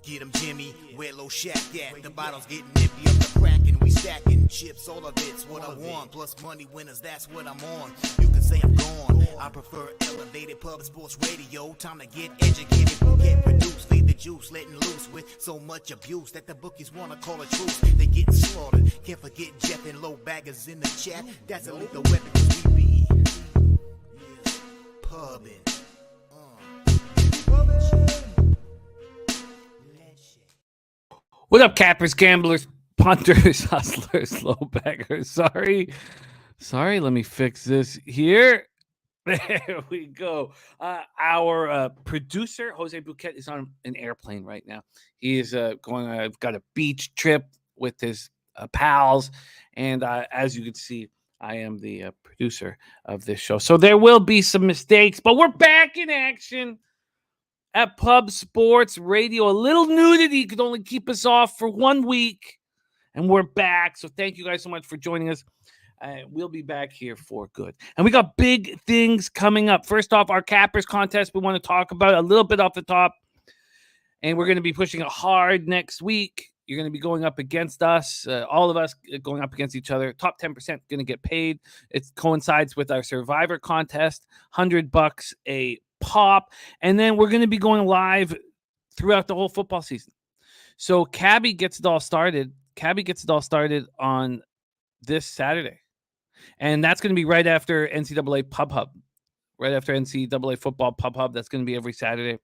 Get 'em Jimmy, where low shack at. The bottle's getting empty up the crack and we stacking chips. All of it's what I want. Plus money winners, that's what I'm on. You can say I'm gone. I prefer elevated public sports radio. Time to get educated, get produced. Leave the juice, letting loose with so much abuse that the bookies wanna call a truce. They get slaughtered. Can't forget Jeff and low baggers in the chat. That's a lethal weapon 'cause we be pubbing. What up, cappers, gamblers, punters, hustlers, low baggers? Sorry. Let me fix this here. There we go. Our producer, Jose Bouquet, is on an airplane right now. He is got a beach trip with his pals. And as you can see, I am the producer of this show. So there will be some mistakes, but we're back in action at Pub Sports Radio. A little nudity could only keep us off for 1 week, and we're back. So thank you guys so much for joining us. We'll be back here for good. And we got big things coming up. First off, our Cappers contest we want to talk about a little bit off the top. And we're going to be pushing it hard next week. You're going to be going up against us, all of us going up against each other. Top 10% going to get paid. It coincides with our Survivor contest, $100 a pop. And then we're going to be going live throughout the whole football season. So Cabby gets it all started. On this Saturday. And that's going to be right after NCAA Pub Hub. Right after NCAA Football Pub Hub. That's going to be every Saturday.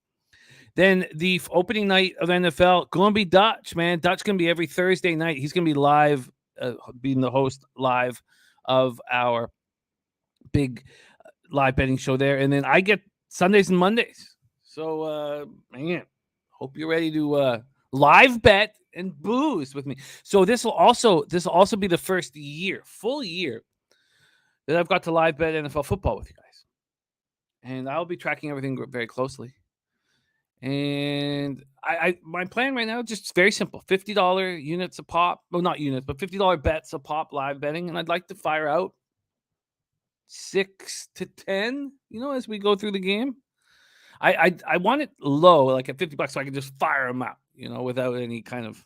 Then the opening night of NFL, going to be Dutch, man. Dutch going to be every Thursday night. He's going to be live, being the host live of our big live betting show there. And then I get Sundays and Mondays. So, man, hope you're ready to live bet and booze with me. So this will also be the first full year that I've got to live bet NFL football with you guys. And I'll be tracking everything very closely. And my plan right now, just very simple. $50 units a pop. Well, not units, but $50 bets a pop live betting. And I'd like to fire out 6 to 10, as we go through the game. I want it low, like at $50, so I can just fire them out, without any kind of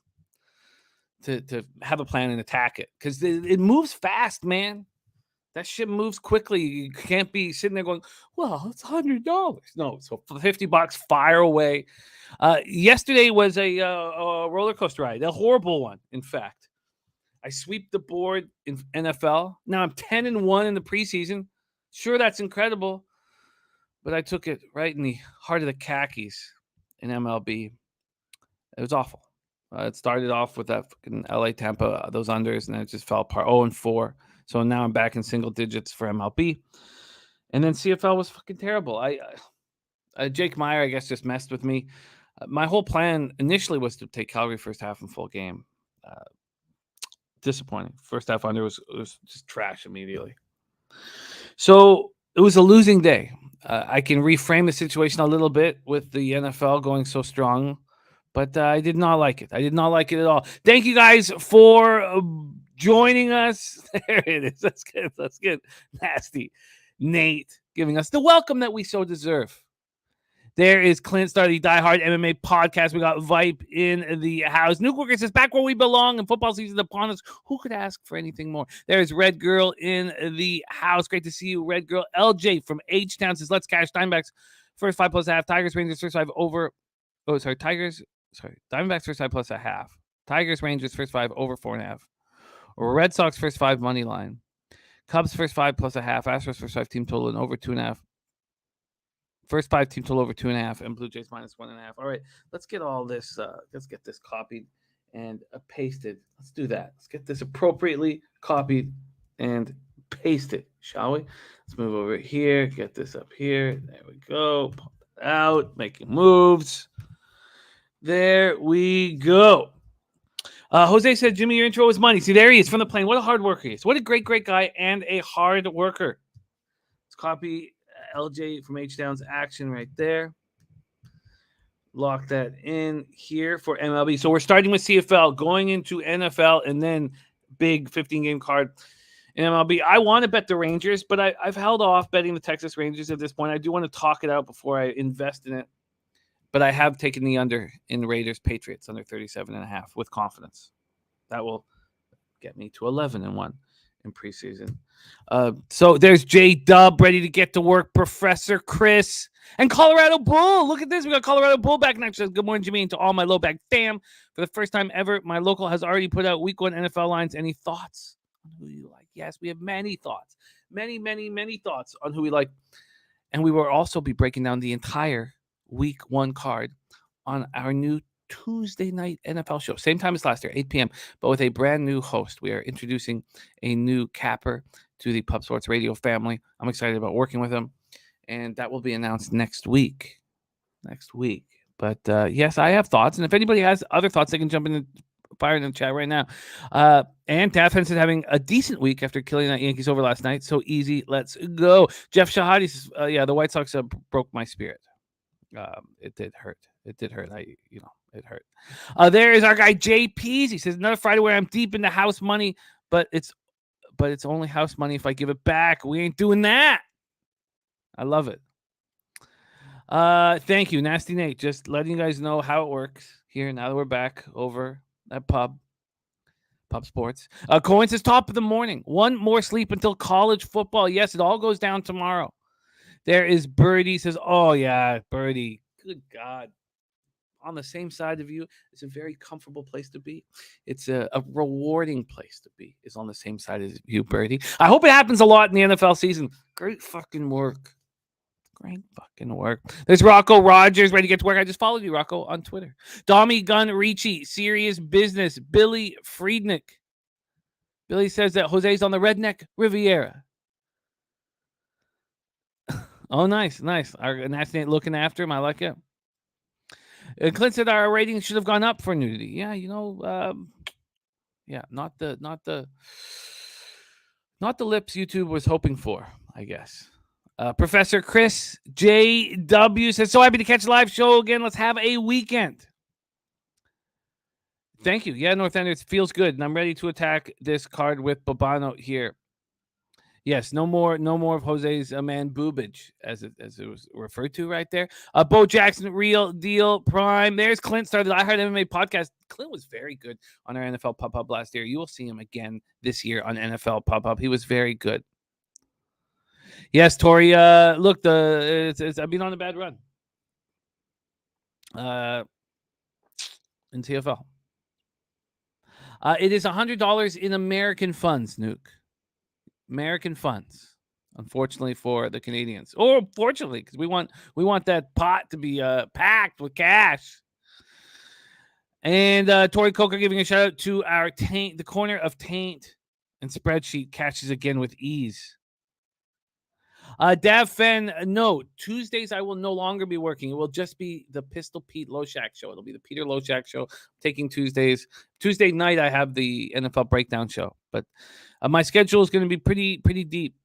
to have a plan and attack it. Because it moves fast, man. That shit moves quickly. You can't be sitting there going, well, it's $100. No, so for $50, fire away. Yesterday was a roller coaster ride, a horrible one, in fact. I sweep the board in NFL. Now I'm 10-1 in the preseason. Sure, that's incredible. But I took it right in the heart of the khakis in MLB. It was awful. It started off with that fucking LA Tampa, those unders, and then it just fell apart. 0-4. So now I'm back in single digits for MLB. And then CFL was fucking terrible. Jake Meyer, I guess, just messed with me. My whole plan initially was to take Calgary first half in full game. Disappointing. First half under was just trash immediately. So it was a losing day. I can reframe the situation a little bit with the NFL going so strong, but I did not like it. I did not like it at all. Thank you guys for joining us. There it is. Let's get nasty. Nate giving us the welcome that we so deserve. There is Clint starting the Die Hard MMA podcast. We got Vipe in the house. Nuke Workers is back where we belong, and football season upon us. Who could ask for anything more? There's Red Girl in the house. Great to see you, Red Girl. LJ from H-Town says, let's cash Diamondbacks first 5+1/2. Tigers, Rangers first 5 over. Oh, sorry. Diamondbacks first 5+1/2. Tigers, Rangers first 5 over 4.5. Red Sox first 5 money line. Cubs first 5+1/2. Astros first 5 team total and over 2.5. First 5 team total over 2.5, and Blue Jays -1.5. All right, let's get all this. Let's get this copied and pasted. Let's do that. Let's get this appropriately copied and pasted, shall we? Let's move over here. Get this up here. There we go. Pump it out. Making moves. There we go. Jose said, Jimmy, your intro was money. See, there he is from the plane. What a hard worker he is. What a great, great guy and a hard worker. Let's copy LJ from H-Down's action right there. Lock that in here for MLB. So we're starting with CFL, going into NFL, and then big 15-game card in MLB. I want to bet the Rangers, but I've held off betting the Texas Rangers at this point. I do want to talk it out before I invest in it. But I have taken the under in Raiders Patriots under 37.5 with confidence. That will get me to 11-1 in preseason. So there's J Dub ready to get to work. Professor Chris and Colorado Bull. Look at this. We got Colorado Bull back next. Good morning, Jimmy, and to all my low back fam. For the first time ever, my local has already put out week 1 NFL lines. Any thoughts on who you like? Yes, we have many thoughts. Many thoughts on who we like. And we will also be breaking down the entire week 1 card on our new Tuesday night NFL show. Same time as last year, 8 p.m., but with a brand new host. We are introducing a new capper to the Pub Sports Radio family. I'm excited about working with him, and that will be announced next week. But yes, I have thoughts, and if anybody has other thoughts, they can jump in the fire in the chat right now. And Daff is having a decent week after killing that Yankees over last night. So easy, let's go. Jeff Shahadi says, yeah, the White Sox broke my spirit. It did hurt. It hurt. There is our guy JP's. He says another Friday where I'm deep into house money, but it's only house money if I give it back. We ain't doing that. I love it. Thank you, Nasty Nate. Just letting you guys know how it works here now that we're back over at Pub Sports. Cohen says top of the morning. One more sleep until college football. Yes, it all goes down tomorrow. There is Birdie. Says, oh yeah, Birdie. Good God. On the same side of you, it's a very comfortable place to be. It's a rewarding place to be. Is on the same side as you, Birdie. I hope it happens a lot in the NFL season. Great fucking work. There's Rocco Rogers ready to get to work. I just followed you, Rocco, on Twitter. Dommy Gun Ricci, serious business. Billy Friednick. Billy says that Jose's on the Redneck Riviera. Oh, nice. Our Nasty Nate looking after him. I like it. Clint said our ratings should have gone up for nudity. Yeah, not the lips YouTube was hoping for, I guess. Professor Chris JW says, so happy to catch the live show again. Let's have a weekend. Thank you. Yeah, North End, it feels good, and I'm ready to attack this card with Bobano here. Yes, no more of Jose's man boobage, as it was referred to right there. Bo Jackson, Real Deal Prime. There's Clint, started the I Heart MMA podcast. Clint was very good on our NFL Pop-Up last year. You will see him again this year on NFL Pop-Up. He was very good. Yes, Tori. Look, I've been on a bad run. In CFL. It is $100 in American funds, Nuke. American funds, unfortunately for the Canadians, or fortunately, because we want that pot to be packed with cash. And Tori Coker giving a shout out to our Taint, the corner of Taint and spreadsheet catches again with ease. Dav Fen, no, Tuesdays I will no longer be working. It will just be the Pistol Pete Loshak show. It'll be the Peter Loshak show. Taking Tuesdays. Tuesday night I have the NFL breakdown show, but my schedule is going to be pretty deep.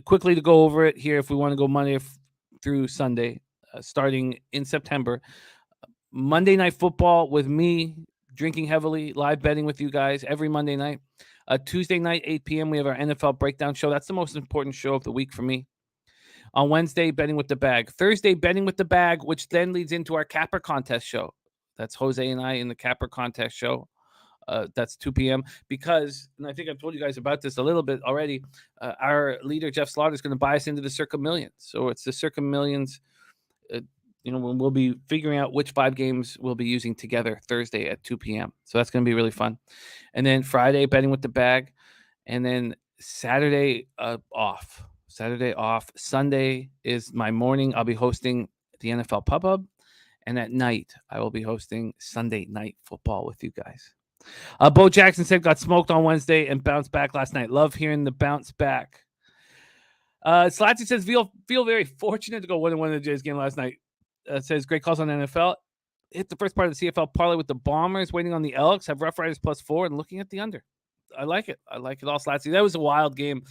Quickly to go over it here, if we want to go Monday through Sunday, starting in September. Monday Night Football with me, drinking heavily, live betting with you guys every Monday night. Tuesday night, 8 p.m., we have our NFL breakdown show. That's the most important show of the week for me. On Wednesday, betting with the bag. Thursday, betting with the bag, which then leads into our Capper contest show. That's Jose and I in the Capper contest show. That's 2 p.m. because, and I think I've told you guys about this a little bit already, our leader, Jeff Slaughter, is going to buy us into the Circa Millions. So it's the Circa Millions. We'll be figuring out which 5 games we'll be using together Thursday at 2 p.m. So that's going to be really fun. And then Friday, betting with the bag. And then Saturday off. Sunday is my morning. I'll be hosting the NFL Pub. And at night, I will be hosting Sunday Night Football with you guys. Bo Jackson said got smoked on Wednesday and bounced back last night. Love hearing the bounce back. Slatsy says feel very fortunate to go 1-1 in the Jays game last night. Says great calls on NFL. Hit the first part of the CFL parlay with the Bombers, waiting on the Elks, have Roughriders +4 and looking at the under. I like it all, Slatsy. That was a wild game.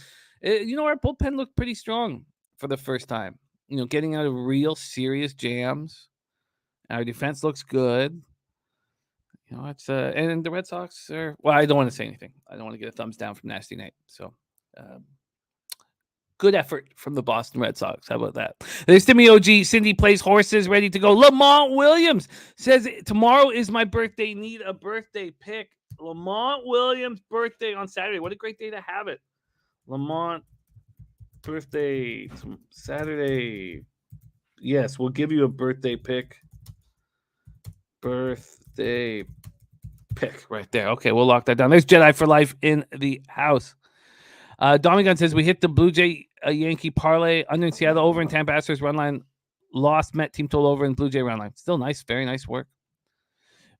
Our bullpen looked pretty strong for the first time. Getting out of real serious jams. Our defense looks good. It's and the Red Sox are. Well, I don't want to say anything. I don't want to get a thumbs down from Nasty Nate. So, Good effort from the Boston Red Sox. How about that? There's Timmy OG. Cindy plays horses, ready to go. Lamont Williams says, tomorrow is my birthday. Need a birthday pick. Lamont Williams' birthday on Saturday. What a great day to have it. Lamont, birthday Saturday. Yes, we'll give you a birthday pick. Birthday pick right there. Okay, we'll lock that down. There's Jedi for Life in the house. Domigan says, we hit the Blue Jay Yankee parlay under in Seattle, over in Tampa. Astros run line, lost Met team total over in Blue Jay run line. Still nice. Very nice work.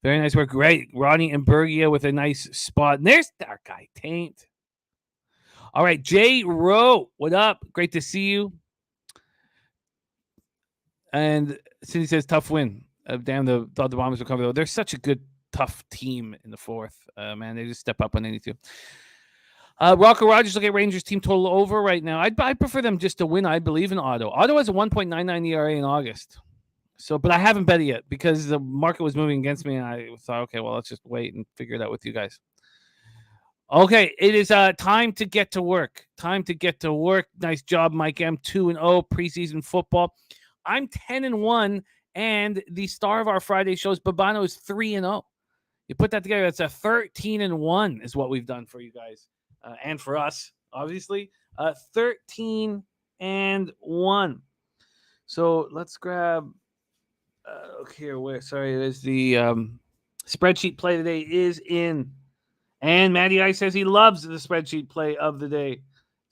Very nice work. Great. Ronnie and Bergia with a nice spot. And there's our guy, Taint. All right, Jay Rowe, what up? Great to see you. And Cindy says, tough win. Damn, thought the Bombers would cover, though. They're such a good, tough team in the fourth. Man, they just step up when they need to. Rocco Rogers, look at Rangers team total over right now. I'd prefer them just to win. I believe in Otto. Otto has a 1.99 ERA in August. So, but I haven't bet it yet because the market was moving against me, and I thought, okay, well, let's just wait and figure it out with you guys. Okay, it is time to get to work. Time to get to work. Nice job, Mike M. 2-0 preseason football. I'm 10-1, and the star of our Friday shows, Bobano, is 3-0. You put that together, that's a 13-1 is what we've done for you guys. And for us, obviously, 13-1. So let's grab. Here, there's the spreadsheet play today is in, and Matty I says he loves the spreadsheet play of the day.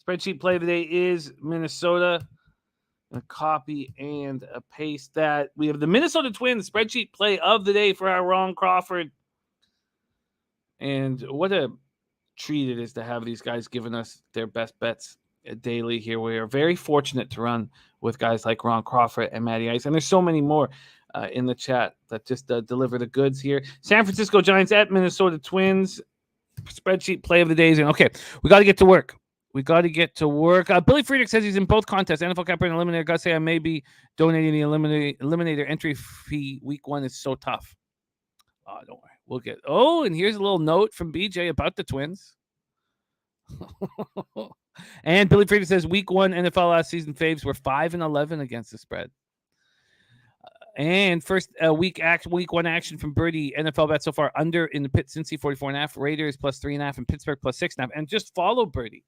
Spreadsheet play of the day is Minnesota. A copy and a paste that. We have the Minnesota Twins spreadsheet play of the day for our Ron Crawford. And what a treat it is to have these guys giving us their best bets daily here. We are very fortunate to run with guys like Ron Crawford and Matty Ice, and there's so many more in the chat that just deliver the goods here. San Francisco Giants at Minnesota Twins spreadsheet play of the days. And okay, we got to get to work. Billy Friedrich says he's in both contests, NFL Capper and Eliminator. Gotta say, I may be donating the Eliminator entry fee. Week 1 is so tough. Oh, don't worry. We'll get. Oh, and here's a little note from BJ about the Twins. And Billy Friedrich says week 1 NFL last season faves were 5-11 against the spread. And first week 1 action from Birdie. NFL bet so far under in the pit, Cincy 44.5, Raiders plus 3.5, and Pittsburgh plus 6.5. And just follow Birdie.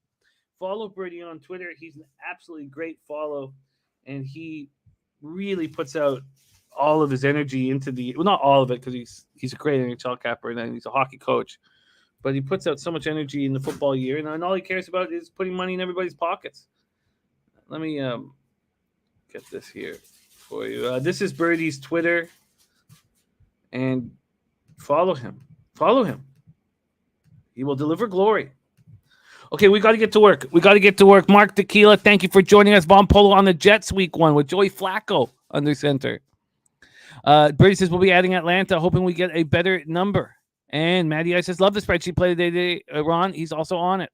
Follow Birdie on Twitter. He's an absolutely great follow, and he really puts out all of his energy into not all of it, because he's a great NHL capper and he's a hockey coach, but he puts out so much energy in the football year, and all he cares about is putting money in everybody's pockets. Let me get this here for you. This is Birdie's Twitter, and follow him. He will deliver glory. Okay, we got to get to work. Mark Tequila, thank you for joining us. Von Polo on the Jets week 1 with Joey Flacco under center. Brady says we'll be adding Atlanta, hoping we get a better number. And Matty I says, love the spreadsheet play today. Ron, he's also on it.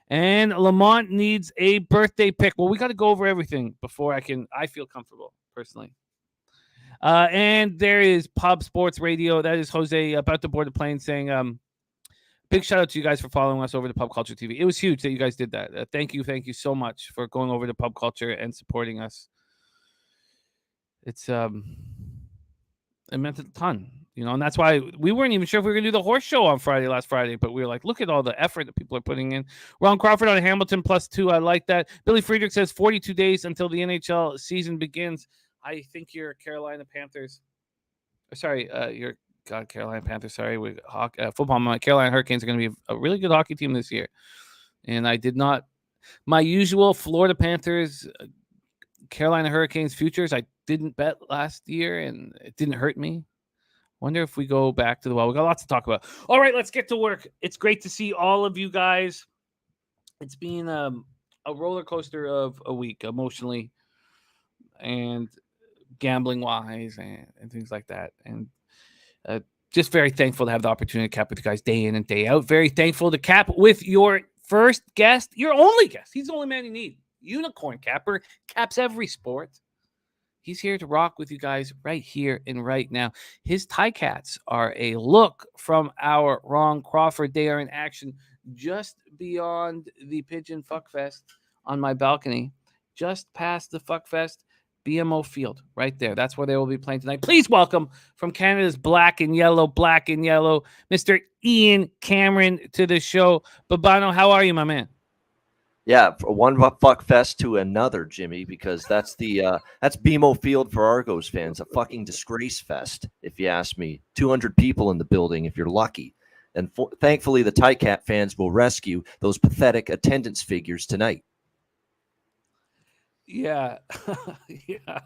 And Lamont needs a birthday pick. Well, we got to go over everything before I feel comfortable, personally. And there is Pub Sports Radio. That is Jose about to board the plane saying, big shout out to you guys for following us over to Pub Culture TV. It was huge that you guys did that. Thank you so much for going over to Pub Culture and supporting us. It's it meant a ton, and that's why we weren't even sure if we were gonna do the horse show on last Friday, but we were like, look at all the effort that people are putting in. Ron Crawford on Hamilton +2. I like that. Billy Friedrich says 42 days until the NHL season begins. I think your Carolina Panthers. Sorry, Carolina Panthers. Sorry, football. My Carolina Hurricanes are going to be a really good hockey team this year, and I did not my usual Florida Panthers, Carolina Hurricanes futures. I didn't bet last year, and it didn't hurt me. Wonder if we go back to the well. We got lots to talk about. All right, let's get to work. It's great to see all of you guys. It's been a roller coaster of a week, emotionally and gambling wise, and things like that. And just very thankful to have the opportunity to cap with you guys day in and day out. Very thankful to cap with your first guest, your only guest. He's the only man you need. Unicorn Capper caps every sport. He's here to rock with you guys right here and right now. His Tie Cats are a look from our Ron Crawford. They are in action just beyond the Pigeon Fuck Fest on my balcony, just past the Fuckfest, BMO Field, right there. That's where they will be playing tonight. Please welcome from Canada's black and yellow, Mr. Ian Cameron to the show. Bobano, how are you, my man? Yeah, one fuck fest to another, Jimmy, because that's BMO Field for Argos fans, a fucking disgrace fest, if you ask me. 200 people in the building, if you're lucky. And thankfully, the Ticat fans will rescue those pathetic attendance figures tonight. Yeah, yeah.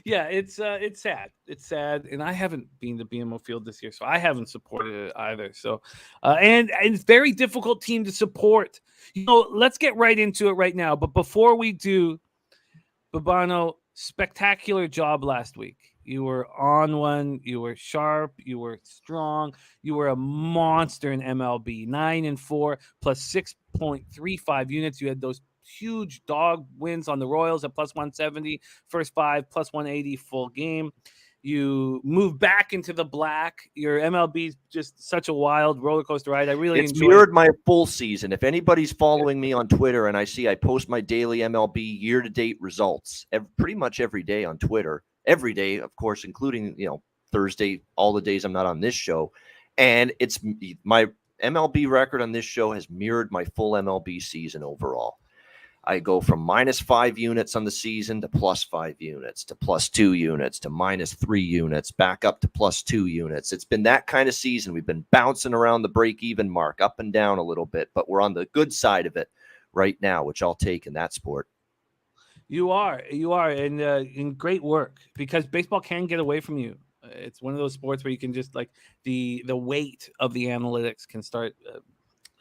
It's sad. It's sad, and I haven't been to BMO Field this year, so I haven't supported it either. So, and it's very difficult team to support. Let's get right into it right now. But before we do, Bobano, spectacular job last week. You were on one. You were sharp. You were strong. You were a monster in MLB. 9-4 plus 6.35 units. You had those huge dog wins on the Royals at plus 170, first 5, plus 180 full game. You move back into the black. Your MLB is just such a wild roller coaster ride. It's mirrored my full season. If anybody's following me on Twitter and I post my daily MLB year-to-date results pretty much every day on Twitter, every day, of course, including Thursday, all the days I'm not on this show, and it's my MLB record on this show has mirrored my full MLB season overall. I go from -5 units on the season to +5 units to +2 units to -3 units, back up to +2 units. It's been that kind of season. We've been bouncing around the break-even mark, up and down a little bit, but we're on the good side of it right now, which I'll take in that sport. You are, and in great work, because baseball can get away from you. It's one of those sports where you can just the weight of the analytics can start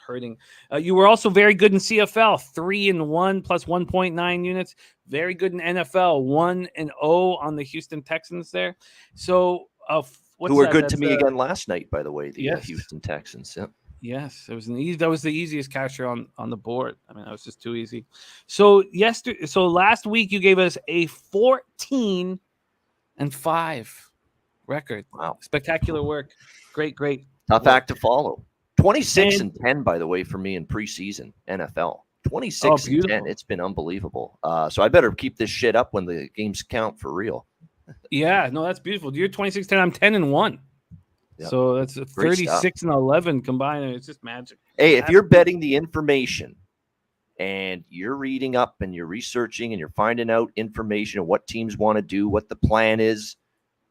hurting. You were also very good in CFL, 3-1 plus 1.9 units. Very good in NFL, 1-0 on the Houston Texans there. So, who were good to me again last night, by the way, the Houston Texans. Yeah. Yes, it was that was the easiest catcher on the board. I mean, that was just too easy. So last week you gave us a 14-5 record. Wow, spectacular work. Great. Tough act to follow. 26-10, by the way, for me in preseason NFL. 26-10. It's been unbelievable. So I better keep this shit up when the games count for real. Yeah, no, that's beautiful. You're 26-10. I'm 10-1. Yep. So that's 36-11 combined. It's just magic. Hey, if you're betting the information and you're reading up and you're researching and you're finding out information of what teams want to do, what the plan is,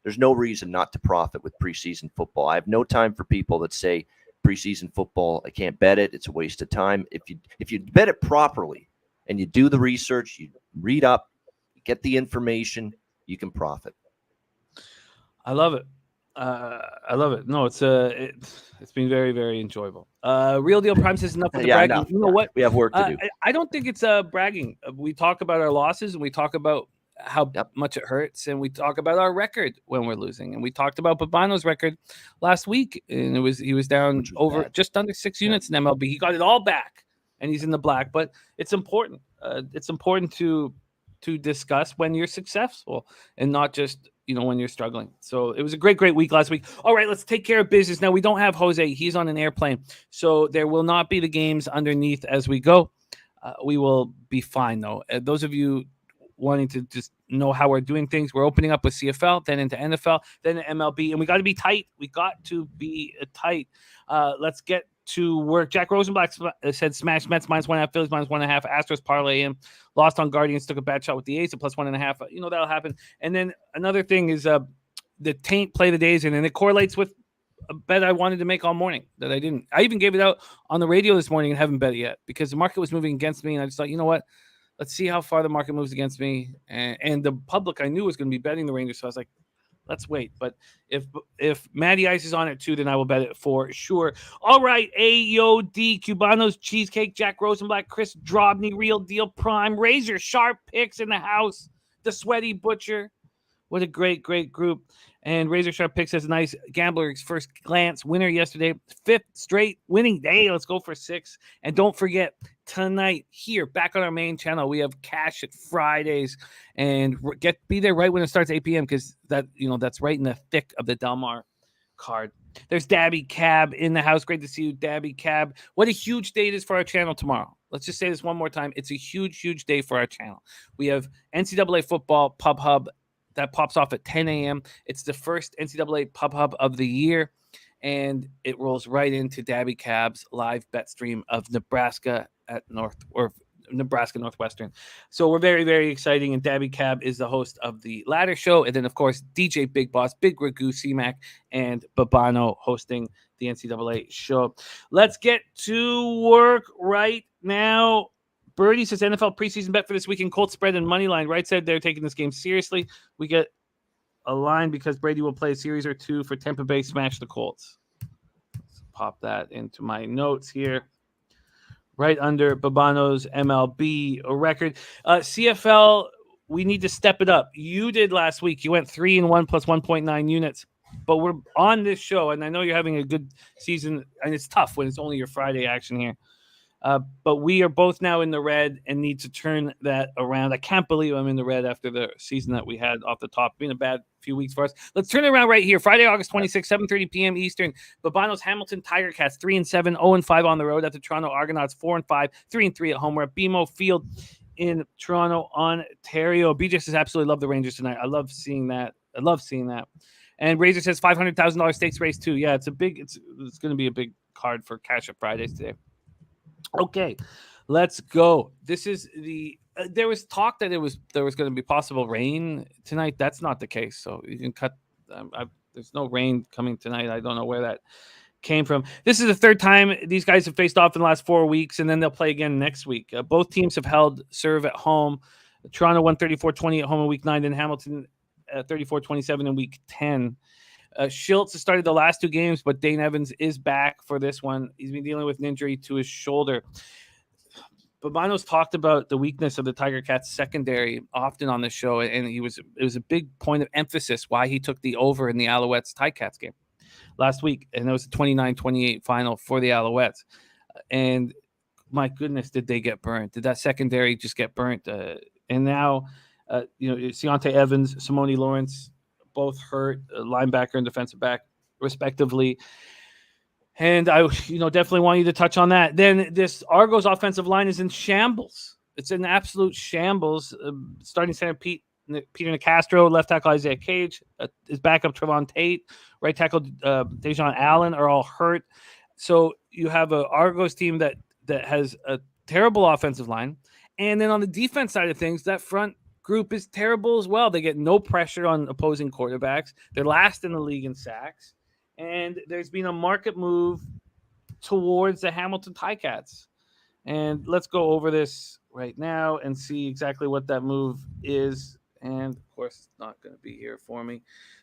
there's no reason not to profit with preseason football. I have no time for people that say preseason football, I can't bet it. It's a waste of time. If you bet it properly and you do the research, you read up, you get the information, you can profit. I love it. I love it. No, it's been very, very enjoyable. Real Deal Prime says enough of the bragging. Enough. You know what? We have work to do. I don't think it's bragging. We talk about our losses and we talk about how much it hurts, and we talk about our record when we're losing. And we talked about Bobano's record last week, and he was down over just under 6 units in MLB. He got it all back, and he's in the black. But it's important. It's important to discuss when you're successful and not just when you're struggling. So it was a great week last week. All right, let's take care of business. Now, we don't have Jose. He's on an airplane. So there will not be the games underneath as we go. We will be fine, though. Those of you wanting to just know how we're doing things, we're opening up with CFL, then into NFL, then to MLB, and we got to be tight. Let's get to work. Jack Rosenblatt said smash Mets -1.5, Phillies -1.5, Astros parlay him, lost on Guardians, took a bad shot with the A's at +1.5. That'll happen. And then another thing is the taint play the days in, and it correlates with a bet I wanted to make all morning that I didn't. I even gave it out on the radio this morning and haven't bet it yet because the market was moving against me, and I just thought, you know what? Let's see how far the market moves against me. And the public I knew was going to be betting the Rangers. So I was like, let's wait. But if Matty Ice is on it too, then I will bet it for sure. All right. AOD, Cubano's Cheesecake, Jack Rosenblatt, Chris Drobny, Real Deal Prime, Razor Sharp Picks in the house, The Sweaty Butcher. What a great group. And Razor Sharp Picks has a nice gambler's first glance winner yesterday. 5th straight winning day. Let's go for 6. And don't forget, tonight here, back on our main channel, we have Cash at Fridays. And be there right when it starts 8 p.m. because that's right in the thick of the Delmar card. There's Dabby Cab in the house. Great to see you, Dabby Cab. What a huge day it is for our channel tomorrow. Let's just say this one more time. It's a huge, huge day for our channel. We have NCAA football Pub Hub that pops off at 10 a.m. It's the first NCAA Pub Hub of the year, and it rolls right into Dabby Cab's live bet stream of Nebraska at Nebraska Northwestern. So we're very, very exciting. And Dabby Cab is the host of the Ladder Show. And then, of course, DJ Big Boss, Big Ragu, C-Mac, and Bobano hosting the NCAA show. Let's get to work right now. Birdie says NFL preseason bet for this weekend, Colts spread and money line. Right said they're taking this game seriously. We get a line because Brady will play a series or two for Tampa Bay, smash the Colts. Let's pop that into my notes here. Right under Bobano's MLB record. CFL, we need to step it up. You did last week. You went 3-1 plus 1.9 units. But we're on this show, and I know you're having a good season, and it's tough when it's only your Friday action here. But we are both now in the red and need to turn that around. I can't believe I'm in the red after the season that we had off the top. Been a bad few weeks for us. Let's turn it around right here. Friday, August 26th, 7:30 p.m. Eastern. Bobano's Hamilton Tiger Cats 3-7, 0-5 on the road at the Toronto Argonauts, 4-5, 3-3 at home. We're at BMO Field in Toronto, Ontario. BJ says absolutely love the Rangers tonight. I love seeing that. And Razor says $500,000 stakes race too. Yeah, it's going to be a big card for Cash Up Fridays today. Okay, let's go. This is there was talk that there was going to be possible rain tonight. That's not the case. So you can cut. There's no rain coming tonight. I don't know where that came from. This is the third time these guys have faced off in the last 4 weeks, and then they'll play again next week. Both teams have held serve at home. Toronto won 34-20 at home in week 9, and Hamilton 34-27 in week 10. Schultz has started the last 2 games, but Dane Evans is back for this one. He's been dealing with an injury to his shoulder. Bobano's talked about the weakness of the Tiger Cats secondary often on the show, and it was a big point of emphasis why he took the over in the Alouettes Ticats game last week, and it was a 29-28 final for the Alouettes. And my goodness, did they get burnt? Did that secondary just get burnt? And now, Deontay Evans, Simone Lawrence, both hurt, linebacker and defensive back, respectively. And I, definitely want you to touch on that. Then this Argos offensive line is in shambles. It's an absolute shambles. Starting center Peter Nicastro, left tackle Isaiah Cage, his backup Trevon Tate, right tackle Dejon Allen are all hurt. So you have a Argos team that has a terrible offensive line. And then on the defense side of things, that front group is terrible as well. They get no pressure on opposing quarterbacks. They're last in the league in sacks. And there's been a market move towards the Hamilton Ticats. And let's go over this right now and see exactly what that move is. And, of course, it's not going to be here for me.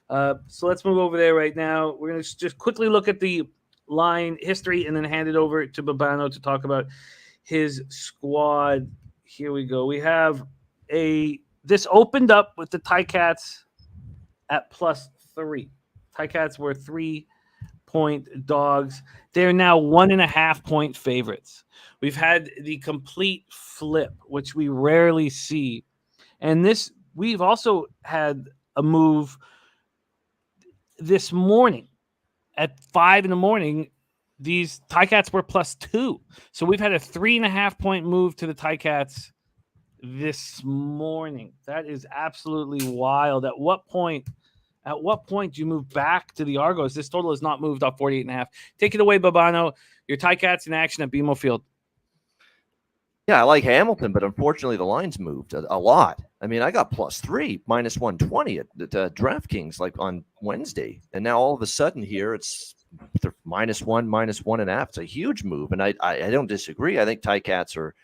So let's move over there right now. We're going to just quickly look at the line history and then hand it over to Bobano to talk about his squad. Here we go. We have this opened up with the Ticats at +3. Ticats were 3-point dogs. They're now 1.5-point favorites. We've had the complete flip, which we rarely see. And we've also had a move this morning at 5 a.m. These Ticats were +2. So we've had a 3.5-point move to the Ticats this morning. That is absolutely wild. At what point do you move back to the Argos? This total is not moved off 48.5. Take it away, Bobano. Your Ticats in action at BMO Field. Yeah, I like Hamilton, but unfortunately the line's moved a lot. I mean, I got +3, -120 at DraftKings like on Wednesday. And now all of a sudden here it's -1, -1.5. It's a huge move. And I don't disagree. I think Ticats are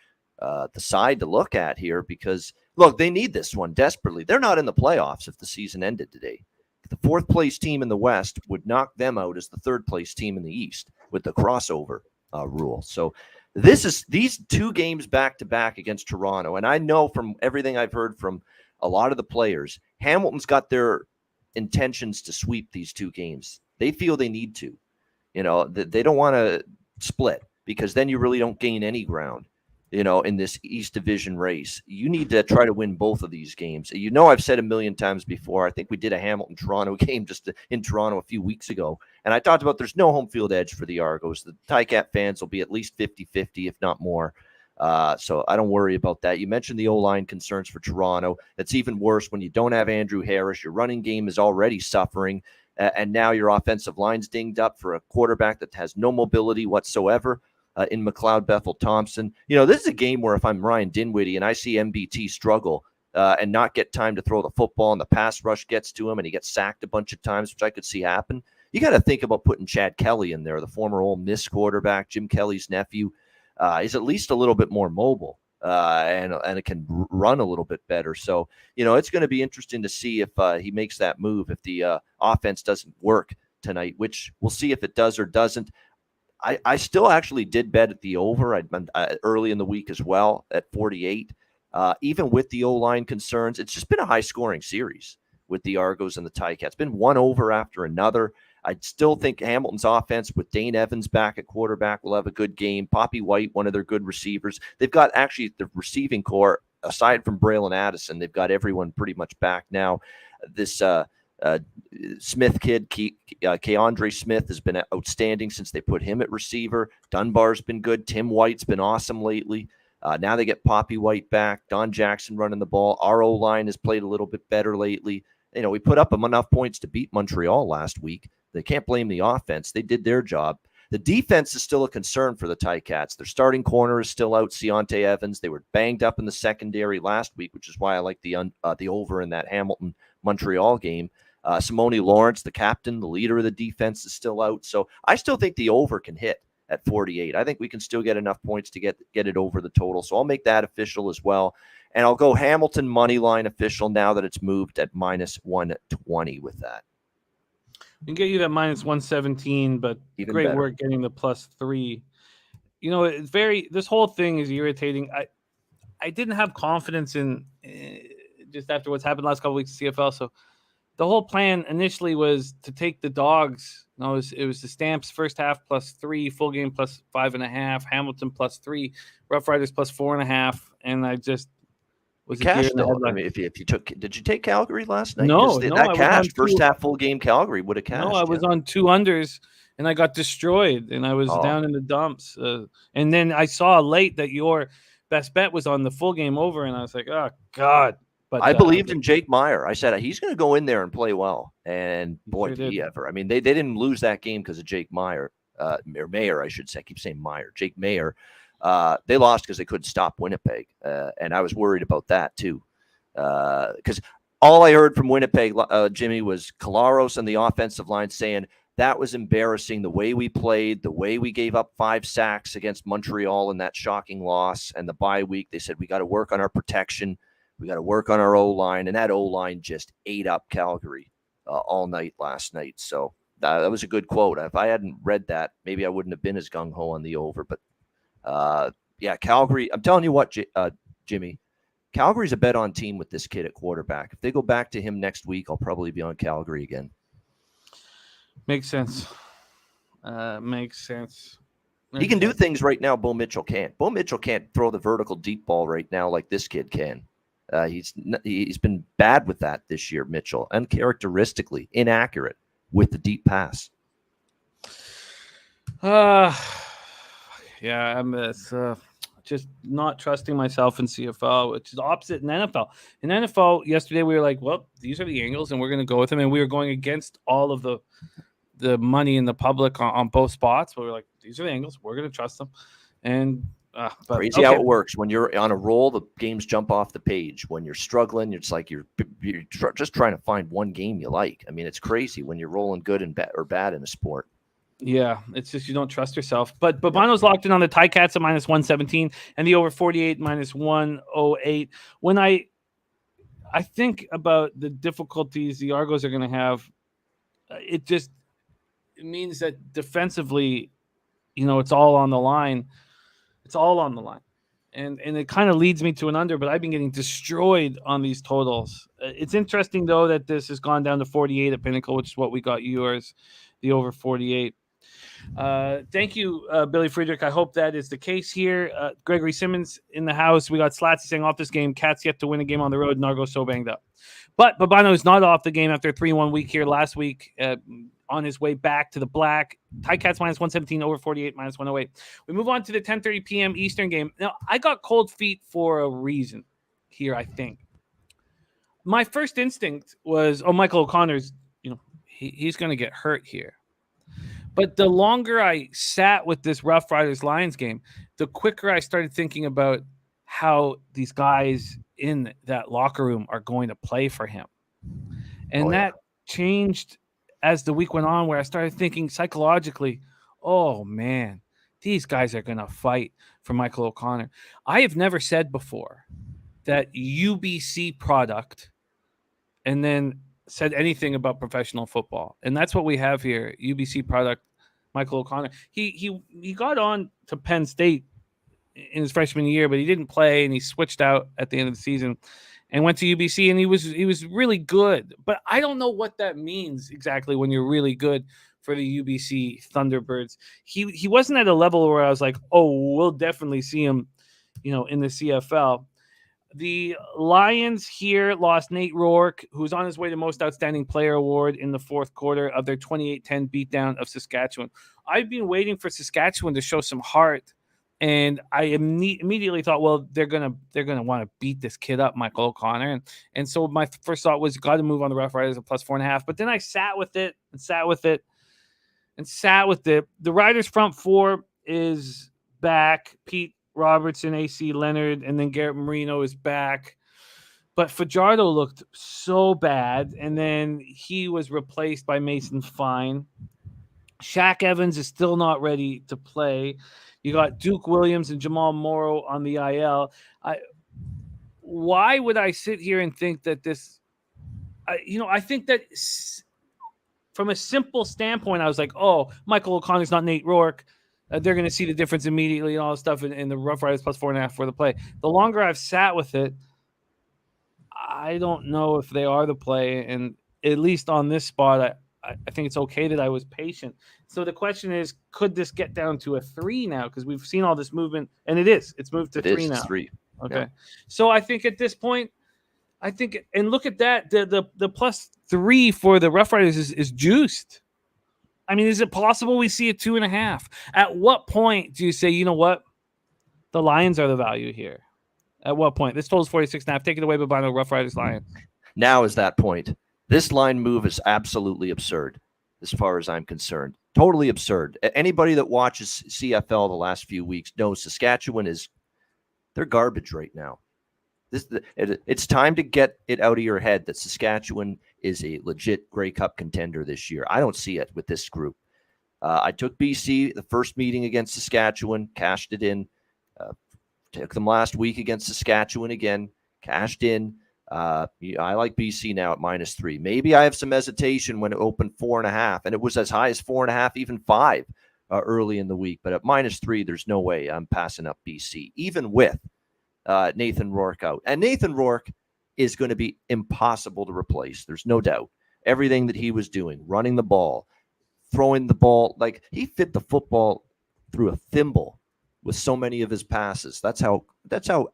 the side to look at here because, look, they need this one desperately. They're not in the playoffs if the season ended today. The 4th place team in the West would knock them out as the 3rd place team in the East with the crossover rule. So these 2 games back-to-back against Toronto, and I know from everything I've heard from a lot of the players, Hamilton's got their intentions to sweep these 2 games. They feel they need to. They don't want to split because then you really don't gain any ground. In this East Division race, you need to try to win both of these games. I've said a million times before, I think we did a Hamilton-Toronto game just in Toronto a few weeks ago, and I talked about there's no home field edge for the Argos. The Ticat fans will be at least 50-50, if not more. So I don't worry about that. You mentioned the O-line concerns for Toronto. That's even worse when you don't have Andrew Harris. Your running game is already suffering, and now your offensive line's dinged up for a quarterback that has no mobility whatsoever in McLeod Bethel-Thompson. This is a game where if I'm Ryan Dinwiddie and I see MBT struggle and not get time to throw the football and the pass rush gets to him and he gets sacked a bunch of times, which I could see happen, you got to think about putting Chad Kelly in there, the former Ole Miss quarterback, Jim Kelly's nephew. He's at least a little bit more mobile and it can run a little bit better. So, it's going to be interesting to see if he makes that move, if the offense doesn't work tonight, which we'll see if it does or doesn't. I still actually did bet at the over. I'd been early in the week as well at 48. Even with the O-line concerns, it's just been a high-scoring series with the Argos and the Ticats. It's been one over after another. I still think Hamilton's offense with Dane Evans back at quarterback will have a good game. Poppy White, one of their good receivers. They've got actually the receiving core, aside from Braylon Addison, they've got everyone pretty much back now. This Smith kid, Keandre Smith, has been outstanding since they put him at receiver. Dunbar's been good. Tim White's been awesome lately. Now they get Poppy White back. Don Jackson running the ball. Our O-line has played a little bit better lately. We put up enough points to beat Montreal last week. They can't blame the offense. They did their job. The defense is still a concern for the Ticats. Their starting corner is still out, Deontay Evans. They were banged up in the secondary last week, which is why I like the over in that Hamilton-Montreal game. Simone Lawrence, the captain, the leader of the defense, is still out. So I still think the over can hit at 48. I think we can still get enough points to get it over the total. So I'll make that official as well. And I'll go Hamilton money line official now that it's moved at minus 120 with that. We can get you that minus 117, but Even great better. work getting the plus 3. It's this whole thing is irritating. I didn't have confidence in just after what's happened last couple of weeks in CFL. So the whole plan initially was to take the dogs. It was the Stamps first half plus 3, full game plus 5.5, Hamilton plus 3, Roughriders plus 4.5, and I just was cash though. I mean, if you took, did you take Calgary last night? No, that cash first half full game Calgary would have cashed. No, I was on 2 unders and I got destroyed and I was down in the dumps. And then I saw late that your best bet was on the full game over, and I was like, oh God. But I believed in Jake Meyer. I said he's going to go in there and play well, and boy, did he ever! I mean, they didn't lose that game because of Jake Meyer, or Mayer, I should say. I keep saying Meyer, Jake Mayer. They lost because they couldn't stop Winnipeg, and I was worried about that too. Because all I heard from Winnipeg, Jimmy, was Kolaros and the offensive line saying that was embarrassing, the way we played, the way we gave up 5 sacks against Montreal in that shocking loss, and the bye week. They said we got to work on our protection. We got to work on our O-line, and that O-line just ate up Calgary all night last night. So that was a good quote. If I hadn't read that, maybe I wouldn't have been as gung-ho on the over. But, yeah, Calgary, I'm telling you what, Jimmy, Calgary's a bet-on team with this kid at quarterback. If they go back to him next week, I'll probably be on Calgary again. Makes sense. Makes sense. He can do things right now Bo Mitchell can't. Bo Mitchell can't throw the vertical deep ball right now like this kid can. He's been bad with that this year, Mitchell, uncharacteristically inaccurate with the deep pass. Yeah, I'm just not trusting myself in CFL, which is opposite in NFL. In NFL, yesterday we were like, well, these are the angles, and we're going to go with them, and we were going against all of the money in the public on both spots. But we were like, these are the angles, we're going to trust them, and. Crazy how it works. When you're on a roll, the games jump off the page. When you're struggling, it's like you're just trying to find one game you like. I mean, it's crazy when you're rolling good and bad in a sport. Yeah, it's just you don't trust yourself. But Bobano's locked in on the Ticats at minus 117 and the over 48 minus 108. When I think about the difficulties the Argos are going to have, it means that defensively, it's all on the line. It's all on the line. And it kind of leads me to an under, but I've been getting destroyed on these totals. It's interesting, though, that this has gone down to 48 at Pinnacle, which is what we got yours, the over 48. Thank you, Billy Friedrich. I hope that is the case here. Gregory Simmons in the house. We got Slatsy saying off this game. Cats yet to win a game on the road. Nargo so banged up. But Bobano is not off the game after a 3-1 week here last week. On his way back to the black. Ticats minus 117 over 48 minus 108. We move on to the 10:30 p.m. Eastern game. Now, I got cold feet for a reason here, I think. My first instinct was, Michael O'Connor's, he's going to get hurt here. But the longer I sat with this Roughriders Lions game, the quicker I started thinking about how these guys in that locker room are going to play for him. And that changed as the week went on, where I started thinking psychologically, oh man, these guys are going to fight for Michael O'Connor. I have never said before that UBC product and then said anything about professional football. And that's what we have here. UBC product, Michael O'Connor. He got on to Penn State in his freshman year, but he didn't play, and he switched out at the end of the season and went to UBC, and he was really good. But I don't know what that means exactly when you're really good for the UBC Thunderbirds. He wasn't at a level where I was like, oh, we'll definitely see him, in the CFL. The Lions here lost Nate Rourke, who's on his way to Most Outstanding Player Award in the fourth quarter of their 28-10 beatdown of Saskatchewan. I've been waiting for Saskatchewan to show some heart, and I immediately thought, well, they're gonna want to beat this kid up, Michael O'Connor, and so my first thought was, got to move on the Rough Riders at +4.5. But then I sat with it. The Riders front four is back. Pete Robertson, AC Leonard, and then Garrett Marino is back. But Fajardo looked so bad, and then he was replaced by Mason Fine. Shaq Evans is still not ready to play. You got Duke Williams and Jamal Morrow on the IL. Why would I sit here and think that this I think that from a simple standpoint, I was like, oh, Michael O'Connor's not Nate Rourke. They're going to see the difference immediately and all this stuff in the Rough Riders +4.5 for the play. The longer I've sat with it, I don't know if they are the play. And at least on this spot, I think it's okay that I was patient. So the question is, could this get down to a 3 now? Because we've seen all this movement, and it's moved to 3 now. 3. Okay. Yeah. So I think at this point, and look at that, the +3 for the Rough Riders is juiced. I mean, is it possible we see a 2.5? At what point do you say, you know what? The Lions are the value here. At what point? This total's 46.5. Take it away, Bobano. Rough Riders Lions. Now is that point. This line move is absolutely absurd, as far as I'm concerned. Totally absurd. Anybody that watches CFL the last few weeks knows Saskatchewan they're garbage right now. It's time to get it out of your head that Saskatchewan is a legit Grey Cup contender this year. I don't see it with this group. I took BC the first meeting against Saskatchewan, cashed it in. Took them last week against Saskatchewan again, cashed in. I like BC now at -3. Maybe I have some hesitation when it opened 4.5, and it was as high as 4.5, even 5 early in the week. But at -3, there's no way I'm passing up BC, even with Nathan Rourke out. And Nathan Rourke is going to be impossible to replace. There's no doubt. Everything that he was doing, running the ball, throwing the ball, like he fit the football through a thimble with so many of his passes. That's how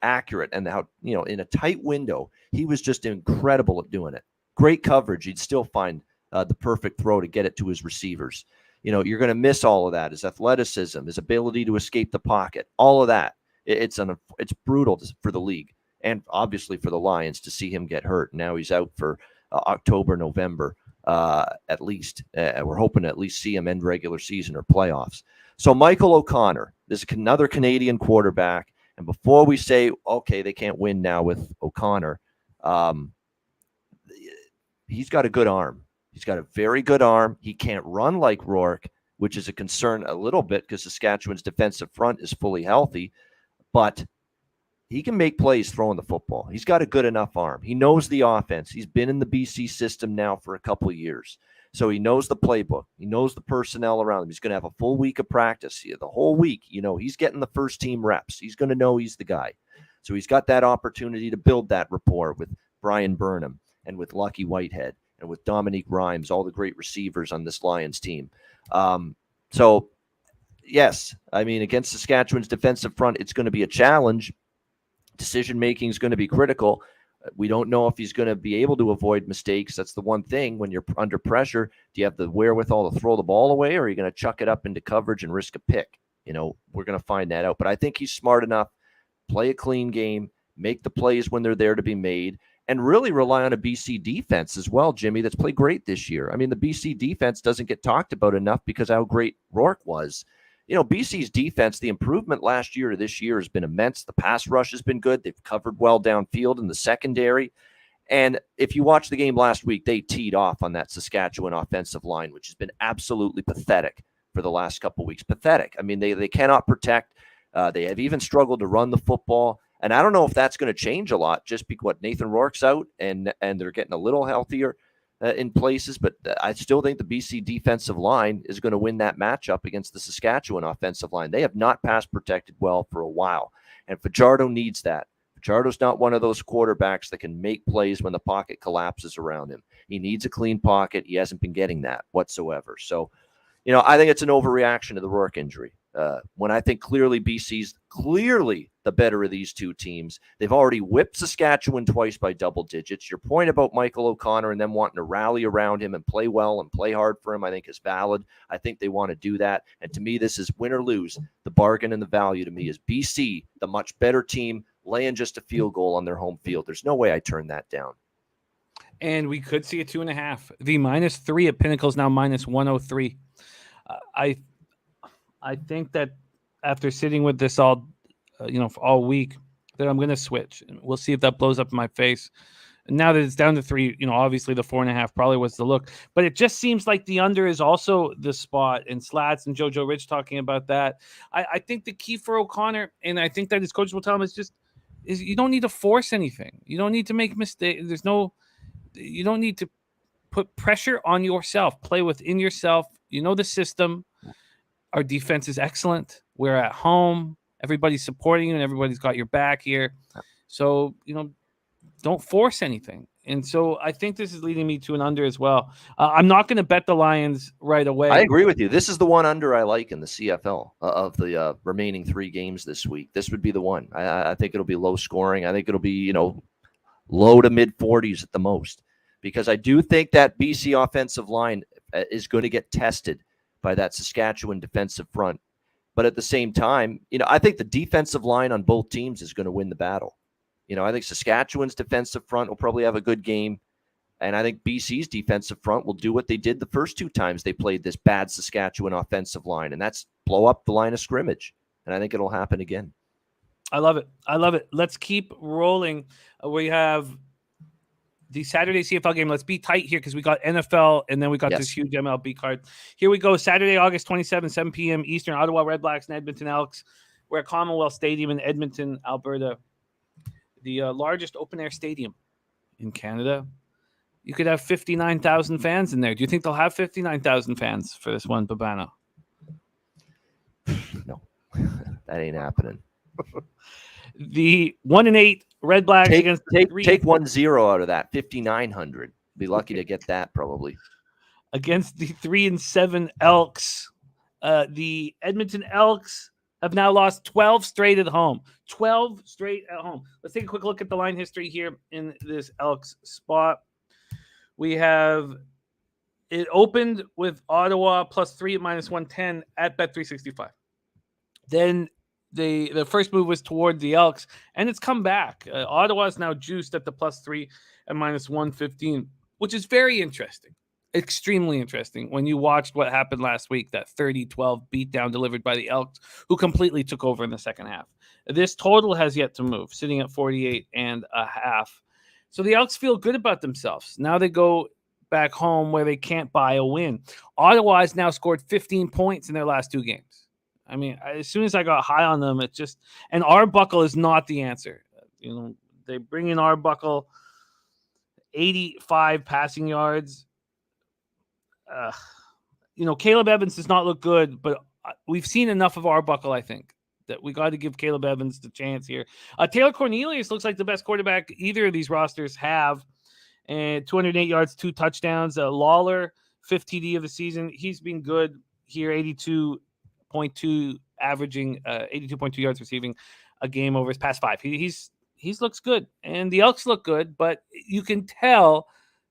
accurate, and how, in a tight window, he was just incredible at doing it. Great coverage. He'd still find the perfect throw to get it to his receivers. You're going to miss all of that. His athleticism, his ability to escape the pocket, all of that. It's brutal for the league, and obviously for the Lions, to see him get hurt. Now he's out for October, November, at least. We're hoping to at least see him end regular season or playoffs. So Michael O'Connor, this is another Canadian quarterback. And before we say, okay, they can't win now with O'Connor, he's got a good arm. He's got a very good arm. He can't run like Rourke, which is a concern a little bit because Saskatchewan's defensive front is fully healthy. But he can make plays throwing the football. He's got a good enough arm. He knows the offense. He's been in the BC system now for a couple of years. So he knows the playbook. He knows the personnel around him. He's going to have a full week of practice. The whole week, he's getting the first team reps. He's going to know he's the guy. So he's got that opportunity to build that rapport with Brian Burnham and with Lucky Whitehead and with Dominique Rhymes, all the great receivers on this Lions team. So, yes, I mean, against Saskatchewan's defensive front, it's going to be a challenge. Decision-making is going to be critical. We don't know if he's going to be able to avoid mistakes. That's the one thing when you're under pressure. Do you have the wherewithal to throw the ball away, or are you going to chuck it up into coverage and risk a pick? We're going to find that out. But I think he's smart enough, play a clean game, make the plays when they're there to be made, and really rely on a BC defense as well, Jimmy, that's played great this year. I mean, the BC defense doesn't get talked about enough because how great Rourke was. BC's defense, the improvement last year to this year has been immense. The pass rush has been good. They've covered well downfield in the secondary. And if you watch the game last week, they teed off on that Saskatchewan offensive line, which has been absolutely pathetic for the last couple of weeks. Pathetic. I mean, they cannot protect. They have even struggled to run the football. And I don't know if that's going to change a lot just because Nathan Rourke's out and they're getting a little healthier in places, but I still think the BC defensive line is going to win that matchup against the Saskatchewan offensive line. They have not pass protected well for a while, and Fajardo needs that. Fajardo's not one of those quarterbacks that can make plays when the pocket collapses around him. He needs a clean pocket. He hasn't been getting that whatsoever. So, I think it's an overreaction to the Rourke injury. When I think clearly BC's clearly the better of these two teams. They've already whipped Saskatchewan twice by double digits. Your point about Michael O'Connor and them wanting to rally around him and play well and play hard for him, I think is valid. I think they want to do that. And to me, this is win or lose. The bargain and the value to me is BC, the much better team, laying just a field goal on their home field. There's no way I turn that down. And we could see a 2.5. The -3 at Pinnacle is now -103. I think that after sitting with this all week, that I'm going to switch. We'll see if that blows up in my face. Now that it's down to 3, obviously the 4.5 probably was the look. But it just seems like the under is also the spot. And Slats and JoJo Rich talking about that. I think the key for O'Connor, and I think that his coach will tell him, is you don't need to force anything. You don't need to make mistakes. You don't need to put pressure on yourself. Play within yourself. The system. Our defense is excellent. We're at home. Everybody's supporting you, and everybody's got your back here. So, don't force anything. And so I think this is leading me to an under as well. I'm not going to bet the Lions right away. I agree with you. This is the one under I like in the CFL of the remaining 3 games this week. This would be the one. I think it'll be low scoring. I think it'll be, low to mid 40s at the most, because I do think that BC offensive line is going to get tested by that Saskatchewan defensive front. But at the same time, I think the defensive line on both teams is going to win the battle. I think Saskatchewan's defensive front will probably have a good game. And I think BC's defensive front will do what they did the first 2 times they played this bad Saskatchewan offensive line. And that's blow up the line of scrimmage. And I think it'll happen again. I love it. Let's keep rolling. We have the Saturday CFL game. Let's be tight here because we got NFL and then we got this huge MLB card. Here we go. Saturday, August 27th, 7 p.m. Eastern. Ottawa Redblacks and Edmonton Elks. We're at Commonwealth Stadium in Edmonton, Alberta. The largest open-air stadium in Canada. You could have 59,000 fans in there. Do you think they'll have 59,000 fans for this one, Bobano? No, that ain't happening. The 1-8 Redblacks against take 1-0 out of that. 5,900. Be lucky to get that probably. Against the 3-7 Elks. The Edmonton Elks have now lost 12 straight at home. 12 straight at home. Let's take a quick look at the line history here in this Elks spot. We have it opened with Ottawa +3 at -110 at Bet365. Then the first move was toward the Elks, and it's come back. Ottawa is now juiced at the +3 at -115, which is very interesting. Extremely interesting when you watched what happened last week, that 30-12 beatdown delivered by the Elks, who completely took over in the second half. This total has yet to move, sitting at 48.5. So the Elks feel good about themselves. Now they go back home where they can't buy a win. Ottawa has now scored 15 points in their last 2 games. I mean, as soon as I got high on them, it just – and Arbuckle is not the answer. They bring in Arbuckle, 85 passing yards. Caleb Evans does not look good, but we've seen enough of Arbuckle, I think, that we got to give Caleb Evans the chance here. Taylor Cornelius looks like the best quarterback either of these rosters have. And 208 yards, 2 touchdowns. Lawler, 5th TD of the season. He's been good. here, 82.2 averaging 82.2 yards receiving a game over his past 5. He's looks good, and the Elks look good, but you can tell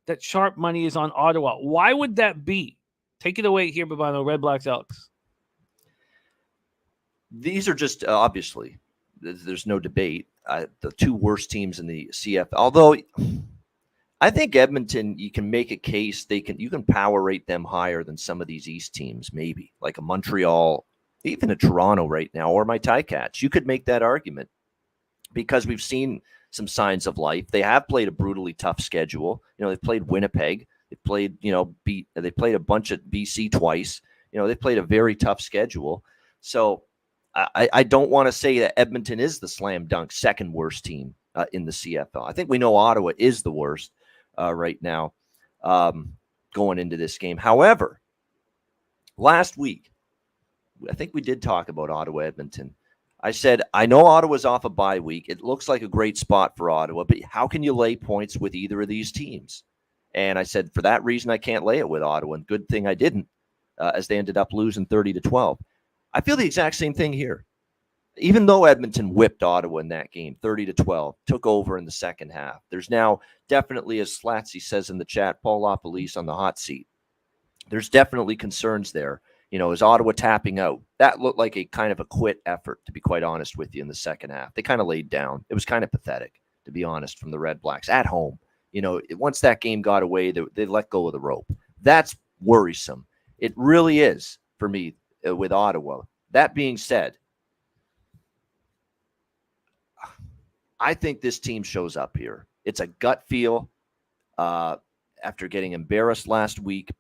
that sharp money is on Ottawa. Why would that be? Take it away here, Bobano. Red Blacks, Elks. These are just obviously, there's no debate, the two worst teams in the CFL. Although I think Edmonton, you can make a case you can power rate them higher than some of these East teams, maybe like a Montreal, even a Toronto right now, or my Ticats. You could make that argument because we've seen some signs of life. They have played a brutally tough schedule. They've played Winnipeg. They played, they played a bunch of BC twice. They played a very tough schedule. So I don't want to say that Edmonton is the slam dunk second worst team in the CFL. I think we know Ottawa is the worst right now going into this game. However, last week, I think we did talk about Ottawa, Edmonton. I said, I know Ottawa's off a bye week. It looks like a great spot for Ottawa, but how can you lay points with either of these teams? And I said, for that reason, I can't lay it with Ottawa. And good thing I didn't, as they ended up losing 30-12. I feel the exact same thing here. Even though Edmonton whipped Ottawa in that game, 30-12, took over in the second half. There's now definitely, as Slatsy says in the chat, Paul LaPolice on the hot seat. There's definitely concerns there. Is Ottawa tapping out? That looked like a kind of a quit effort, to be quite honest with you, in the second half. They kind of laid down. It was kind of pathetic, to be honest, from the Red Blacks at home. Once that game got away, they let go of the rope. That's worrisome. It really is for me with Ottawa. That being said, I think this team shows up here. It's a gut feel. After getting embarrassed last week,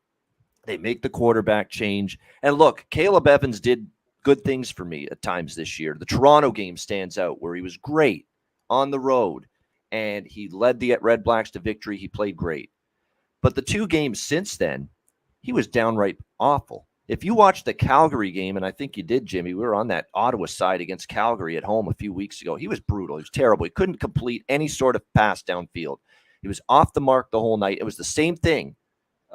they make the quarterback change. And look, Caleb Evans did good things for me at times this year. The Toronto game stands out where he was great on the road, and he led the Red Blacks to victory. He played great. But the two games since then, he was downright awful. If you watched the Calgary game, and I think you did, Jimmy, we were on that Ottawa side against Calgary at home a few weeks ago. He was brutal. He was terrible. He couldn't complete any sort of pass downfield. He was off the mark the whole night. It was the same thing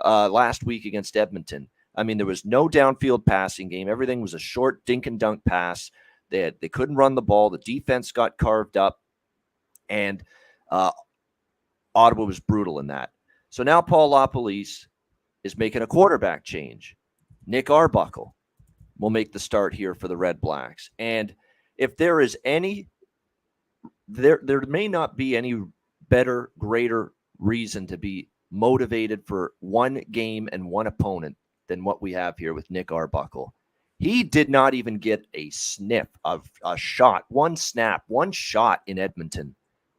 last week against Edmonton. I mean, there was no downfield passing game. Everything was a short dink and dunk pass. They couldn't run the ball. The defense got carved up, and Ottawa was brutal in that. So now Paul LaPolice is making a quarterback change. Nick Arbuckle will make the start here for the Red Blacks. And if there is any, there may not be any better, greater reason to be motivated for one game and one opponent than what we have here with Nick Arbuckle. He did not even get a sniff of a shot, one snap, one shot in Edmonton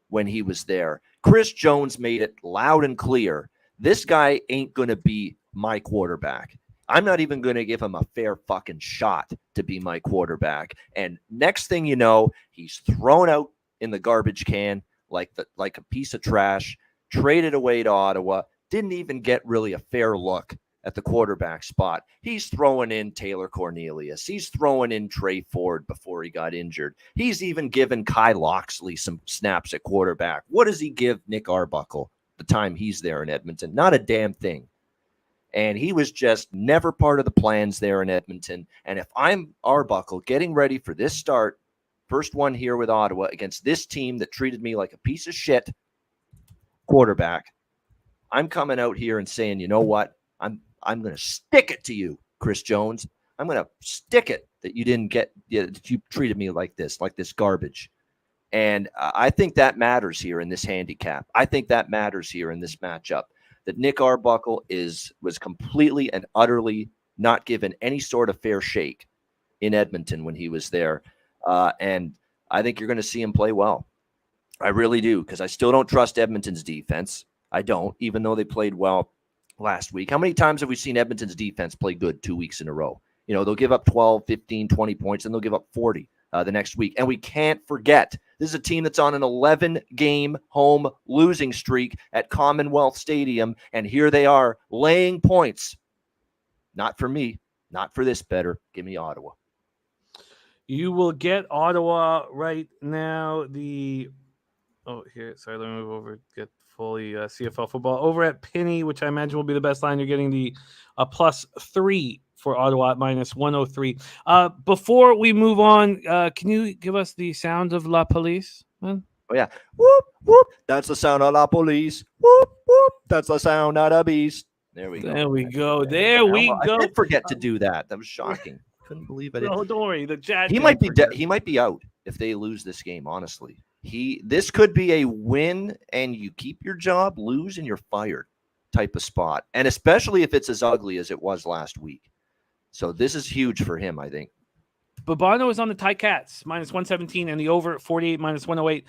when he was there. Chris Jones made it loud and clear. This guy ain't going to be my quarterback. I'm not even going to give him a fair fucking shot to be my quarterback. And next thing you know, he's thrown out in the garbage can like a piece of trash, traded away to Ottawa, didn't even get really a fair look at the quarterback spot. He's throwing in Taylor Cornelius. He's throwing in Trey Ford before he got injured. He's even given Kai Loxley some snaps at quarterback. What does he give Nick Arbuckle the time he's there in Edmonton? Not a damn thing. And he was just never part of the plans there in Edmonton. And if I'm Arbuckle getting ready for this start, first one here with Ottawa against this team that treated me like a piece of shit quarterback, I'm coming out here and saying, you know what? I'm going to stick it to you, Chris Jones. I'm going to stick it that you didn't get, that you treated me like this garbage. And I think that matters here in this handicap. I think that matters here in this matchup. That Nick Arbuckle was completely and utterly not given any sort of fair shake in Edmonton when he was there. And I think you're going to see him play well. I really do, because I still don't trust Edmonton's defense. I don't, even though they played well last week. How many times have we seen Edmonton's defense play good 2 weeks in a row? They'll give up 12, 15, 20 points, and they'll give up 40 the next week. And we can't forget, this is a team that's on an 11-game home losing streak at Commonwealth Stadium, and here they are laying points. Not for me, not for this better. Give me Ottawa. You will get Ottawa right now. Let me move over, get fully CFL football. Over at Penny, which I imagine will be the best line, you're getting the +3 for Ottawa at minus 103. Before we move on, can you give us the sound of La Police? Man? Oh, yeah. Whoop, whoop. That's the sound of La Police. Whoop, whoop. That's the sound of the beast. There we go. There we go. There we go. I did forget to do that. That was shocking. Couldn't believe it. No, don't worry. The chat. He might be out if they lose this game, honestly. This could be a win and you keep your job, lose and you're fired type of spot. And especially if it's as ugly as it was last week. So this is huge for him, I think. Bobano is on the Ticats, minus 117, and the over at 48, minus 108.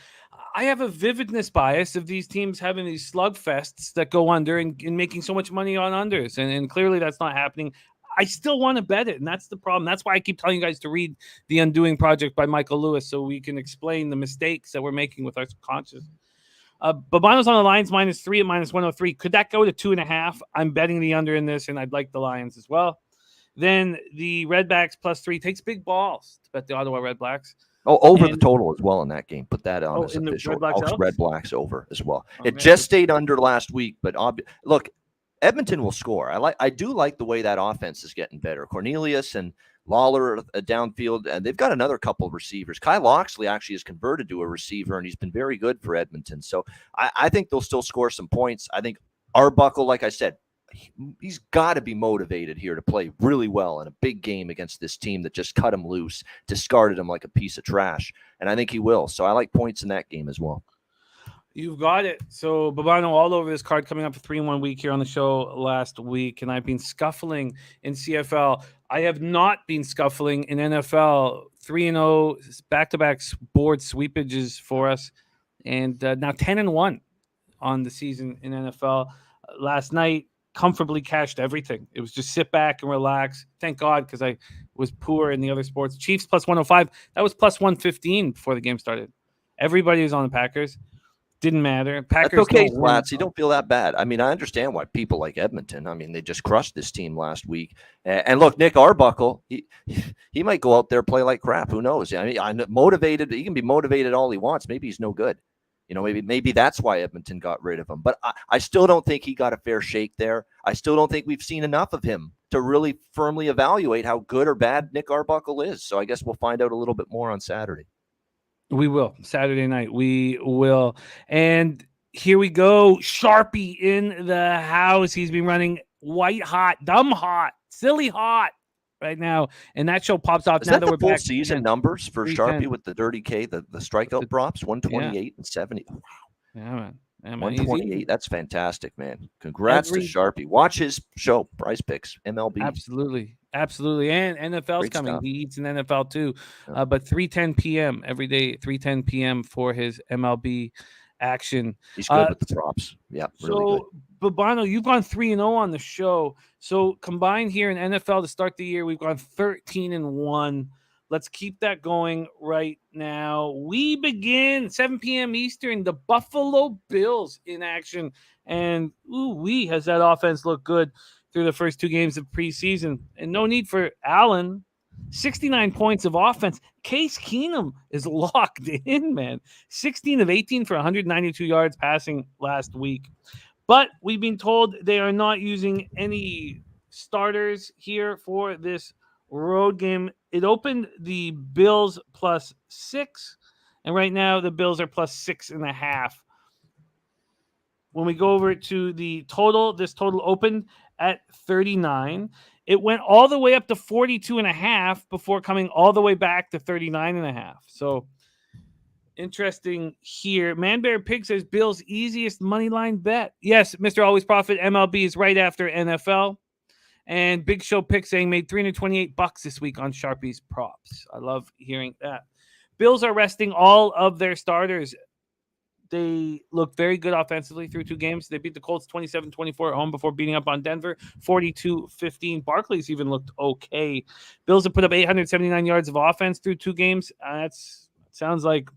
I have a vividness bias of these teams having these slugfests that go under and making so much money on unders. And clearly that's not happening. I still want to bet it, and that's the problem. That's why I keep telling you guys to read The Undoing Project by Michael Lewis so we can explain the mistakes that we're making with our subconscious. Bobano's on the Lions, minus 3 at minus 103. Could that go to 2.5? I'm betting the under in this, and I'd like the Lions as well. Then the Redbacks plus 3 takes big balls to bet the Ottawa Redblacks. Oh, over the total as well in that game. Put that on as in official. The Redblacks over as well. Oh, it just stayed under last week, but look, Edmonton will score. I do like the way that offense is getting better. Cornelius and Lawler downfield, and they've got another couple of receivers. Kyle Loxley actually is converted to a receiver, and he's been very good for Edmonton. So I think they'll still score some points. I think Arbuckle, like I said, he's got to be motivated here to play really well in a big game against this team that just cut him loose, discarded him like a piece of trash. And I think he will. So I like points in that game as well. You've got it. So Bobano all over this card, coming up for 3-1 week here on the show last week. And I've been scuffling in CFL. I have not been scuffling in NFL. 3-0 back-to-back board sweepages for us. And now 10-1 on the season in NFL. Last night, comfortably cashed everything. It was just sit back and relax. Thank God, because I was poor in the other sports. Chiefs plus 105. That was plus 115 before the game started. Everybody was on the Packers. Didn't matter. Packers. That's okay, Flats. You don't feel that bad. I mean, I understand why people like Edmonton. I mean, they just crushed this team last week. And look, Nick Arbuckle, he might go out there play like crap. Who knows? I mean, I'm motivated. He can be motivated all he wants. Maybe he's no good. You know, maybe that's why Edmonton got rid of him. But I still don't think he got a fair shake there. I still don't think we've seen enough of him to really firmly evaluate how good or bad Nick Arbuckle is. So I guess we'll find out a little bit more on Saturday. We will. Saturday night. We will. And here we go. Sharpie in the house. He's been running white hot, dumb hot, silly hot right now. And that show pops off Is now that we're the full back season numbers for Sharpie with the dirty K, the strikeout props, 128 and 70. Wow. Yeah, man. 128. That's fantastic, man. Congrats to Sharpie. Watch his show, Prize Picks, MLB. Absolutely. Absolutely. And NFL's Great coming. stuff. He eats in NFL too. Yeah. But 3:10 p.m. every day, 3:10 p.m. for his MLB action. He's good with the props. Yeah, really good. Bobano, you've gone 3-0 on the show. So combined here in NFL to start the year, we've gone 13-1. Let's keep that going right now. We begin 7 p.m. Eastern, the Buffalo Bills in action. And has that offense looked good through the first 2 games of preseason. And no need for Allen. 69 points of offense. Case Keenum is locked in, man. 16 of 18 for 192 yards passing last week. But we've been told they are not using any starters here for this road game. It opened the Bills plus 6, and right now the Bills are plus 6.5. When we go over to the total, this total opened at 39. It went all the way up to 42.5 before coming all the way back to 39.5. So interesting here. Manbear Pig says Bills easiest money line bet. Yes, Mr. Always Profit MLB is right after NFL. And Big Show Pick saying made $328 this week on Sharpie's props. I love hearing that. Bills are resting all of their starters. They look very good offensively through 2 games. They beat the Colts 27-24 at home before beating up on Denver 42-15. Barkley's even looked okay. Bills have put up 879 yards of offense through 2 games. Sounds like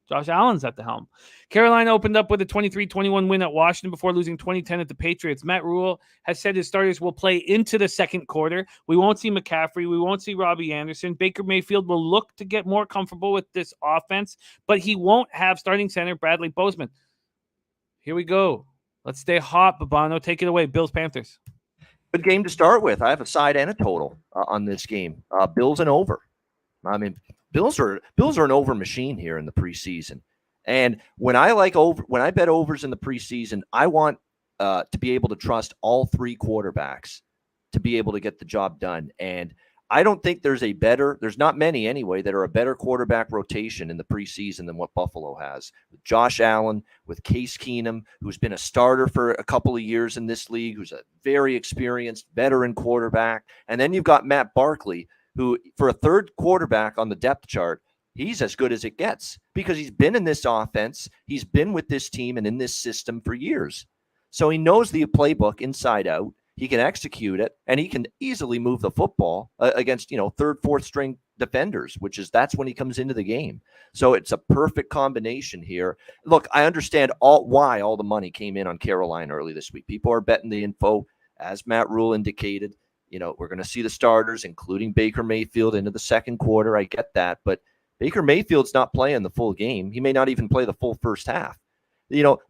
Josh Allen's at the helm. Carolina opened up with a 23-21 win at Washington before losing 20-10 at the Patriots. Matt Rule has said his starters will play into the second quarter. We won't see McCaffrey. We won't see Robbie Anderson. Baker Mayfield will look to get more comfortable with this offense, but he won't have starting center Bradley Bozeman. Here we go. Let's stay hot, Bobano. Take it away. Bills, Panthers. Good game to start with. I have a side and a total on this game. Bills and over. I mean, Bills are an over machine here in the preseason. And when I bet overs in the preseason, I want to be able to trust all three quarterbacks to be able to get the job done. And I don't think there's not many anyway, that are a better quarterback rotation in the preseason than what Buffalo has. With Josh Allen, with Case Keenum, who's been a starter for a couple of years in this league, who's a very experienced veteran quarterback. And then you've got Matt Barkley, who, for a third quarterback on the depth chart, he's as good as it gets because he's been in this offense. He's been with this team and in this system for years. So he knows the playbook inside out. He can execute it, and he can easily move the football against, third, fourth string defenders, that's when he comes into the game. So it's a perfect combination here. Look, I understand why all the money came in on Carolina early this week. People are betting the info, as Matt Rule indicated. We're going to see the starters, including Baker Mayfield, into the second quarter. I get that, but Baker Mayfield's not playing the full game. He may not even play the full first half.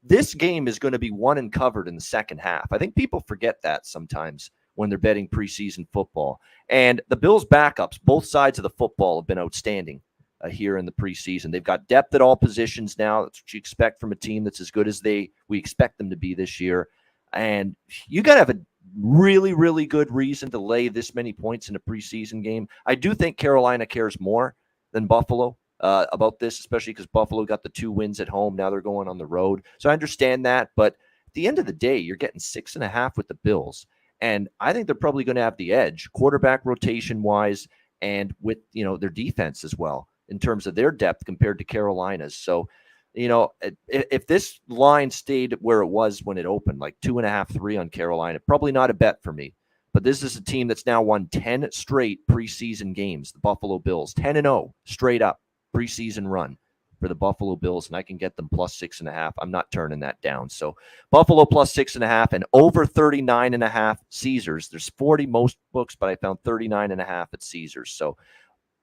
This game is going to be won and covered in the second half. I think people forget that sometimes when they're betting preseason football. And the Bills' backups, both sides of the football, have been outstanding here in the preseason. They've got depth at all positions now. That's what you expect from a team that's as good as we expect them to be this year. And you got to have a really, really good reason to lay this many points in a preseason game. I do think Carolina cares more than Buffalo about this, especially because Buffalo got the 2 wins at home. Now they're going on the road. So I understand that. But at the end of the day, you're getting 6.5 with the Bills. And I think they're probably going to have the edge, quarterback rotation-wise, and with, their defense as well, in terms of their depth compared to Carolina's. So, if this line stayed where it was when it opened, like 2.5, 3 on Carolina, probably not a bet for me. But this is a team that's now won 10 straight preseason games, the Buffalo Bills, 10-0 straight up preseason run for the Buffalo Bills, and I can get them plus 6.5. I'm not turning that down. So Buffalo plus 6.5 and over 39.5 Caesars. There's 40 most books, but I found 39.5 at Caesars. So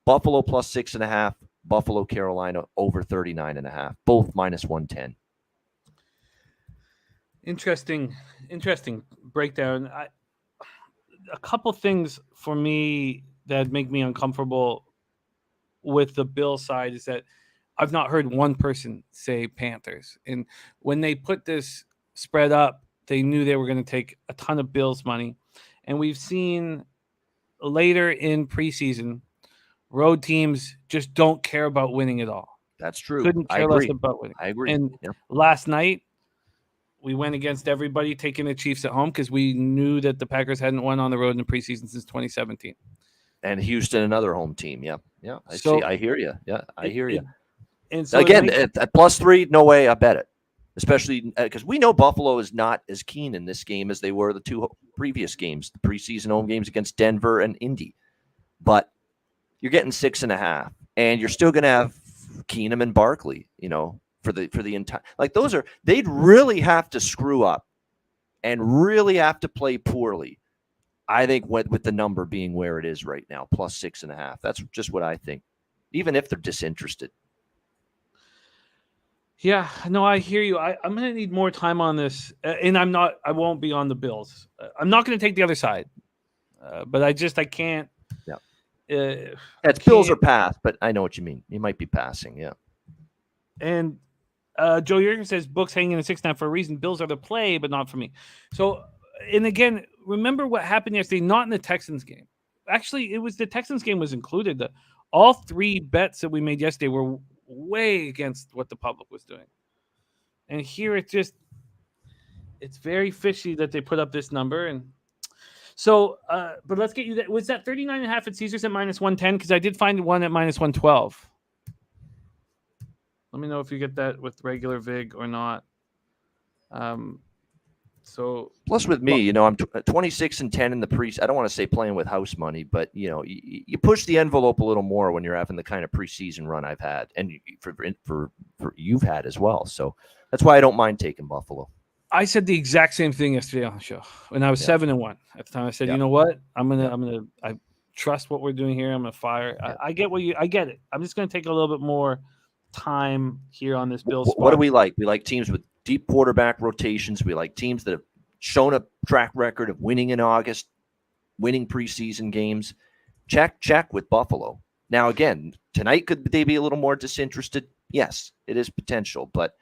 Buffalo plus 6.5, Buffalo, Carolina over 39.5, both minus 110. Interesting breakdown. A couple things for me that make me uncomfortable with the Bill side is that I've not heard one person say Panthers. And when they put this spread up, they knew they were going to take a ton of Bills money. And we've seen later in preseason, road teams just don't care about winning at all. That's true. Couldn't care less about winning. I agree. And last night, we went against everybody, taking the Chiefs at home because we knew that the Packers hadn't won on the road in the preseason since 2017. And Houston, another home team. Yeah. I hear you. Yeah, I hear you. And so again, at plus 3, no way I bet it. Especially because we know Buffalo is not as keen in this game as they were the 2 previous games, the preseason home games against Denver and Indy. But you're getting 6.5, and you're still going to have Keenum and Barkley, for the entire, they'd really have to screw up and really have to play poorly. I think with the number being where it is right now, plus 6.5. That's just what I think, even if they're disinterested. Yeah, no, I hear you. I'm going to need more time on this, and I won't be on the Bills. I'm not going to take the other side, but I can't. Yeah. It's Bills or pass, but I know what you mean. You might be passing, yeah. And Joe Jurgen says books hanging at 6.5 for a reason. Bills are the play, but not for me. So, and again, remember what happened yesterday? Not in the Texans game. Actually, it was the Texans game was included. All 3 bets that we made yesterday were way against what the public was doing. And here it's very fishy that they put up this number. And so, but let's get you that. Was that 39.5 at Caesars at minus 110? Because I did find one at minus 112. Let me know if you get that with regular VIG or not. So plus with me, I'm 26-10 in the pre. I don't want to say playing with house money, but you push the envelope a little more when you're having the kind of preseason run I've had, and for you've had as well. So that's why I don't mind taking Buffalo. I said the exact same thing yesterday on the show when I was 7-1 at the time. I said, you know what? I trust what we're doing here. I'm gonna fire. Yeah. I get it. I'm just gonna take a little bit more time here on this Bills. What do we like? We like teams with deep quarterback rotations. We like teams that have shown a track record of winning in August, winning preseason games. Check with Buffalo. Now, again, tonight, could they be a little more disinterested? Yes, it is potential. But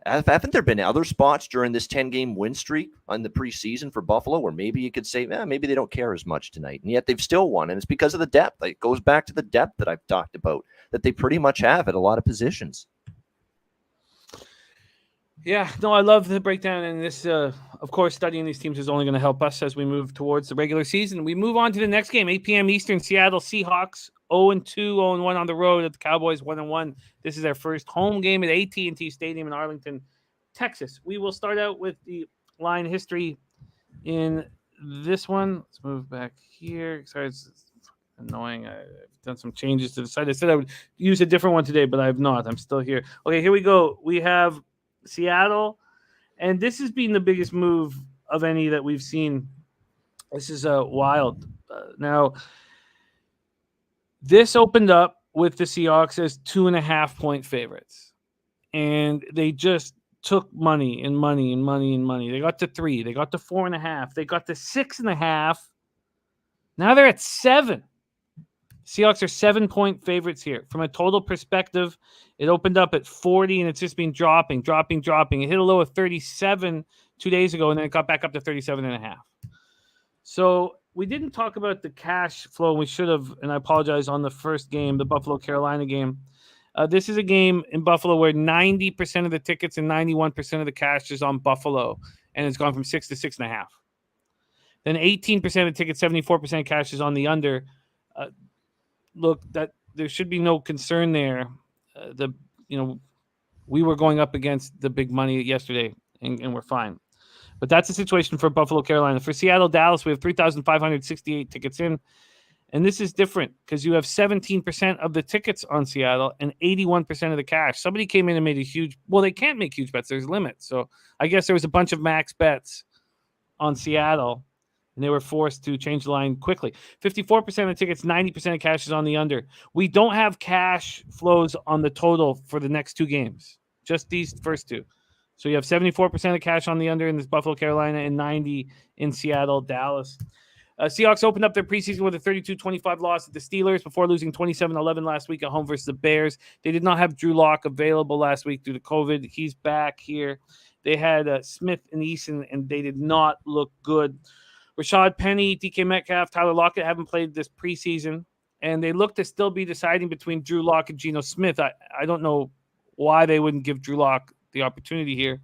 haven't there been other spots during this 10-game win streak on the preseason for Buffalo where maybe you could say, maybe they don't care as much tonight, and yet they've still won, and it's because of the depth. It goes back to the depth that I've talked about, that they pretty much have at a lot of positions. Yeah, no, I love the breakdown, and this, of course, studying these teams is only going to help us as we move towards the regular season. We move on to the next game, 8 p.m. Eastern. Seattle Seahawks 0-2, 0-1 on the road at the Cowboys 1-1. This is their first home game at AT&T Stadium in Arlington, Texas. We will start out with the line history in this one. Let's move back here. Sorry, it's annoying. I've done some changes to the site. I said I would use a different one today, but I have not. I'm still here. Okay, here we go. We have Seattle, and this has been the biggest move of any that we've seen. This is wild. Now, this opened up with the Seahawks as 2.5-point favorites, and they just took money and money and money and money. They got to 3, they got to 4.5, they got to 6.5. Now they're at 7. Seahawks are 7-point favorites here. From a total perspective, it opened up at 40, and it's just been dropping. It hit a low of 37 2 days ago, and then it got back up to 37.5. So we didn't talk about the cash flow. We should have, and I apologize, on the first game, the Buffalo-Carolina game. This is a game in Buffalo where 90% of the tickets and 91% of the cash is on Buffalo, and it's gone from 6 to 6.5. Then 18% of the tickets, 74% cash is on the under. Look, that there should be no concern there. We were going up against the big money yesterday, and we're fine. But that's the situation for Buffalo, Carolina. For Seattle, Dallas, we have 3,568 tickets in. And this is different because you have 17% of the tickets on Seattle and 81% of the cash. Somebody came in and made a huge – well, they can't make huge bets. There's limits. So I guess there was a bunch of max bets on Seattle, and they were forced to change the line quickly. 54% of the tickets, 90% of cash is on the under. We don't have cash flows on the total for the next 2 games, just these first 2. So you have 74% of cash on the under in this Buffalo, Carolina, and 90% in Seattle, Dallas. Seahawks opened up their preseason with a 32-25 loss at the Steelers before losing 27-11 last week at home versus the Bears. They did not have Drew Lock available last week due to COVID. He's back here. They had Smith and Eason, and they did not look good. Rashad Penny, DK Metcalf, Tyler Lockett haven't played this preseason, and they look to still be deciding between Drew Lock and Geno Smith. I don't know why they wouldn't give Drew Lock the opportunity here.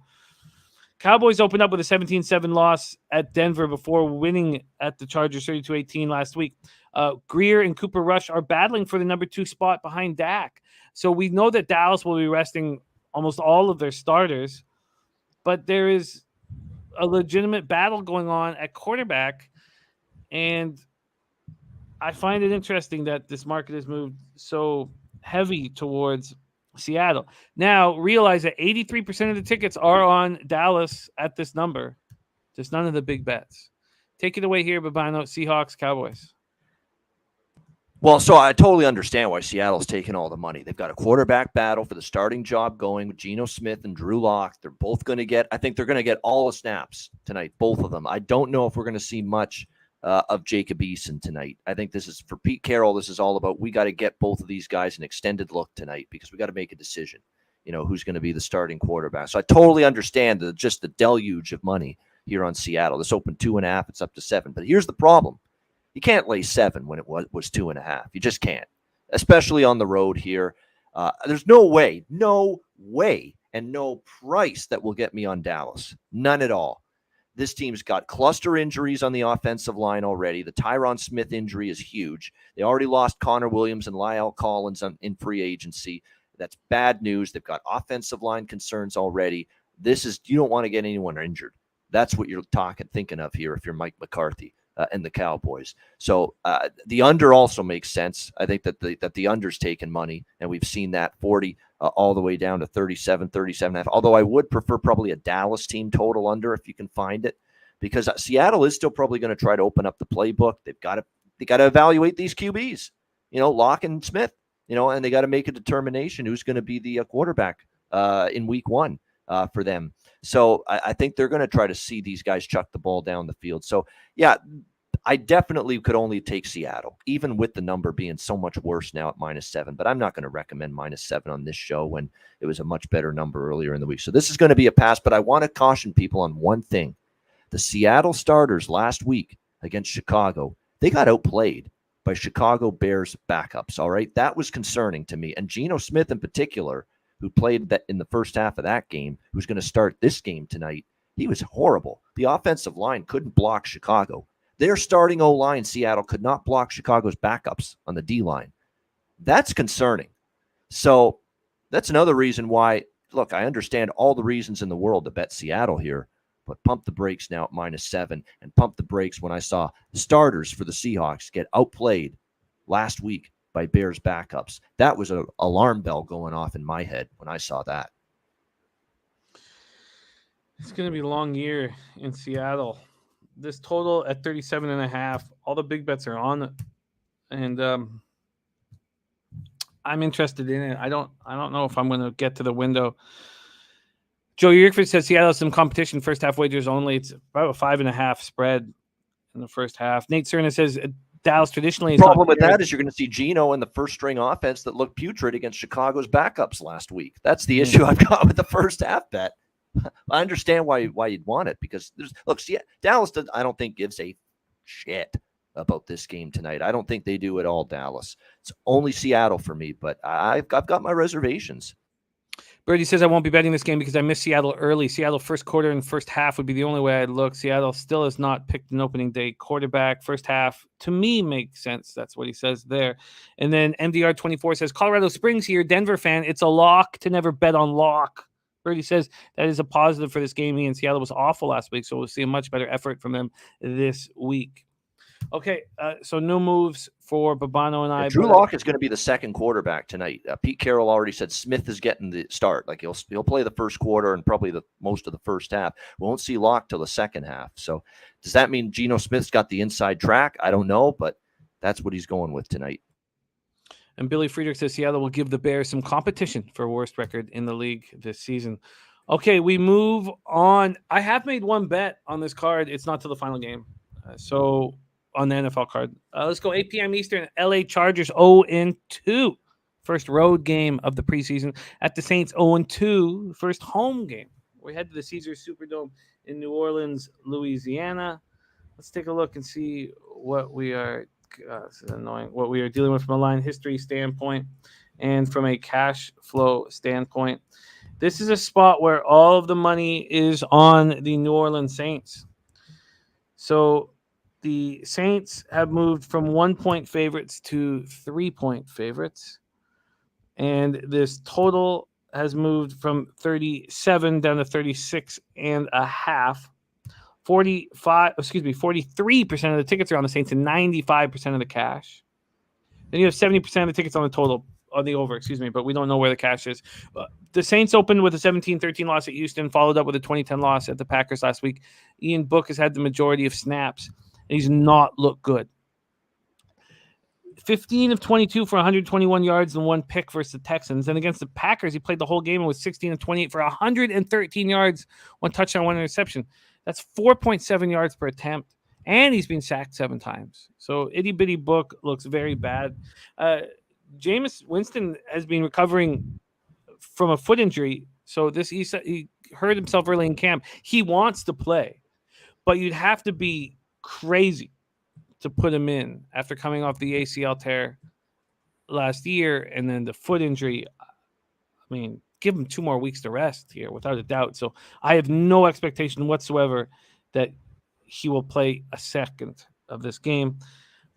Cowboys opened up with a 17-7 loss at Denver before winning at the Chargers 32-18 last week. Greer and Cooper Rush are battling for the number 2 spot behind Dak. So we know that Dallas will be resting almost all of their starters, but there is a legitimate battle going on at quarterback, and I find it interesting that this market has moved so heavy towards Seattle. Now, realize that 83% of the tickets are on Dallas at this number. Just none of the big bets. Take it away here, Bobano. Seahawks, Cowboys. Well, so I totally understand why Seattle's taking all the money. They've got a quarterback battle for the starting job going with Geno Smith and Drew Lock. They're both going to get, I think they're going to get all the snaps tonight, both of them. I don't know if we're going to see much of Jacob Eason tonight. I think this is for Pete Carroll. This is all about, we got to get both of these guys an extended look tonight because we got to make a decision, who's going to be the starting quarterback. So I totally understand just the deluge of money here on Seattle. This opened 2.5, it's up to 7. But here's the problem. You can't lay 7 when it was 2.5. You just can't, especially on the road here. There's no way, and no price that will get me on Dallas. None at all. This team's got cluster injuries on the offensive line already. The Tyron Smith injury is huge. They already lost Connor Williams and Lyle Collins in free agency. That's bad news. They've got offensive line concerns already. You don't want to get anyone injured. That's what you're thinking of here if you're Mike McCarthy and the Cowboys. So the under also makes sense. I think that the under's taken money, and we've seen that 40 all the way down to 37.5. Although I would prefer probably a Dallas team total under if you can find it, because Seattle is still probably going to try to open up the playbook. They got to evaluate these QBs, Locke and Smith, and they got to make a determination who's going to be the quarterback in week 1. for them. So I think they're going to try to see these guys chuck the ball down the field. So, yeah, I definitely could only take Seattle, even with the number being so much worse now at -7. But I'm not going to recommend -7 on this show when it was a much better number earlier in the week. So this is going to be a pass, but I want to caution people on one thing. The Seattle starters last week against Chicago, they got outplayed by Chicago Bears backups, all right? That was concerning to me. And Geno Smith in particular, who played that in the first half of that game, who's going to start this game tonight, he was horrible. The offensive line couldn't block Chicago. Their starting O-line, Seattle, could not block Chicago's backups on the D-line. That's concerning. So that's another reason why, look, I understand all the reasons in the world to bet Seattle here, but pump the brakes now at -7 and pump the brakes when I saw starters for the Seahawks get outplayed last week by Bears backups. That was an alarm bell going off in my head when I saw that. It's going to be a long year in Seattle. This total at 37.5, all the big bets are on it. And I'm interested in it. I don't know if I'm going to get to the window. Joe Yerkford says Seattle has some competition, first half wagers only. It's about a 5.5 spread in the first half. Nate Cerna says Dallas traditionally is the problem with that is you're going to see Geno in the first string offense that looked putrid against Chicago's backups last week. That's the issue I've got with the first half bet. I understand why you'd want it because Dallas I don't think gives a shit about this game tonight. I don't think they do at all, Dallas. It's only Seattle for me, but I've got my reservations. Birdie says I won't be betting this game because I missed Seattle early. Seattle first quarter and first half would be the only way I'd look. Seattle still has not picked an opening day quarterback. First half, to me, makes sense. That's what he says there. And then MDR24 says, Colorado Springs here, Denver fan. It's a lock to never bet on lock. Birdie says that is a positive for this game. And Seattle was awful last week, so we'll see a much better effort from them this week. Okay, so no moves for Bobano and I. Drew Lock is going to be the second quarterback tonight. Pete Carroll already said Smith is getting the start. Like he'll play the first quarter and probably the most of the first half. We won't see Lock till the second half. So does that mean Geno Smith's got the inside track? I don't know, but that's what he's going with tonight. And Billy Friedrich says Seattle will give the Bears some competition for worst record in the league this season. Okay, we move on. I have made one bet on this card. It's not till the final game. On the NFL card. Let's go 8 p.m. Eastern. LA Chargers 0-2. First road game of the preseason at the Saints 0-2. First home game. We head to the Caesars Superdome in New Orleans, Louisiana. Let's take a look and see what we are this is annoying. What we are dealing with from a line history standpoint and from a cash flow standpoint. This is a spot where all of the money is on the New Orleans Saints. So the Saints have moved from 1-point favorites to 3-point favorites. And this total has moved from 37 down to 36.5. 43% of the tickets are on the Saints and 95% of the cash. Then you have 70% of the tickets on the total, on the over, but we don't know where the cash is. The Saints opened with a 17-13 loss at Houston, followed up with a 20-10 loss at the Packers last week. Ian Book has had the majority of snaps. He's not looked good. 15 of 22 for 121 yards and 1 pick versus the Texans. And against the Packers, he played the whole game and was 16 of 28 for 113 yards, 1 touchdown, 1 interception. That's 4.7 yards per attempt. And he's been sacked 7 times. So itty-bitty Book looks very bad. Jameis Winston has been recovering from a foot injury. So he hurt himself early in camp. He wants to play. But you'd have to be crazy to put him in after coming off the ACL tear last year and then the foot injury. I mean, give him 2 more weeks to rest here without a doubt. So I have no expectation whatsoever that he will play a second of this game.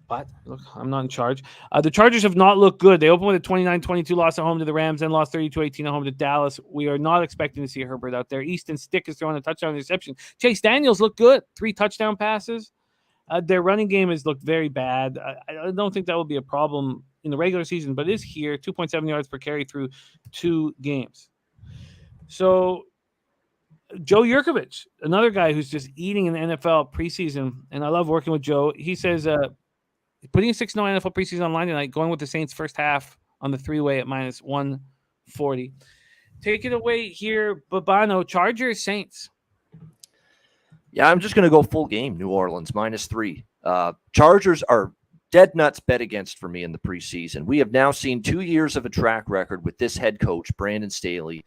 But look, I'm not in charge. The Chargers have not looked good. They opened with a 29-22 loss at home to the Rams, then lost 32-18 at home to Dallas. We are not expecting to see Herbert out there. Easton Stick is throwing a touchdown interception. Chase Daniels looked good. 3 touchdown passes. Their running game has looked very bad. I don't think that will be a problem in the regular season, but it is here. 2.7 yards per carry through 2 games. So Joe Yurkovich, another guy who's just eating in the NFL preseason, and I love working with Joe. He says putting a 6-0 NFL preseason online tonight, going with the Saints first half on the 3-way at -140. take it away here, Bobano. Chargers, Saints. Yeah, I'm just going to go full game. New Orleans -3. Chargers are dead nuts bet against for me in the preseason. We have now seen 2 years of a track record with this head coach, Brandon Staley.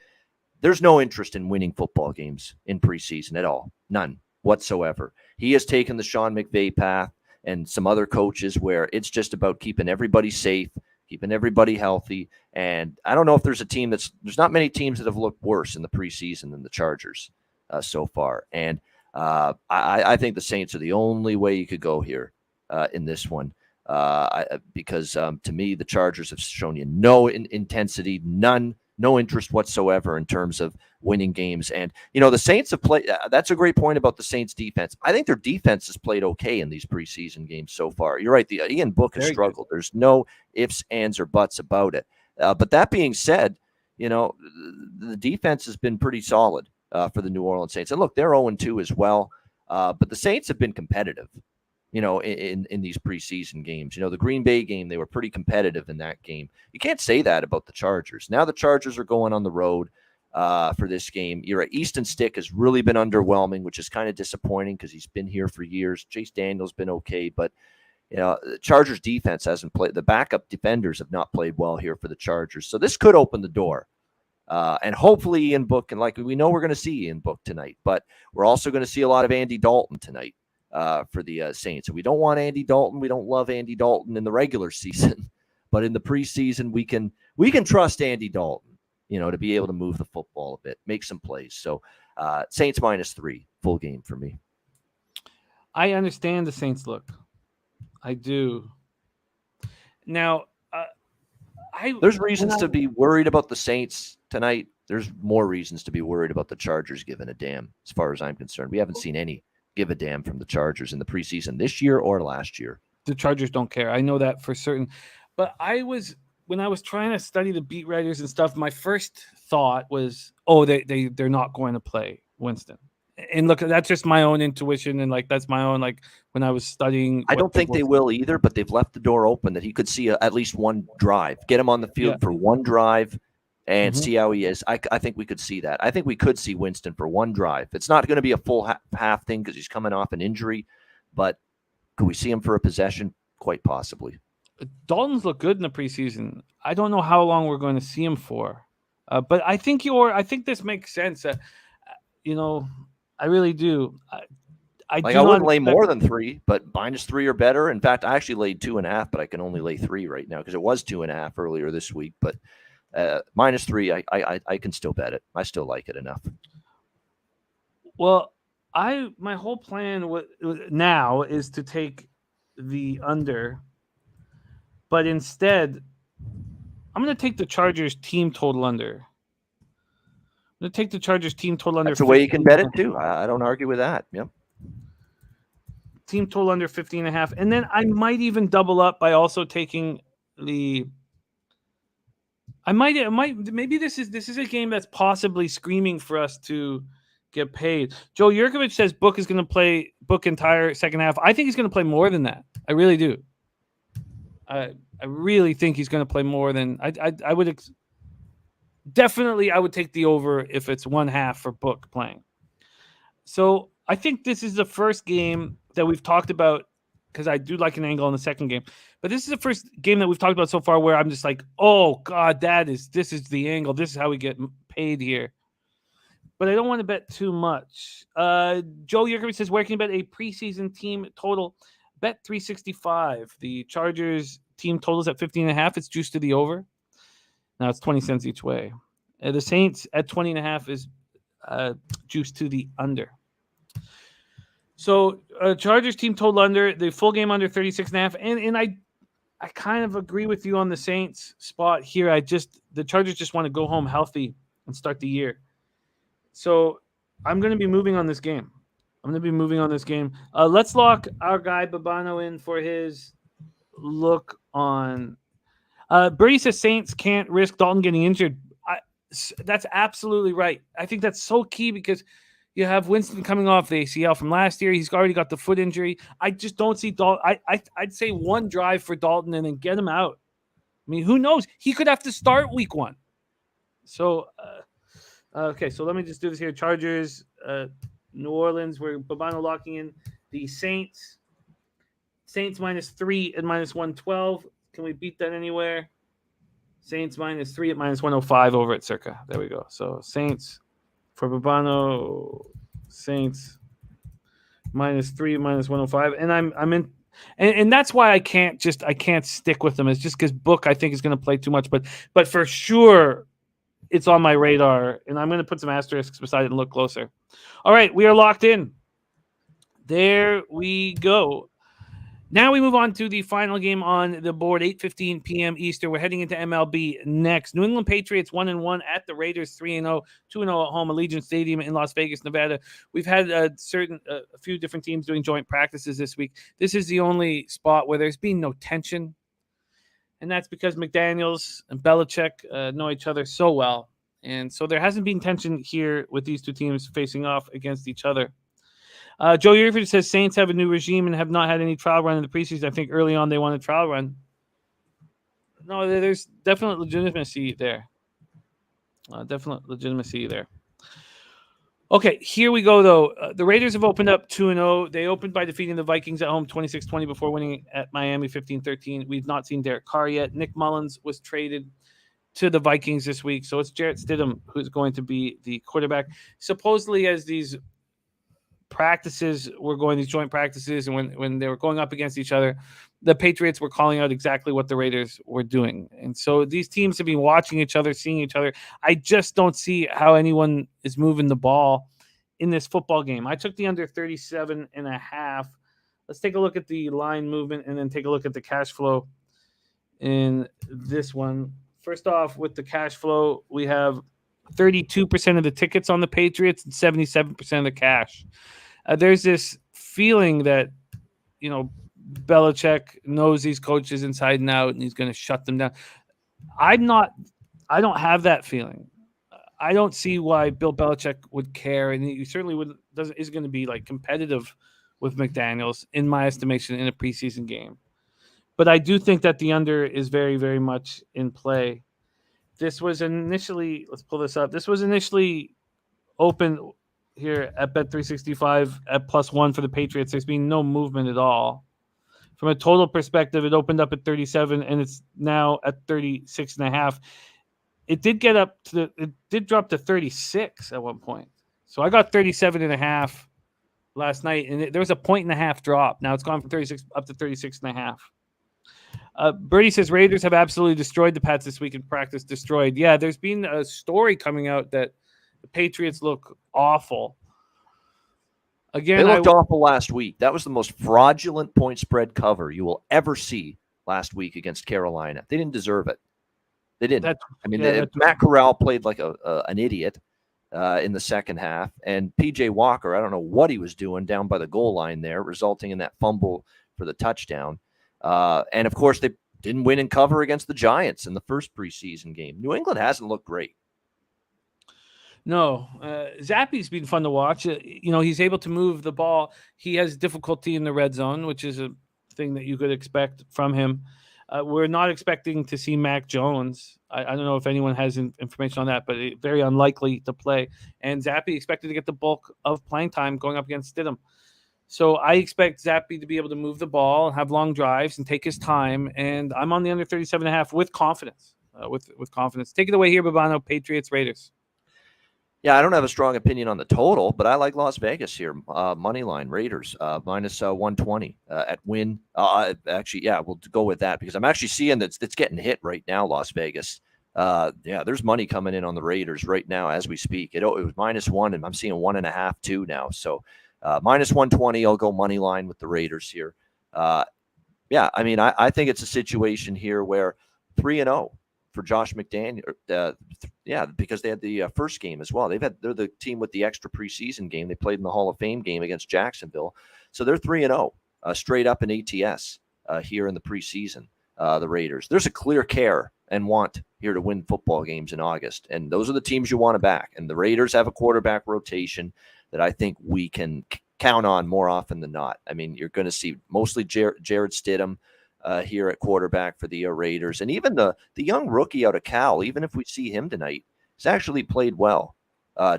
There's no interest in winning football games in preseason at all. None whatsoever. He has taken the Sean McVay path and some other coaches where it's just about keeping everybody safe, keeping everybody healthy. And I don't know if there's not many teams that have looked worse in the preseason than the Chargers so far. And I think the Saints are the only way you could go here in this one. Because to me, the Chargers have shown you no intensity, no interest whatsoever in terms of winning games. And, the Saints have played. That's a great point about the Saints defense. I think their defense has played okay in these preseason games so far. You're right. The Ian Book has struggled. There's no ifs, ands, or buts about it. But that being said, the defense has been pretty solid for the New Orleans Saints. And look, they're 0-2 as well. But the Saints have been competitive. In these preseason games. The Green Bay game, they were pretty competitive in that game. You can't say that about the Chargers. Now the Chargers are going on the road for this game. You're right. Easton Stick has really been underwhelming, which is kind of disappointing because he's been here for years. Chase Daniel's been okay, but the Chargers defense hasn't played. The backup defenders have not played well here for the Chargers. So this could open the door. And hopefully Ian Book, and like we know we're going to see Ian Book tonight, but we're also going to see a lot of Andy Dalton tonight. For the Saints. And we don't want Andy Dalton. We don't love Andy Dalton in the regular season, but in the preseason, we can trust Andy Dalton, to be able to move the football a bit, make some plays. So Saints -3, full game for me. I understand the Saints look. I do. Now, there's reasons to be worried about the Saints tonight. There's more reasons to be worried about the Chargers giving a damn, as far as I'm concerned. We haven't seen any give a damn from the Chargers in the preseason this year or last year. The Chargers don't care. I know that for certain. But when I was trying to study the beat writers and stuff, my first thought was, they're not going to play Winston. And look, that's just my own intuition. And that's my own, when I was studying. I don't think they will either, but they've left the door open that he could see at least one drive, get him on the field for one drive and see how he is. I think we could see that. I think we could see Winston for one drive. It's not going to be a full half thing because he's coming off an injury, but could we see him for a possession? Quite possibly. Dalton's looked good in the preseason. I don't know how long we're going to see him for, but I think this makes sense. I really do. I wouldn't lay more than 3, but -3 or better. In fact, I actually laid 2.5, but I can only lay 3 right now because it was 2.5 earlier this week, but -3, I can still bet it. I still like it enough. Well, my whole plan now is to take the under, but instead, I'm going to take the Chargers team total under. I'm going to take the Chargers team total under. That's the way you can bet it too. I don't argue with that. Yep. Team total under 15.5, and then I might even double up by also taking the. Maybe this is a game that's possibly screaming for us to get paid. Joe Yurkovich says Book is going to play entire second half. I think he's going to play more than that. I really do. I really think he's going to play more than I would. Definitely, I would take the over if it's one half for Book playing. So I think this is the first game that we've talked about, because I do like an angle in the second game. But this is the first game that we've talked about so far where I'm just like, oh, God, this is the angle. This is how we get paid here. But I don't want to bet too much. Joe Yurkovich says, where can you bet a preseason team total? Bet 365. The Chargers team totals at 15.5. It's juiced to the over. Now it's 20 cents each way. The Saints at 20.5 is juiced to the under. So Chargers team total under, the full game under 36.5. And I kind of agree with you on the Saints spot here. The Chargers just want to go home healthy and start the year. So I'm going to be moving on this game. Let's lock our guy Bobano in for his look on. Birdie says Saints can't risk Dalton getting injured. That's absolutely right. I think that's so key because you have Winston coming off the ACL from last year. He's already got the foot injury. I just don't see Dalton. I'd say one drive for Dalton and then get him out. I mean, who knows? He could have to start week 1. So Okay, so let me just do this here. Chargers, New Orleans. We're Bobano locking in the Saints. Saints -3 at -112. Can we beat that anywhere? Saints -3 at -105 over at Circa. There we go. So Saints for Bobano. Saints -3 -105, and I'm in, and that's why I can't stick with them. It's just because Book I think is going to play too much, but for sure it's on my radar, and I'm going to put some asterisks beside it and look closer. All right, we are locked in. There we go. Now we move on to the final game on the board, 8:15 p.m. Eastern. We're heading into MLB next. New England Patriots 1-1 at the Raiders 3-0, 2-0 at home, Allegiant Stadium in Las Vegas, Nevada. We've had a few different teams doing joint practices this week. This is the only spot where there's been no tension, and that's because McDaniels and Belichick know each other so well, and so there hasn't been tension here with these two teams facing off against each other. Joe Earford says Saints have a new regime and have not had any trial run in the preseason. I think early on they won a trial run. No, there's definite legitimacy there. Okay, here we go, though. The Raiders have opened up 2-0. They opened by defeating the Vikings at home 26-20 before winning at Miami 15-13. We've not seen Derek Carr yet. Nick Mullins was traded to the Vikings this week, so it's Jarrett Stidham who's going to be the quarterback. Supposedly, as these practices were going, these joint practices, and when they were going up against each other, the Patriots were calling out exactly what the Raiders were doing. And so these teams have been watching each other, seeing each other. I just don't see how anyone is moving the ball in this football game. I took the under 37.5. Let's take a look at the line movement and then take a look at the cash flow in this one. First off, with the cash flow, we have 32% of the tickets on the Patriots and 77% of the cash. There's this feeling that, Belichick knows these coaches inside and out, and he's going to shut them down. I don't have that feeling. I don't see why Bill Belichick would care, and he certainly isn't going to be like competitive with McDaniels, in my estimation, in a preseason game. But I do think that the under is very, very much in play. This was initially, let's pull this up. This was initially open here at Bet365 at +1 for the Patriots. There's been no movement at all. From a total perspective, it opened up at 37 and it's now at 36.5. It did drop to 36 at one point. So I got 37.5 last night, and there was a 1.5 drop. Now it's gone from 36 up to 36.5. Birdie says Raiders have absolutely destroyed the Pats this week in practice. Destroyed. Yeah, there's been a story coming out that the Patriots look awful. Again, they looked awful last week. That was the most fraudulent point spread cover you will ever see last week against Carolina. They didn't deserve it. They didn't. Matt Corral played like an idiot in the second half, and P.J. Walker, I don't know what he was doing down by the goal line there, resulting in that fumble for the touchdown. And, of course, they didn't win and cover against the Giants in the first preseason game. New England hasn't looked great. No. Zappi's been fun to watch. He's able to move the ball. He has difficulty in the red zone, which is a thing that you could expect from him. We're not expecting to see Mac Jones. I don't know if anyone has information on that, but very unlikely to play. And Zappe expected to get the bulk of playing time going up against Stidham. So I expect Zappe to be able to move the ball, have long drives, and take his time. And I'm on the under 37.5 with confidence. With confidence. Take it away here, Bobano. Patriots, Raiders. Yeah, I don't have a strong opinion on the total, but I like Las Vegas here. Money line, Raiders, minus 120 at win. Actually, yeah, we'll go with that because I'm actually seeing that's getting hit right now, Las Vegas. There's money coming in on the Raiders right now as we speak. It was -1, and I'm seeing 1.5 too now. So minus 120, I'll go money line with the Raiders here. I think it's a situation here where 3-0 for Josh McDaniel. Because they had the first game as well. They're the team with the extra preseason game. They played in the Hall of Fame game against Jacksonville. So they're 3-0 straight up in ATS here in the preseason, the Raiders. There's a clear care and want here to win football games in August. And those are the teams you want to back. And the Raiders have a quarterback rotation that I think we can count on more often than not. I mean, you're going to see mostly Jared Stidham here at quarterback for the Raiders. And even the young rookie out of Cal, even if we see him tonight, he's actually played well.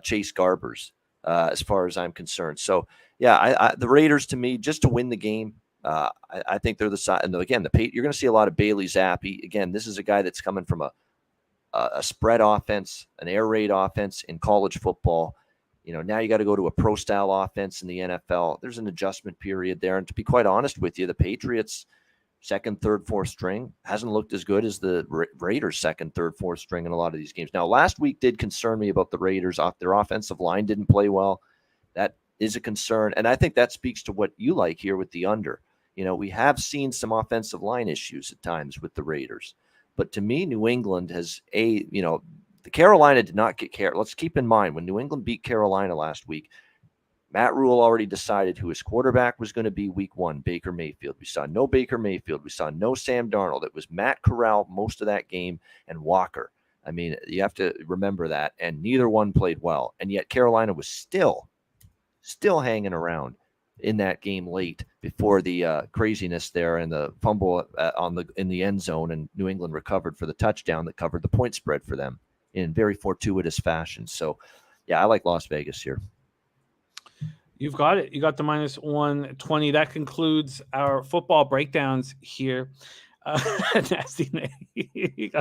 Chase Garbers, as far as I'm concerned. So, yeah, the Raiders, to me, just to win the game, I think they're the side. And again, you're going to see a lot of Bailey Zappi. Again, this is a guy that's coming from a spread offense, an air raid offense in college football. Now you got to go to a pro style offense in the NFL. There's an adjustment period there. And to be quite honest with you, the Patriots' second, third, fourth string hasn't looked as good as the Raiders' second, third, fourth string in a lot of these games. Now, last week did concern me about the Raiders. Their offensive line didn't play well. That is a concern. And I think that speaks to what you like here with the under. We have seen some offensive line issues at times with the Raiders. But to me, New England has the Carolina did not get care. Let's keep in mind, when New England beat Carolina last week, Matt Rule already decided who his quarterback was going to be week one, Baker Mayfield. We saw no Baker Mayfield. We saw no Sam Darnold. It was Matt Corral most of that game and Walker. I mean, you have to remember that. And neither one played well. And yet Carolina was still hanging around in that game late before the craziness there and the fumble in the end zone, and New England recovered for the touchdown that covered the point spread for them in very fortuitous fashion. So, yeah, I like Las Vegas here. You've got it. You got the minus 120. That concludes our football breakdowns here. Nasty Nate.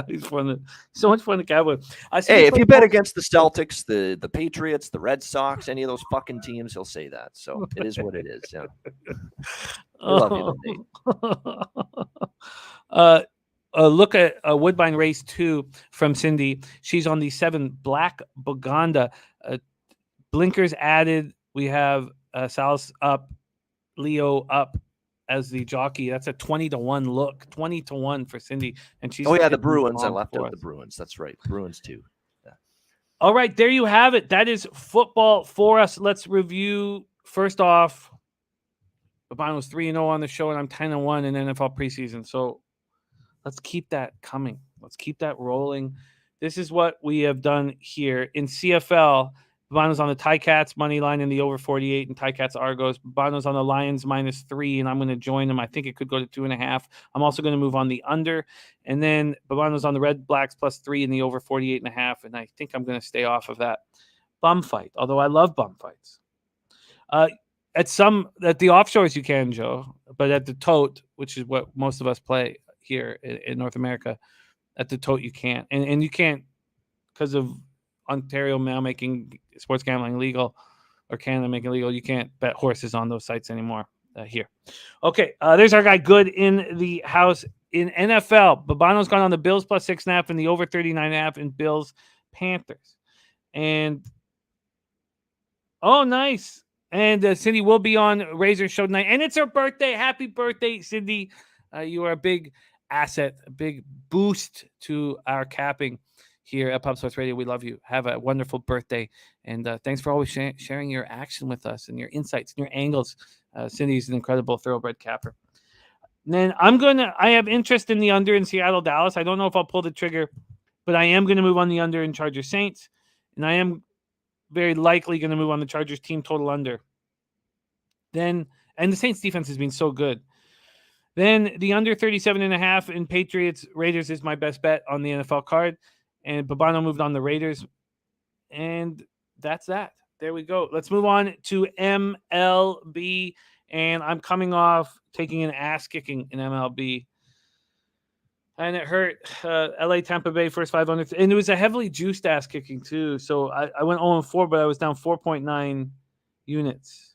He's fun. So much fun to cowboy. Hey, if you bet against the Celtics, the Patriots, the Red Sox, any of those fucking teams, he'll say that. So it is what it is. Yeah. I love you, Nate. Look at Woodbine Race 2 from Cindy. She's on the 7 Black Boganda. Blinkers added. We have Salas up, Leo up as the jockey. That's a 20-1 look. 20-1 for Cindy. And she's the Bruins. I left out the Bruins. That's right. Bruins too. Yeah. All right, there you have it. That is football for us. Let's review. First off, Bobano's 3-0 on the show, and I'm 10-1 in NFL preseason. So let's keep that coming. Let's keep that rolling. This is what we have done here in CFL. Bobano's on the Ticats money line in the over 48 and Ticats Argos. Bobano's on the Lions -3, and I'm going to join them. I think it could go to 2.5. I'm also going to move on the under. And then Bobano's on the Red Blacks +3 in the over 48.5. And I think I'm going to stay off of that bum fight, although I love bum fights. At the offshores you can, Joe, but at the tote, which is what most of us play here in North America, at the tote you can't. And you can't because of Ontario now making sports gambling legal, or Canada making legal. You can't bet horses on those sites anymore here. Okay, there's our guy Good in the house. In NFL, Bobano's gone on the Bills +6.5 and the over 39.5 in Bills Panthers. And oh, nice. And Cindy will be on Razor Show tonight. And it's her birthday. Happy birthday, Cindy. You are a big asset, a big boost to our capping here at Pub Sports Radio. We love you. Have a wonderful birthday. And thanks for always sharing your action with us and your insights and your angles. Cindy's an incredible thoroughbred capper. And then I have interest in the under in Seattle, Dallas. I don't know if I'll pull the trigger, but I am going to move on the under in Chargers Saints. And I am very likely going to move on the Chargers team total under. And the Saints defense has been so good. Then the under 37.5 in Patriots Raiders is my best bet on the NFL card. And Bobano moved on the Raiders. And that's that. There we go. Let's move on to MLB. And I'm coming off taking an ass kicking in MLB. And it hurt. LA, Tampa Bay, first 500. And it was a heavily juiced ass kicking too. So I went 0-4, but I was down 4.9 units.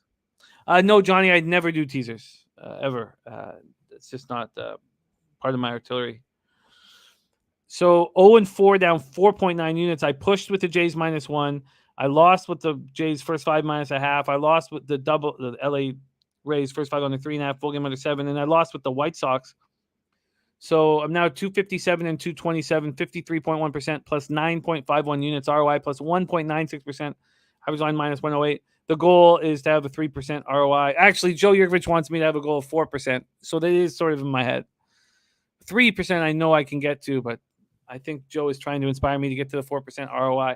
No, Johnny, I'd never do teasers ever. It's just not part of my artillery. So 0-4, down 4.9 units. I pushed with the Jays -1. I lost with the Jays first 5 -0.5. I lost with the LA Rays first 5 under 3.5, full game under 7. And I lost with the White Sox. So I'm now 257 and 227, 53.1% plus 9.51 units ROI plus 1.96%. Average line -108. The goal is to have a 3% ROI. Actually, Joe Yurkovich wants me to have a goal of 4%. So that is sort of in my head. 3% I know I can get to, but I think Joe is trying to inspire me to get to the 4% ROI.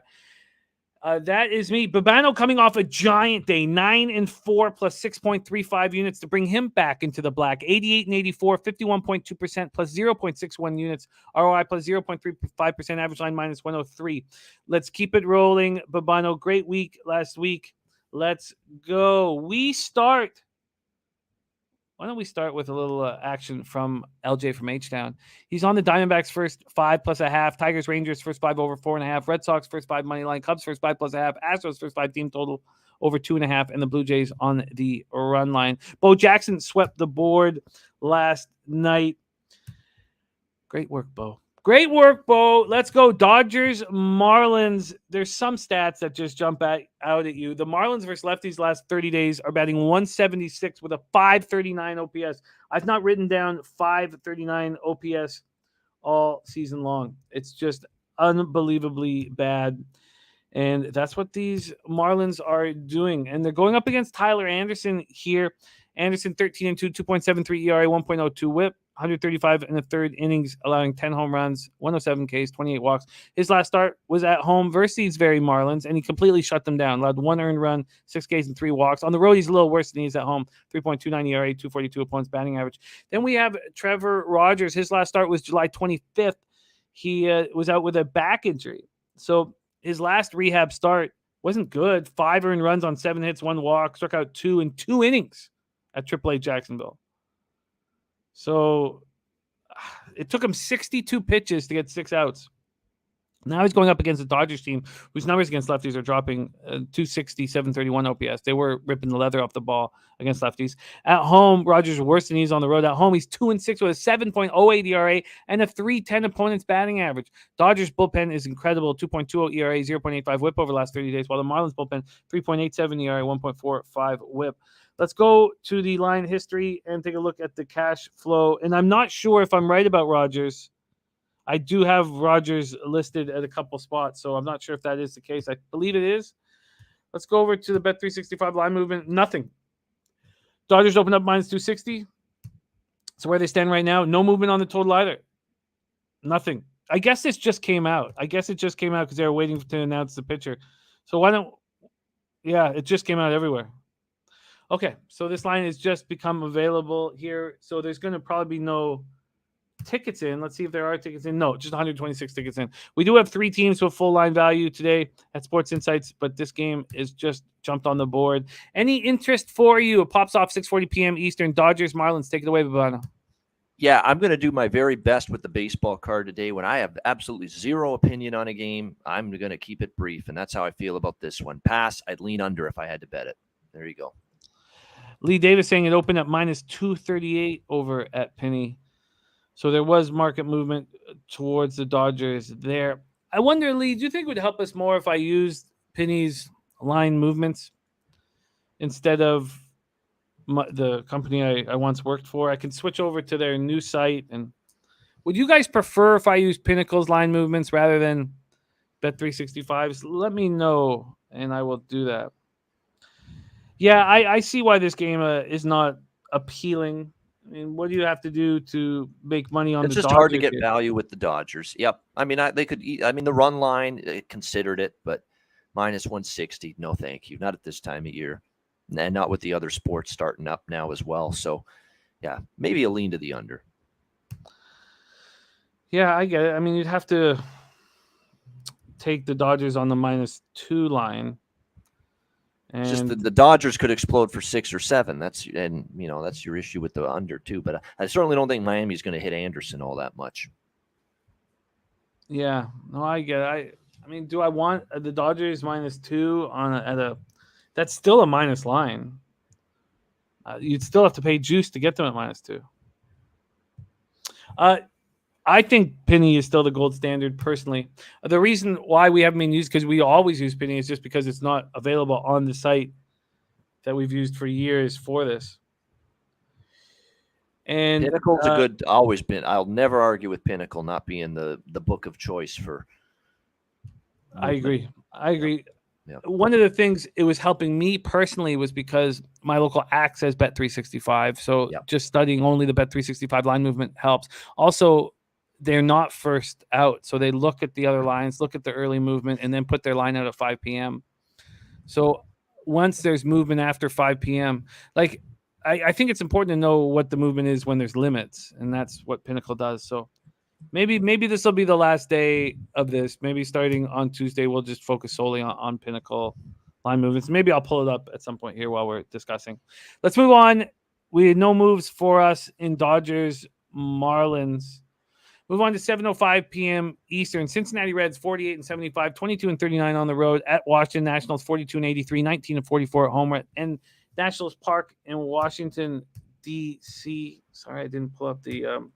That is me. Bobano coming off a giant day, 9-4 plus 6.35 units to bring him back into the black. 88-84, 51.2% plus 0.61 units. ROI plus 0.35%. Average line minus 103. Let's keep it rolling. Bobano, great week last week. Let's go. Why don't we start with a little action from LJ from H-Town. He's on the Diamondbacks first 5 plus a half. Tigers, Rangers first 5 over 4.5. Red Sox first 5 money line. Cubs first 5 plus a half. Astros first 5 team total over 2.5. And the Blue Jays on the run line. Bo Jackson swept the board last night. Great work, Bo. Great work, Bo. Let's go. Dodgers, Marlins. There's some stats that just jump out at you. The Marlins versus lefties last 30 days are batting 176 with a 539 OPS. I've not written down 539 OPS all season long. It's just unbelievably bad. And that's what these Marlins are doing. And they're going up against Tyler Anderson here. Anderson 13-2, 2.73 ERA, 1.02 whip, 135 in the third innings, allowing 10 home runs, 107 Ks, 28 walks. His last start was at home versus these very Marlins, and he completely shut them down. Allowed 1 earned run, 6 Ks, and 3 walks. On the road, he's a little worse than he's at home. 3.29 ERA, 242 opponents batting average. Then we have Trevor Rogers. His last start was July 25th. He was out with a back injury. So his last rehab start wasn't good. 5 earned runs on 7 hits, 1 walk, struck out 2 in 2 innings at AAA Jacksonville. So it took him 62 pitches to get 6 outs. Now he's going up against the Dodgers team, whose numbers against lefties are dropping 260, 731 OPS. They were ripping the leather off the ball against lefties. At home, Rogers is worse than he's on the road. At home, he's 2-6 with a 7.08 ERA and a 3.10 opponent's batting average. Dodgers bullpen is incredible, 2.20 ERA, 0.85 whip over the last 30 days, while the Marlins bullpen, 3.87 ERA, 1.45 whip. Let's go to the line history and take a look at the cash flow. And I'm not sure if I'm right about Rogers. I do have Rogers listed at a couple spots, so I'm not sure if that is the case. I believe it is. Let's go over to the Bet365 line movement. Nothing. Dodgers open up minus 260. So where they stand right now, no movement on the total either. Nothing. I guess this just came out. I guess it just came out because they were waiting to announce the pitcher. So why don't... Yeah, it just came out everywhere. Okay, so this line has just become available here. So there's going to probably be no tickets in. Let's see if there are tickets in. No, just 126 tickets in. We do have 3 teams with full line value today at Sports Insights, but this game is just jumped on the board. Any interest for you? It pops off 6:40 p.m. Eastern. Dodgers, Marlins. Take it away, Bobano. Yeah, I'm going to do my very best with the baseball card today. When I have absolutely zero opinion on a game, I'm going to keep it brief, and that's how I feel about this one. Pass, I'd lean under if I had to bet it. There you go. Lee Davis saying it opened at minus 238 over at Penny. So there was market movement towards the Dodgers there. I wonder, Lee, do you think it would help us more if I used Penny's line movements instead of the company I once worked for? I can switch over to their new site. And would you guys prefer if I use Pinnacle's line movements rather than Bet365's? Let me know, and I will do that. Yeah, I see why this game is not appealing. I mean, what do you have to do to make money on the Dodgers? It's just hard to get value with the Dodgers. Yep. I mean, they could. I mean, the run line considered it, but minus 160, no, thank you. Not at this time of year, and not with the other sports starting up now as well. So, yeah, maybe a lean to the under. Yeah, I get it. I mean, you'd have to take the Dodgers on the -2 line. And just the Dodgers could explode for 6 or 7. That's your issue with the under too. But I certainly don't think Miami's going to hit Anderson all that much. Yeah, no, I get it. I mean, do I want the Dodgers -2 on that's still a minus line. You'd still have to pay juice to get them at -2. I think Penny is still the gold standard, personally. The reason why we haven't been used, because we always use Penny, is just because it's not available on the site that we've used for years for this. And Pinnacle's a good, always been. I'll never argue with Pinnacle not being the book of choice for. I agree. Yeah. One of the things it was helping me personally was because my local act says Bet365. So just studying only the Bet365 line movement helps. Also, they're not first out. So they look at the other lines, look at the early movement, and then put their line out at 5 p.m. So once there's movement after 5 p.m., like I think it's important to know what the movement is when there's limits, and that's what Pinnacle does. So maybe this will be the last day of this. Maybe starting on Tuesday, we'll just focus solely on Pinnacle line movements. Maybe I'll pull it up at some point here while we're discussing. Let's move on. We had no moves for us in Dodgers Marlins. Move on to 7:05 p.m. Eastern. Cincinnati Reds 48-75, 22-39 on the road at Washington Nationals 42-83, 19-44 at home and Nationals Park in Washington D.C. Sorry, I didn't pull up the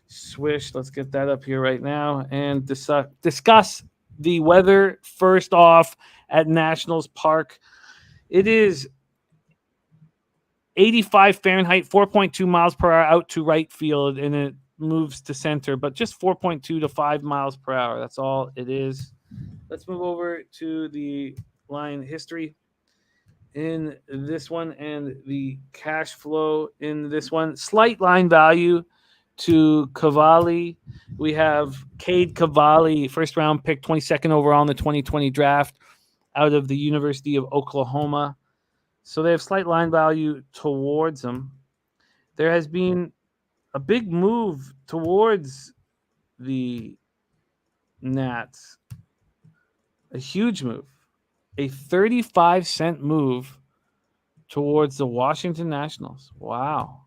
swish. Let's get that up here right now and discuss the weather first off at Nationals Park. It is 85 Fahrenheit, 4.2 miles per hour out to right field, and it moves to center, but just 4.2 to 5 miles per hour. That's all it is. Let's move over to the line history in this one and the cash flow in this one. Slight line value to Cavalli. We have Cade Cavalli, first round pick, 22nd overall in the 2020 draft out of the University of Oklahoma. So they have slight line value towards them. There has been a big move towards the Nats. A huge move. A 35-cent move towards the Washington Nationals. Wow.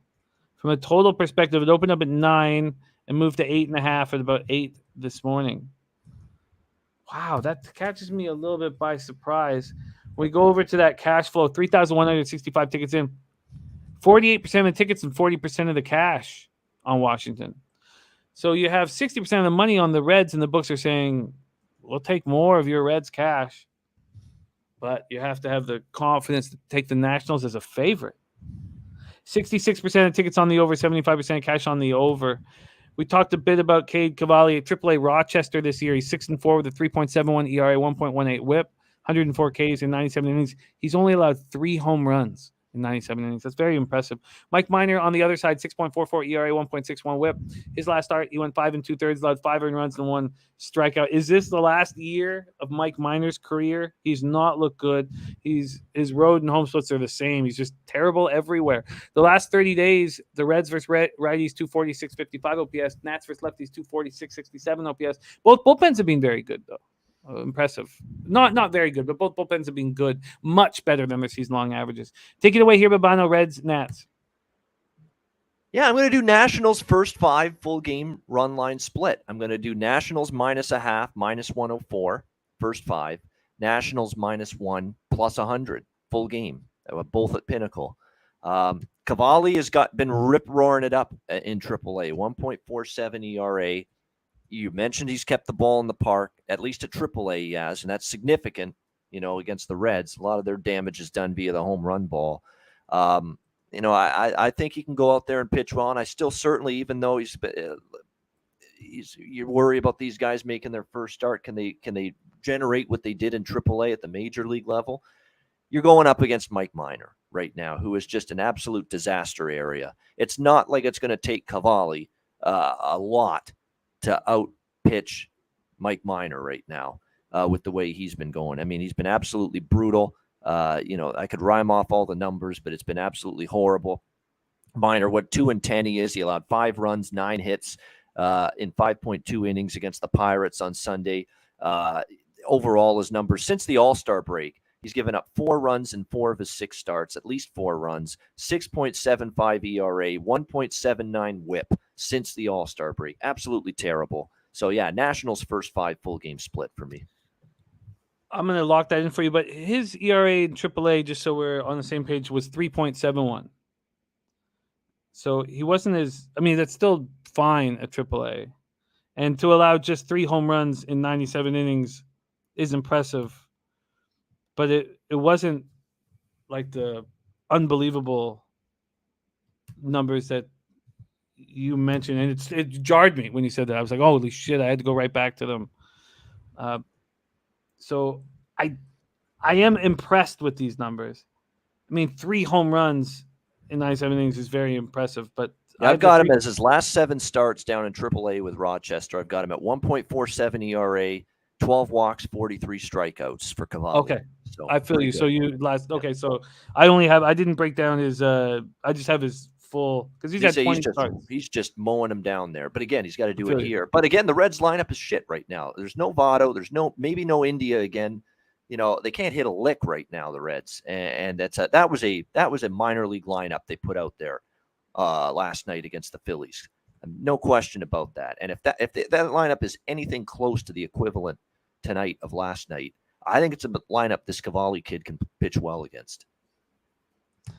From a total perspective, it opened up at 9 and moved to 8.5 at about 8 this morning. Wow, that catches me a little bit by surprise. We go over to that cash flow, 3,165 tickets in. 48% of the tickets and 40% of the cash on Washington. So you have 60% of the money on the Reds, and the books are saying, we'll take more of your Reds cash. But you have to have the confidence to take the Nationals as a favorite. 66% of tickets on the over, 75% cash on the over. We talked a bit about Cade Cavalli at AAA Rochester this year. He's 6-4 with a 3.71 ERA, 1.18 whip, 104 Ks in 97 innings. He's only allowed 3 home runs in 97 innings. That's very impressive. Mike Minor on the other side, 6.44 ERA, 1.61 whip. His last start, he went 5 2/3, allowed 5 earned runs and 1 strikeout. Is this the last year of Mike Minor's career? He's not looked good. His road and home splits are the same. He's just terrible everywhere. The last 30 days, the Reds versus righties, 246.55 OPS. Nats versus lefties, 246.67 OPS. Both bullpens have been very good, though. Impressive. Not very good, but both bullpens have been good. Much better than their season-long averages. Take it away here, Bobano. Reds, Nats. Yeah, I'm going to do Nationals first 5 full game run line split. I'm going to do Nationals -0.5, -104, first 5. Nationals -1, +100, full game, both at Pinnacle. Cavalli has been rip-roaring it up in AAA, 1.47 ERA. You mentioned he's kept the ball in the park, at least at AAA he has, and that's significant, against the Reds. A lot of their damage is done via the home run ball. I think he can go out there and pitch well, and I still certainly, even though you worry about these guys making their first start, can they generate what they did in AAA at the major league level? You're going up against Mike Minor right now, who is just an absolute disaster area. It's not like it's going to take Cavalli a lot to out-pitch Mike Minor right now with the way he's been going. I mean, he's been absolutely brutal. I could rhyme off all the numbers, but it's been absolutely horrible. Minor, what 2-10 he is. He allowed 5 runs, 9 hits in 5.2 innings against the Pirates on Sunday. Overall, his numbers since the All-Star break, he's given up 4 runs in 4 of his 6 starts, at least 4 runs, 6.75 ERA, 1.79 whip since the All-Star break. Absolutely terrible. So, yeah, Nationals first 5 full game split for me. I'm going to lock that in for you, but his ERA in AAA, just so we're on the same page, was 3.71. So he wasn't that's still fine at AAA. And to allow just 3 home runs in 97 innings is impressive. But it wasn't like the unbelievable numbers that you mentioned. And it jarred me when you said that. I was like, holy shit, I had to go right back to them. So I am impressed with these numbers. I mean, 3 home runs in 97 innings is very impressive, but I've got him as his last 7 starts down in AAA with Rochester. I've got him at 1.47 ERA, 12 walks, 43 strikeouts for Cavalli. Okay, so I feel you. good. So you last. Okay, so I didn't break down his. I just have his full because he's had 20 starts. He's just mowing him down there. But again, he's got to do it here. But again, the Reds lineup is shit right now. There's no Votto. There's maybe no India again. They can't hit a lick right now, the Reds, and that was a minor league lineup they put out there last night against the Phillies. No question about that. And if that lineup is anything close to the equivalent tonight of last night, I think it's a lineup this Cavalli kid can pitch well against.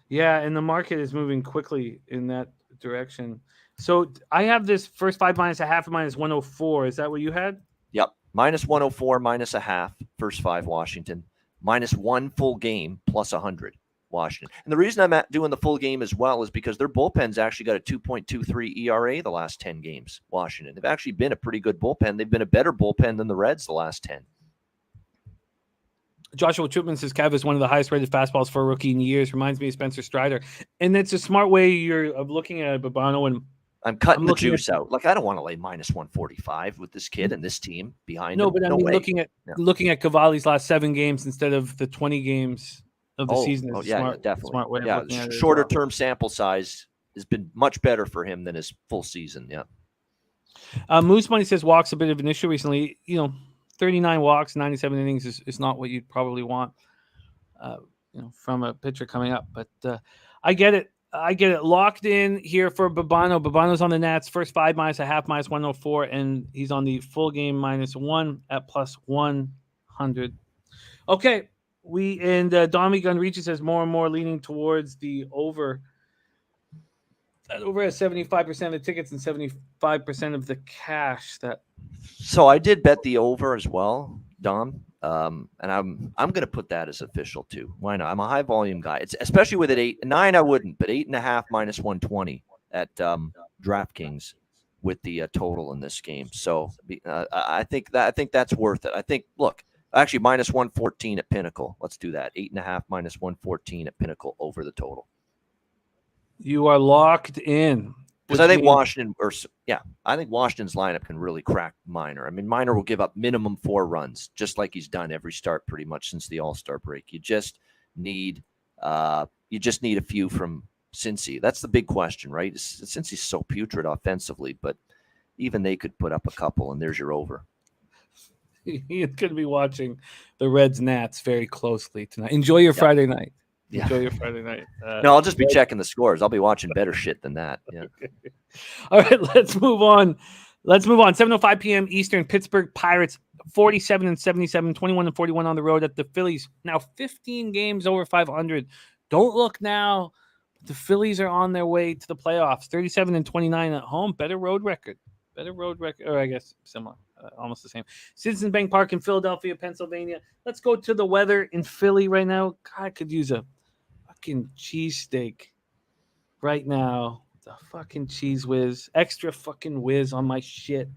Yeah, and the market is moving quickly in that direction. So I have this first 5 minus a half and minus 104. Is that what you had? Yep. Minus 104, minus a half, first 5 Washington, minus 1 full game, plus 100 Washington. And the reason I'm doing the full game as well is because their bullpen's actually got a 2.23 ERA the last 10 games, Washington. They've actually been a pretty good bullpen. They've been a better bullpen than the Reds the last 10. Joshua Chipman says Cav is one of the highest rated fastballs for a rookie in years. Reminds me of Spencer Strider. And it's a smart way of looking at Bobano. And I'm cutting the juice out. Like, I don't want to lay minus 145 with this kid and this team behind him. No, but I mean, looking at Cavalli's last 7 games instead of the 20 games of the season is definitely. Smart way of looking at it. Shorter term sample size has been much better for him than his full season. Yeah. Moose Money says walks a bit of an issue recently. 39 walks, 97 innings is not what you'd probably want, from a pitcher coming up. But I get it. Locked in here for Bobano. Bobano's on the Nats. First 5 minus a half, minus 104, and he's on the full game minus 1 at plus 100. Okay, Dommy Gun Reaches says more and more leaning towards the over. That over has 75% of the tickets and 75% of the cash. So I did bet the over as well, Dom. And I'm going to put that as official too. Why not? I'm a high volume guy. It's especially with it 9. I wouldn't, but 8.5 minus 120 at DraftKings with the total in this game. So I think that's worth it. Actually minus 114 at Pinnacle. Let's do that. 8.5 minus 114 at Pinnacle over the total. You are locked in. Because I think Washington's lineup can really crack Minor. I mean, Minor will give up minimum 4 runs, just like he's done every start pretty much since the All-Star break. You just need a few from Cincy. That's the big question, right? Cincy's so putrid offensively, but even they could put up a couple, and there's your over. He's going to be watching the Reds Nats very closely tonight. Enjoy your Friday night. Yeah. Enjoy your Friday night. No, I'll just be checking the scores. I'll be watching better shit than that. Yeah. All right, let's move on. 7:05 p.m. Eastern. Pittsburgh Pirates 47-77, 21-41 on the road at the Phillies. Now 15 games over 500. Don't look now. The Phillies are on their way to the playoffs. 37-29 at home. Better road record. Or I guess similar. Almost the same. Citizens Bank Park in Philadelphia, Pennsylvania. Let's go to the weather in Philly right now. God, I could use a fucking cheesesteak right now. The fucking cheese whiz. Extra fucking whiz on my shit.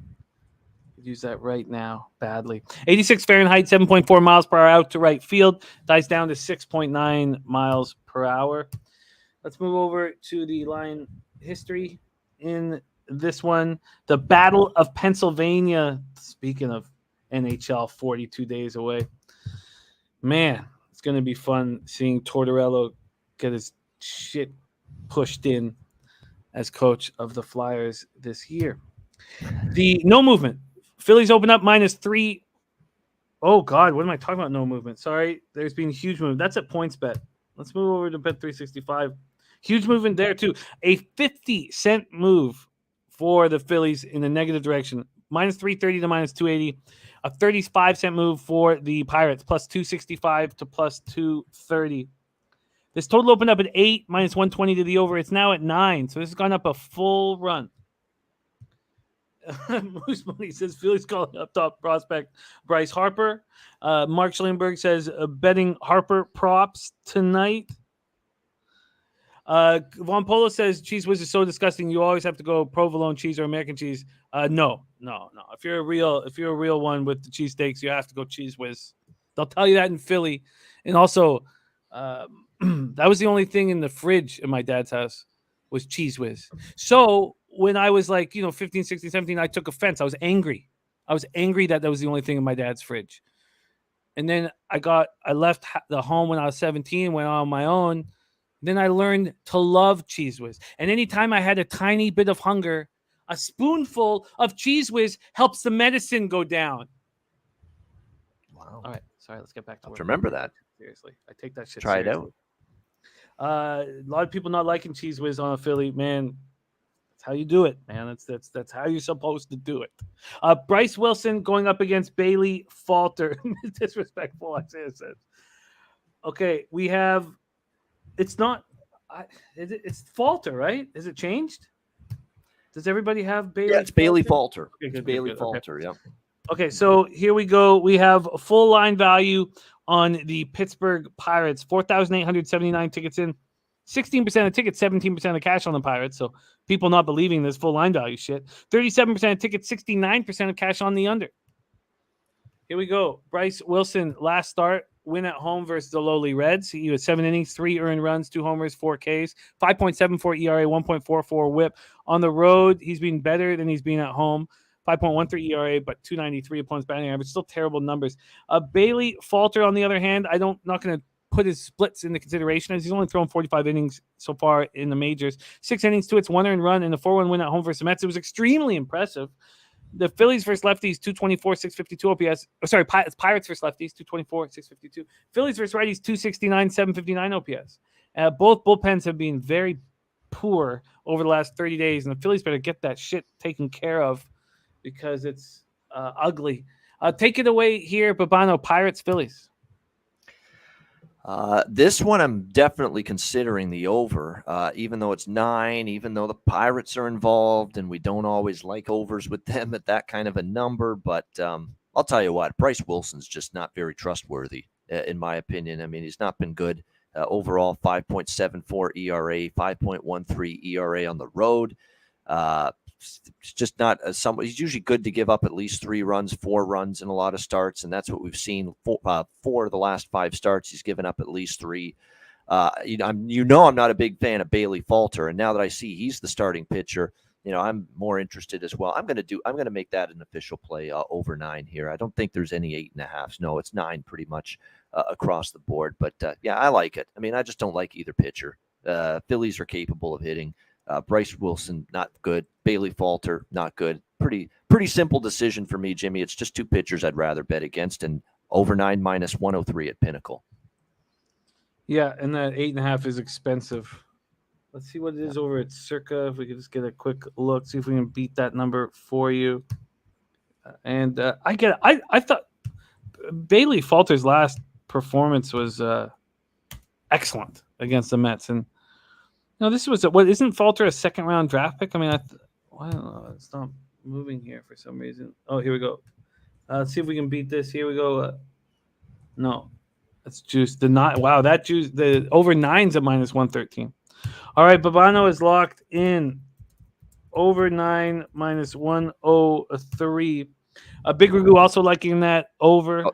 Could use that right now badly. 86 Fahrenheit, 7.4 miles per hour out to right field. Dies down to 6.9 miles per hour. Let's move over to the line history in this one. The Battle of Pennsylvania. Speaking of NHL, 42 days away. Man, it's going to be fun seeing Tortorella get his shit pushed in as coach of the Flyers this year. The no movement. Phillies open up -3. Oh, God, what am I talking about? No movement. Sorry, there's been huge movement. That's at PointsBet. Let's move over to Bet365. Huge movement there, too. A 50-cent move for the Phillies in the negative direction. -330 to -280. A 35-cent move for the Pirates, +265 to +230. This total opened up at 8, -120 to the over. It's now at 9, so this has gone up a full run. Moose Money says Phillies calling up top prospect Bryce Harper. Mark Schellenberg says betting Harper props tonight. Von Polo says cheese whiz is so disgusting. You always have to go provolone cheese or American cheese. No. If you're a real one with the cheesesteaks, you have to go cheese whiz. They'll tell you that in Philly. And also, that was the only thing in the fridge in my dad's house was Cheese Whiz. So when I was like, 15, 16, 17, I took offense. I was angry. I was angry that was the only thing in my dad's fridge. And then I left the home when I was 17, went on my own. Then I learned to love Cheese Whiz. And anytime I had a tiny bit of hunger, a spoonful of Cheese Whiz helps the medicine go down. Wow. All right. Sorry, let's get back to work. Remember that. Seriously. I take that shit Try seriously. it out. A lot of people not liking Cheese Whiz on a Philly, man. That's how you do it, man. That's how you're supposed to do it. Bryce Wilson going up against Bailey Falter. Disrespectful, Isaiah says. Okay, we have. It's not. It's Falter, right? Is it changed? Does everybody have Bailey? Yeah, it's Bailey Falter. Okay, It's Bailey Falter. Okay. Yeah. Okay, so here we go. We have a full line value on the Pittsburgh Pirates. 4,879 tickets in. 16% of tickets, 17% of cash on the Pirates. So people not believing this full line value shit. 37% of tickets, 69% of cash on the under. Here we go. Bryce Wilson, last start, win at home versus the lowly Reds. He was 7 innings, 3 earned runs, 2 homers, 4 Ks, 5.74 ERA, 1.44 whip. On the road, he's been better than he's been at home. 5.13 ERA, but 293 opponents batting average. Still terrible numbers. Bailey Falter, on the other hand, not going to put his splits into consideration as he's only thrown 45 innings so far in the majors. 6 innings, 2 hits, 1 earned run, and a 4-1 win at home versus the Mets. It was extremely impressive. The Phillies versus lefties, 224, 652 OPS. Sorry, Pirates versus lefties, 224, 652. Phillies versus righties, 269, 759 OPS. Both bullpens have been very poor over the last 30 days, and the Phillies better get that shit taken care of because it's ugly. Take it away here, Bobano, Pirates, Phillies. This one I'm definitely considering the over, even though it's 9, even though the Pirates are involved and we don't always like overs with them at that kind of a number. But I'll tell you what, Bryce Wilson's just not very trustworthy, in my opinion. I mean, he's not been good overall. 5.74 ERA, 5.13 ERA on the road. It's just not he's usually good to give up at least 3 runs, 4 runs in a lot of starts, and that's what we've seen for the last 5 starts. He's given up at least 3. I'm not a big fan of Bailey Falter, and now that I see he's the starting pitcher, I'm more interested as well. I'm going to make that an official play over 9 here. I don't think there's any 8.5s. No, it's 9 pretty much across the board. But yeah, I like it. I mean, I just don't like either pitcher. Phillies are capable of hitting. Bryce Wilson, not good. Bailey Falter, not good. Pretty simple decision for me, Jimmy. It's just 2 pitchers I'd rather bet against, and over 9 minus 103 at Pinnacle. Yeah, and that 8.5 is expensive. Let's see what it is over at Circa. If we could just get a quick look, see if we can beat that number for you. And I get it. I thought Bailey Falter's last performance was excellent against the Mets, and this was isn't Falter a second round draft pick? I mean, it's not moving here for some reason. Oh, here we go. Let's see if we can beat this. Here we go. No, that's juice. That juice. The over 9's at minus 113. All right, Bobano is locked in. Over 9 minus 103. Big Ragu also liking that over.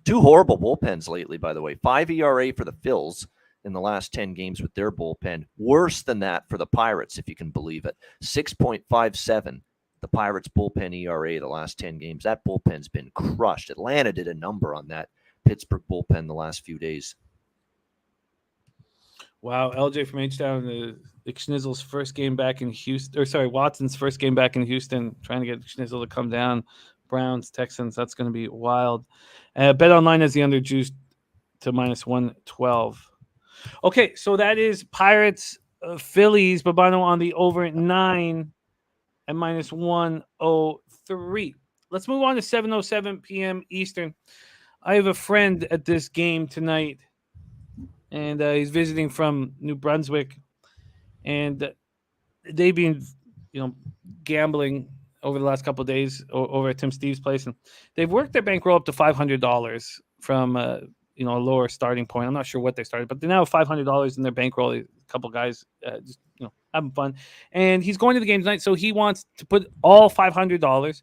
2 horrible bullpens lately, by the way. 5 ERA for the Phils in the last 10 games with their bullpen. Worse than that for the Pirates, if you can believe it. 6.57, the Pirates' bullpen ERA the last 10 games. That bullpen's been crushed. Atlanta did a number on that Pittsburgh bullpen the last few days. Wow, LJ from H-Town, the Schnizzle's first game back in Houston. Or sorry, Watson's first game back in Houston, trying to get Schnizzle to come down. Browns, Texans, that's going to be wild. Bet online has the under juice to minus 112. Okay, so that is Pirates, Phillies, Bobano on the over 9 and minus 103. Let's move on to 7:07 p.m. Eastern. I have a friend at this game tonight, and he's visiting from New Brunswick, and they've been, gambling over the last couple of days over at Tim Steve's place, and they've worked their bankroll up to $500 from a lower starting point. I'm not sure what they started, but they now have $500 in their bankroll. A couple guys just having fun, and he's going to the game tonight, so he wants to put all $500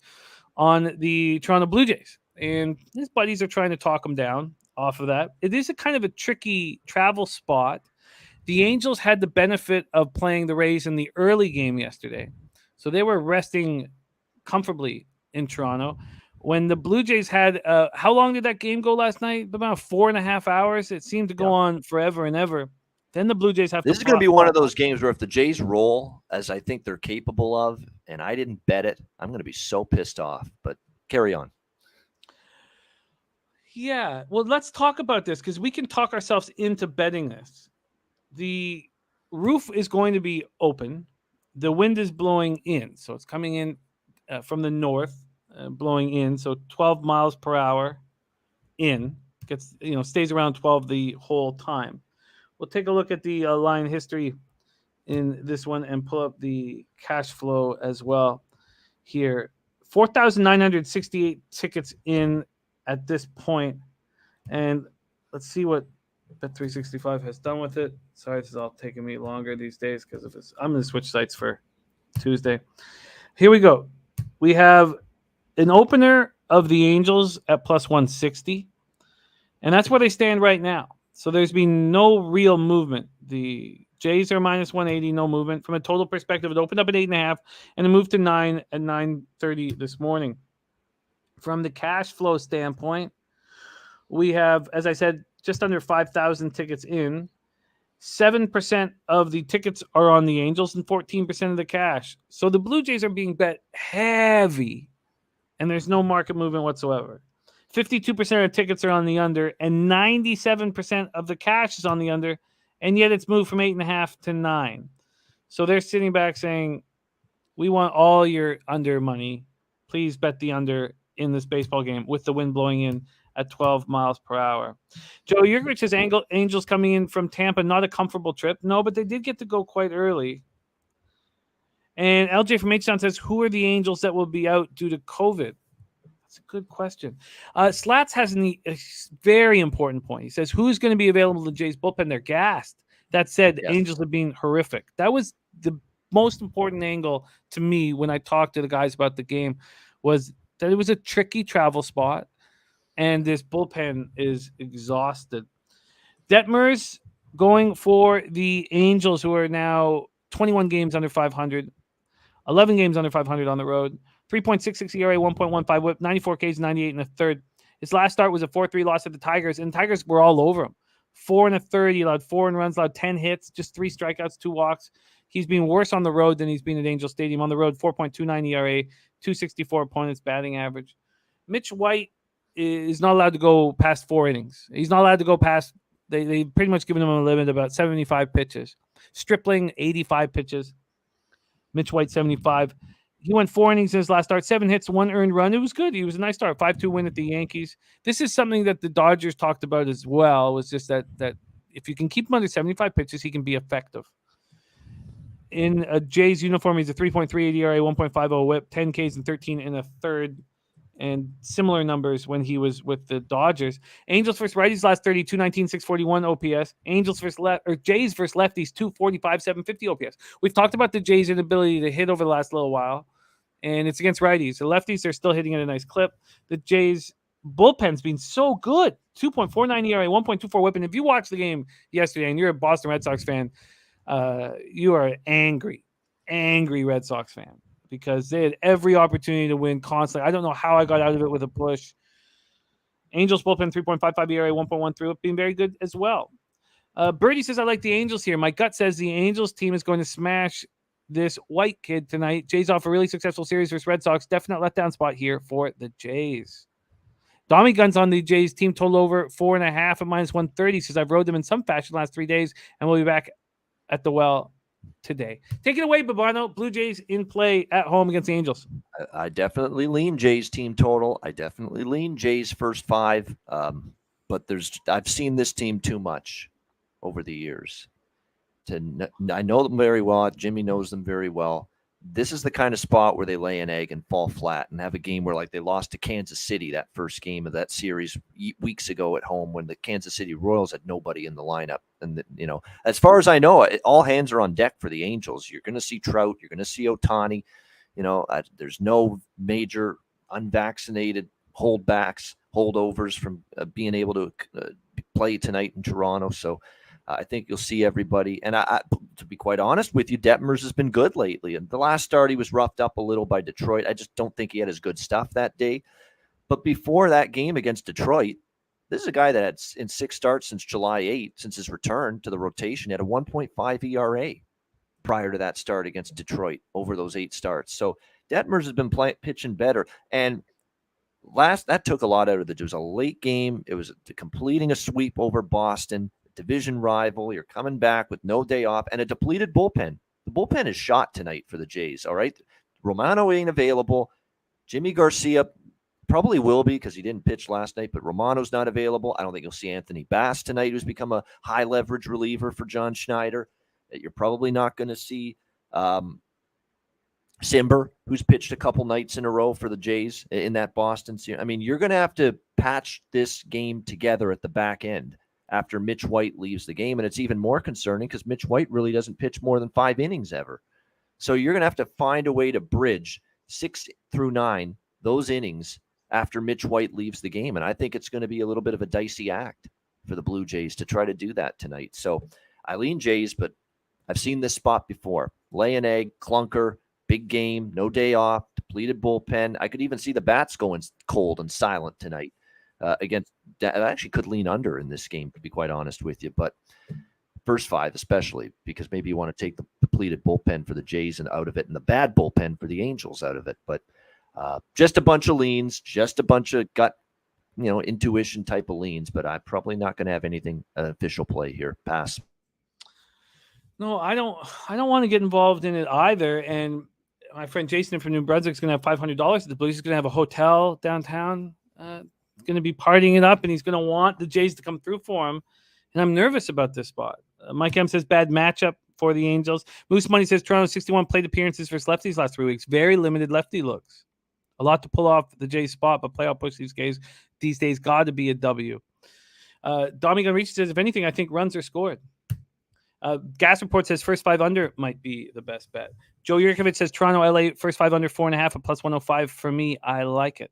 on the Toronto Blue Jays, and his buddies are trying to talk him down off of that. It is a kind of a tricky travel spot. The Angels had the benefit of playing the Rays in the early game yesterday, so they were resting comfortably in Toronto. When the Blue Jays had, how long did that game go last night? About 4.5 hours. It seemed to go on forever and ever. Then the Blue Jays have This to. is going to be one of those games where if the Jays roll, as I think they're capable of, and I didn't bet it, I'm going to be so pissed off. But carry on. Yeah, well, let's talk about this because we can talk ourselves into betting this. The roof is going to be open. The wind is blowing in, so it's coming in from the north, blowing in. So 12 miles per hour in gets, stays around 12 the whole time. We'll take a look at the line history in this one and pull up the cash flow as well here. 4,968 tickets in at this point. And let's see what Bet365 has done with it. Sorry, this is all taking me longer these days because of this. I'm going to switch sites for Tuesday. Here we go. We have an opener of the Angels at plus 160. And that's where they stand right now. So there's been no real movement. The Jays are minus 180, no movement. From a total perspective, it opened up at 8.5 and it moved to 9 at 9:30 this morning. From the cash flow standpoint, we have, as I said, just under 5,000 tickets in. 7% of the tickets are on the Angels and 14% of the cash. So the Blue Jays are being bet heavy, and there's no market movement whatsoever. 52% of tickets are on the under, and 97% of the cash is on the under, and yet it's moved from 8.5 to 9. So they're sitting back saying, we want all your under money. Please bet the under in this baseball game with the wind blowing in at 12 miles per hour. Joe Yurgich says Angels coming in from Tampa, not a comfortable trip. No, but they did get to go quite early. And LJ from H-Town says, who are the Angels that will be out due to COVID? That's a good question. Slats has a very important point. He says, who's going to be available to Jays bullpen? They're gassed. That said, Yes. Angels are being horrific. That was the most important angle to me when I talked to the guys about the game, was that it was a tricky travel spot, and this bullpen is exhausted. Detmers going for the Angels, who are now 21 games under 500, 11 games under 500 on the road, 3.66 ERA, 1.15 whip, 94 Ks, 98 in the third. His last start was a 4-3 loss at the Tigers, and the Tigers were all over him. 4 1/3, he allowed 4 runs, allowed 10 hits, just 3 strikeouts, 2 walks. He's been worse on the road than he's been at Angel Stadium. On the road, 4.29 ERA, 264 opponent's batting average. Mitch White is not allowed to go past 4 innings. He's not allowed to go past, they pretty much given him a limit about 75 pitches. Stripling, 85 pitches. Mitch White, 75. He went 4 innings in his last start, 7 hits, 1 earned run. It was good. He was a nice start. 5-2 win at the Yankees. This is something that the Dodgers talked about as well, was just that if you can keep him under 75 pitches, he can be effective. In a Jays uniform, he's a 3.38 ERA, 1.50 whip, 10 Ks and 13 in a third, and similar numbers when he was with the Dodgers. Angels versus righties last 30, 219, 641 OPS. Angels versus Jays versus lefties, 245, 750 OPS. We've talked about the Jays' inability to hit over the last little while, and it's against righties. The lefties are still hitting at a nice clip. The Jays' bullpen's been so good, 2.49 ERA, 1.24 whip. And if you watched the game yesterday and you're a Boston Red Sox fan, you are angry Red Sox fan, because they had every opportunity to win constantly. I don't know how I got out of it with a push. Angels bullpen, 3.55 ERA, 1.13, being very good as well. Birdie says, I like the Angels here. My gut says the Angels team is going to smash this White kid tonight. Jays off a really successful series versus Red Sox. Definite letdown spot here for the Jays. Dommy Guns on the Jays team total over 4.5 at minus 130. Says, I've rode them in some fashion the last 3 days, and we'll be back at the well today. Take it away, Bobano. Blue Jays in play at home against the Angels. I definitely lean Jays team total. I definitely lean Jays first 5. But I've seen this team too much over the years. I know them very well. Jimmy knows them very well. This is the kind of spot where they lay an egg and fall flat and have a game where, like, they lost to Kansas City that first game of that series weeks ago at home, when the Kansas City Royals had nobody in the lineup. And, as far as I know, all hands are on deck for the Angels. You're going to see Trout. You're going to see Ohtani. There's no major unvaccinated holdovers from being able to play tonight in Toronto. So I think you'll see everybody. And to be quite honest with you, Detmers has been good lately. And the last start, he was roughed up a little by Detroit. I just don't think he had his good stuff that day. But before that game against Detroit, this is a guy that had in 6 starts since July 8th, since his return to the rotation, he had a 1.5 ERA prior to that start against Detroit over those 8 starts. So Detmers has been pitching better. And that took a lot out of it. It was a late game. It was completing a sweep over Boston, division rival. You're coming back with no day off and a depleted bullpen. The bullpen is shot tonight for the Jays, all right? Romano ain't available. Jimmy Garcia probably will be because he didn't pitch last night, but Romano's not available. I don't think you'll see Anthony Bass tonight, who's become a high leverage reliever for John Schneider. You're probably not going to see Simber, who's pitched a couple nights in a row for the Jays in that Boston series. I mean, you're going to have to patch this game together at the back end after Mitch White leaves the game. And it's even more concerning because Mitch White really doesn't pitch more than 5 innings ever. So you're going to have to find a way to bridge 6 through 9, those innings, after Mitch White leaves the game. And I think it's going to be a little bit of a dicey act for the Blue Jays to try to do that tonight. So I lean Jays, but I've seen this spot before. Lay an egg, clunker, big game, no day off, depleted bullpen. I could even see the bats going cold and silent tonight against. I actually could lean under in this game, to be quite honest with you. But first 5 especially, because maybe you want to take the depleted bullpen for the Jays and out of it, and the bad bullpen for the Angels out of it. But just a bunch of leans, just a bunch of gut, intuition type of leans. But I'm probably not going to have anything official play here. Pass. No, I don't want to get involved in it either. And my friend Jason from New Brunswick is going to have $500 at the Blues. He's going to have a hotel downtown. Going to be partying it up, and he's going to want the Jays to come through for him. And I'm nervous about this spot. Mike M says bad matchup for the Angels. Moose Money says Toronto 61 plate appearances versus lefties last 3 weeks. Very limited lefty looks. A lot to pull off the Jays spot, but playoff push these days got to be a W. Domingo Reach says, if anything, I think runs are scored. Gas Report says first 5 under might be the best bet. Joe Yurkovich says Toronto, LA, first 5 under, 4.5 at plus 105 for me. I like it.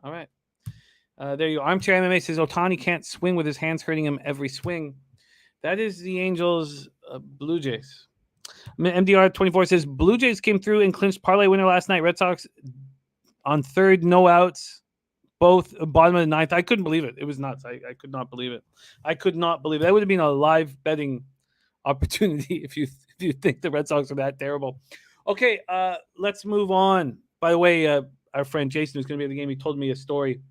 All right. There you go. Armchair MMA says Ohtani can't swing with his hands hurting him every swing. That is the Angels Blue Jays. MDR 24 says Blue Jays came through and clinched parlay winner last night. Red Sox on 3rd, no outs. Both bottom of the 9th. I couldn't believe it. It was nuts. I could not believe it. I could not believe it. That would have been a live betting opportunity if you think the Red Sox are that terrible. Okay, let's move on. By the way, our friend Jason, who's going to be at the game, he told me a story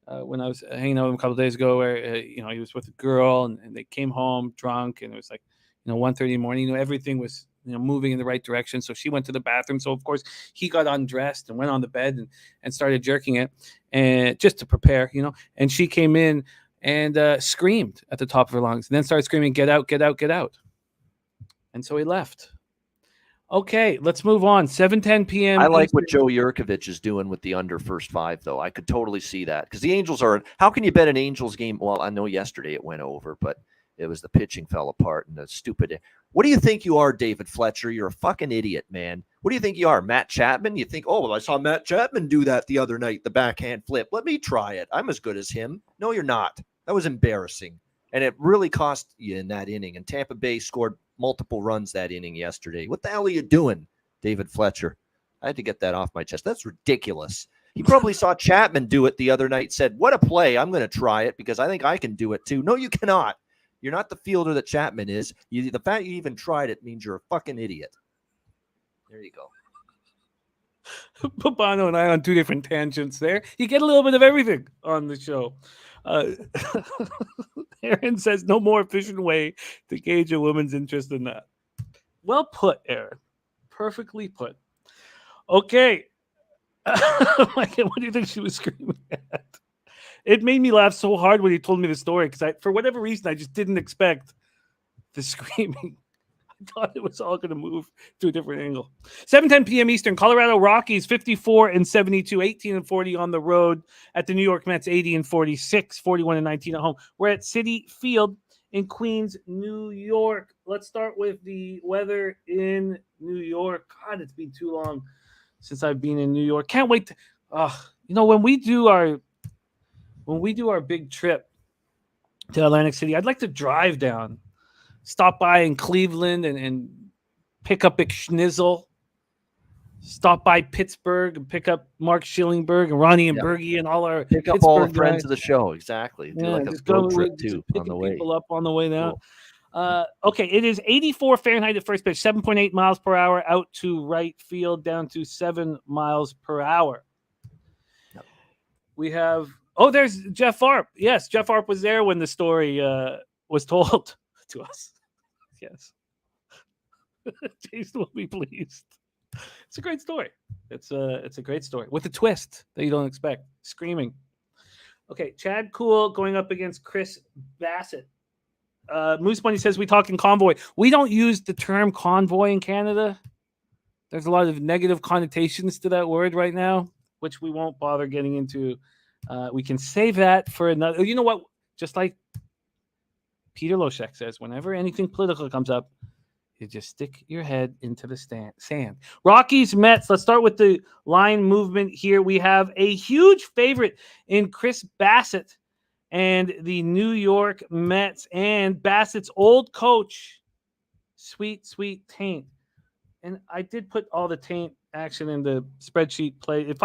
when I was hanging out with him a couple of days ago where, he was with a girl and they came home drunk and it was like, 1:30 in the morning. Everything was moving in the right direction. So she went to the bathroom. So, of course, he got undressed and went on the bed and started jerking it, and just to prepare, And she came in and screamed at the top of her lungs and then started screaming, get out, get out, get out. And so he left. Okay, let's move on. 7:10 p.m. I like what Joe Yurkovich is doing with the under first 5, though. I could totally see that because the Angels are – how can you bet an Angels game? Well, I know yesterday it went over, but it was the pitching fell apart and the stupid – what do you think you are, David Fletcher? You're a fucking idiot, man. What do you think you are, Matt Chapman? You think, oh, well, I saw Matt Chapman do that the other night, the backhand flip. Let me try it. I'm as good as him. No, you're not. That was embarrassing. And it really cost you in that inning. And Tampa Bay scored multiple runs that inning yesterday. What the hell are you doing, David Fletcher? I had to get that off my chest. That's ridiculous. He probably saw Chapman do it the other night, said, what a play. I'm going to try it because I think I can do it too. No, you cannot. You're not the fielder that Chapman is. The fact you even tried it means you're a fucking idiot. There you go. Bobano and I on 2 different tangents there. You get a little bit of everything on the show. Aaron says no more efficient way to gauge a woman's interest in that. Well put, Aaron. Perfectly put. Okay. What do you think she was screaming at? It made me laugh so hard when he told me the story because for whatever reason, I just didn't expect the screaming. I thought it was all going to move to a different angle. 7:10 p.m. Eastern, Colorado Rockies 54-72, 18-40 on the road at the New York Mets 80-46, 41-19 at home. We're at Citi Field in Queens, New York. Let's start with the weather in New York. God, it's been too long since I've been in New York. Can't wait to, when we do our big trip to Atlantic City. I'd like to drive down, stop by in Cleveland and pick up Schnizzle. Stop by Pittsburgh and pick up Mark Schillingberg and Ronnie and Bergie and all our pick up Pittsburgh all the friends guys. of the show. Exactly. Do like a just road go trip just too on picking the way. people up on the way down. Cool. Okay, it is 84 Fahrenheit at first pitch, 7.8 miles per hour out to right field, down to 7 miles per hour. Yep. We have there's Jeff Arp. Yes, Jeff Arp was there when the story was told to us. Yes. Jason will be pleased. It's a great story. It's a great story with a twist that you don't expect. Screaming. Okay, Chad Cool going up against Chris Bassett. Moose Bunny says we talk in convoy. We don't use the term convoy in Canada. There's a lot of negative connotations to that word right now, which we won't bother getting into. We can save that for another. You know what? Just like Peter Loshek says, whenever anything political comes up, you just stick your head into the sand. Rockies, Mets. Let's start with the line movement here. We have a huge favorite in Chris Bassett and the New York Mets, and Bassett's old coach, Sweet Taint. And I did put all the Taint action in the spreadsheet play. If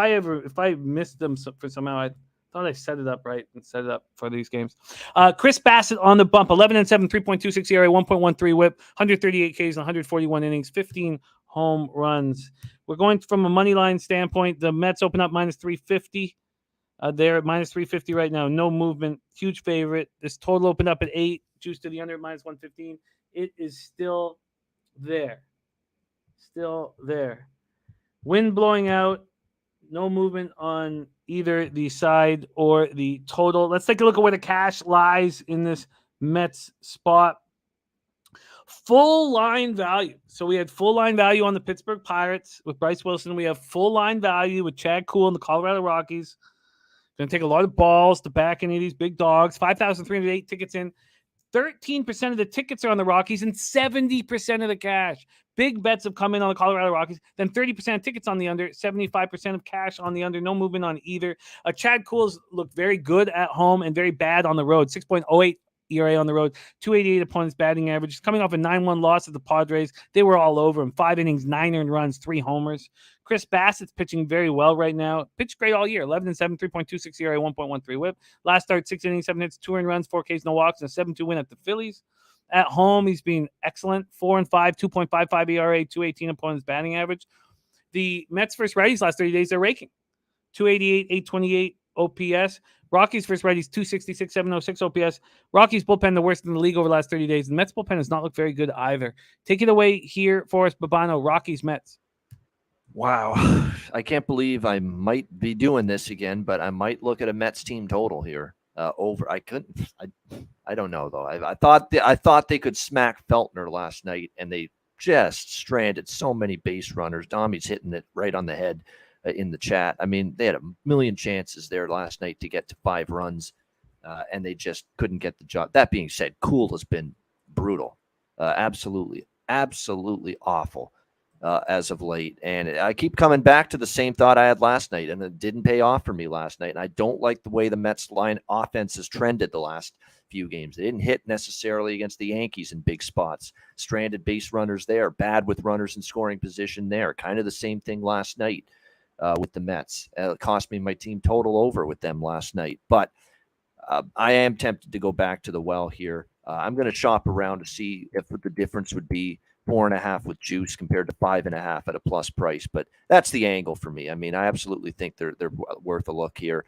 I missed them for somehow, I thought I set it up right and set it up for these games. Chris Bassett on the bump, 11-7, 3.26 ERA, 1.13 WHIP, 138 Ks, 141 innings, 15 home runs. We're going from a money line standpoint. The Mets open up minus 350. They're at minus 350 right now. No movement. Huge favorite. This total opened up at 8. Juice to the under at minus 115. It is still there. Still there. Wind blowing out. No movement on either the side or the total. Let's take a look at where the cash lies in this Mets spot. Full line value. So we had full line value on the Pittsburgh Pirates with Bryce Wilson. We have full line value with Chad Cool and the Colorado Rockies. Going to take a lot of balls to back any of these big dogs. 5,308 tickets in. 13% of the tickets are on the Rockies and 70% of the cash. Big bets have come in on the Colorado Rockies. Then 30% of tickets on the under, 75% of cash on the under. No movement on either. Chad Cool's looked very good at home and very bad on the road. 6.08 ERA on the road, 288 opponents batting average. He's coming off a 9-1 loss at the Padres. They were all over him. 5 innings, 9 earned runs, 3 homers. Chris Bassett's pitching very well right now. Pitched great all year. 11-7, 3.26 ERA, 1.13 WHIP. Last start, 6 innings, 7 hits, 2 earned runs, 4 Ks, no walks, and a 7-2 win at the Phillies. At home, he's been excellent. 4-5, 2.55 ERA, 218 opponents batting average. The Mets first righties last 30 days, they're raking. 288, 828 OPS. Rockies first righties, 266, 706 OPS. Rockies bullpen, the worst in the league over the last 30 days. The Mets bullpen has not looked very good either. Take it away here for us, Bobano. Rockies, Mets. Wow. I can't believe I might be doing this again, but I might look at a Mets team total here. Over. I don't know though. I thought they could smack Feltner last night, and they just stranded so many base runners. Dommy's hitting it right on the head in the chat. I mean, they had a million chances there last night to get to 5 runs, and they just couldn't get the job. That being said, Cool has been brutal, absolutely awful as of late. And I keep coming back to the same thought I had last night, and it didn't pay off for me last night. And I don't like the way the Mets line offense has trended the last few games. They didn't hit necessarily against the Yankees in big spots. Stranded base runners there, bad with runners in scoring position there. Kind of the same thing last night with the Mets. It cost me my team total over with them last night. But I am tempted to go back to the well here. I'm going to shop around to see if the difference would be 4.5 with juice compared to 5.5 at a plus price. But that's the angle for me. I mean, I absolutely think they're worth a look here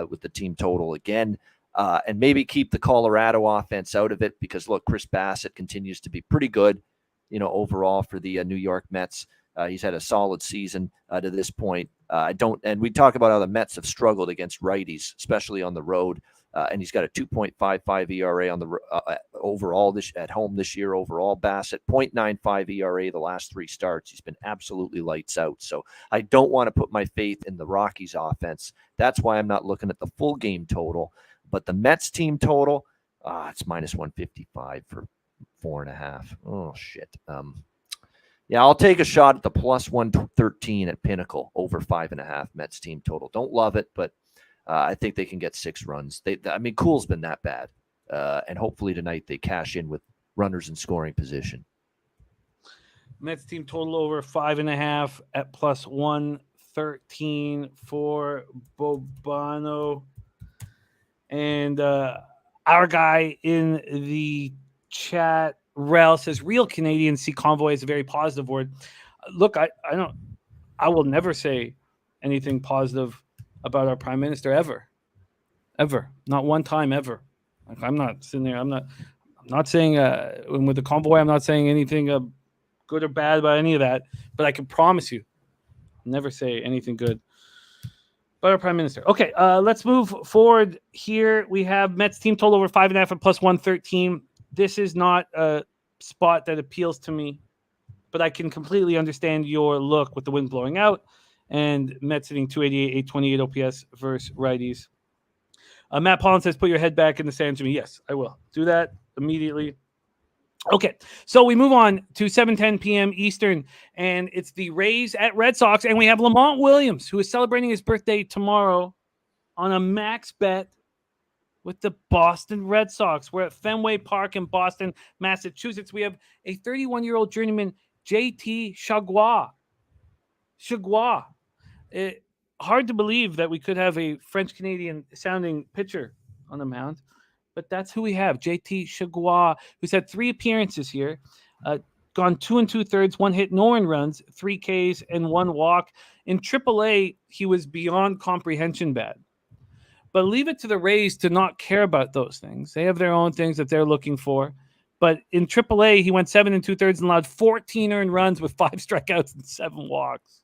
with the team total again. And maybe keep the Colorado offense out of it because, look, Chris Bassett continues to be pretty good, overall for the New York Mets. He's had a solid season to this point. And we talk about how the Mets have struggled against righties, especially on the road. And he's got a 2.55 ERA on the overall at home this year. Overall, Bassett 0.95 ERA the last 3 starts. He's been absolutely lights out. So I don't want to put my faith in the Rockies offense. That's why I'm not looking at the full game total. But the Mets team total, it's minus 155 for 4.5. Oh shit. Yeah, I'll take a shot at the plus 113 at Pinnacle over 5.5 Mets team total. Don't love it, but I think they can get 6 runs. Cool's been that bad. And hopefully tonight they cash in with runners in scoring position. Mets team total over 5.5 at plus 113 for Bobano. And our guy in the chat, Rel, says real Canadians see convoy as a very positive word. Look, I will never say anything positive about our prime minister ever. Not one time ever. Like, I'm not sitting there. I'm not saying with the convoy, I'm not saying anything good or bad about any of that, but I can promise you, never say anything good about our prime minister. Okay, let's move forward here. We have Mets team total over 5.5 at plus 113. This is not a spot that appeals to me, but I can completely understand your look with the wind blowing out and Mets hitting 288, 828 OPS versus righties. Matt Pollan says, put your head back in the sand, Jimmy. Yes, I will do that immediately. Okay, so we move on to 7:10 p.m. Eastern, and it's the Rays at Red Sox, and we have Lamont Williams, who is celebrating his birthday tomorrow on a max bet with the Boston Red Sox. We're at Fenway Park in Boston, Massachusetts. We have a 31-year-old journeyman, JT Chagua. Hard to believe that we could have a French-Canadian sounding pitcher on the mound, but that's who we have, JT Chagua, who's had 3 appearances here, gone 2 2/3, 1 hit, no earned runs, 3 Ks, and 1 walk. In AAA, he was beyond comprehension bad. But leave it to the Rays to not care about those things. They have their own things that they're looking for. But in AAA, he went 7 2/3 and allowed 14 earned runs with 5 strikeouts and 7 walks.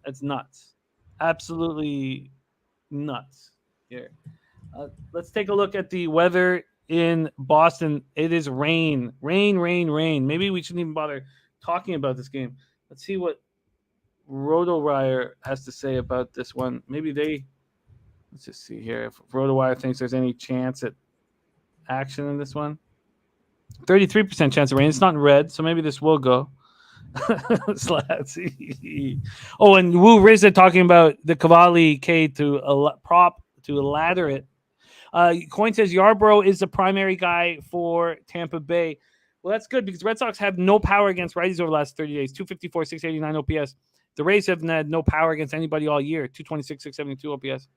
That's nuts. Absolutely nuts here. Let's take a look at the weather in Boston. It is rain. Maybe we shouldn't even bother talking about this game. Let's see what RotoWire has to say about this one. Let's just see here if RotoWire thinks there's any chance at action in this one. 33% chance of rain. It's not in red, so maybe this will go. Let's see. Oh, and Woo Rizza talking about the Cavalli K to ladder it. Coin says Yarbrough is the primary guy for Tampa Bay. Well, that's good because Red Sox have no power against righties over the last 30 days. 254, 689 OPS. The Rays have had no power against anybody all year. 226, 672 OPS.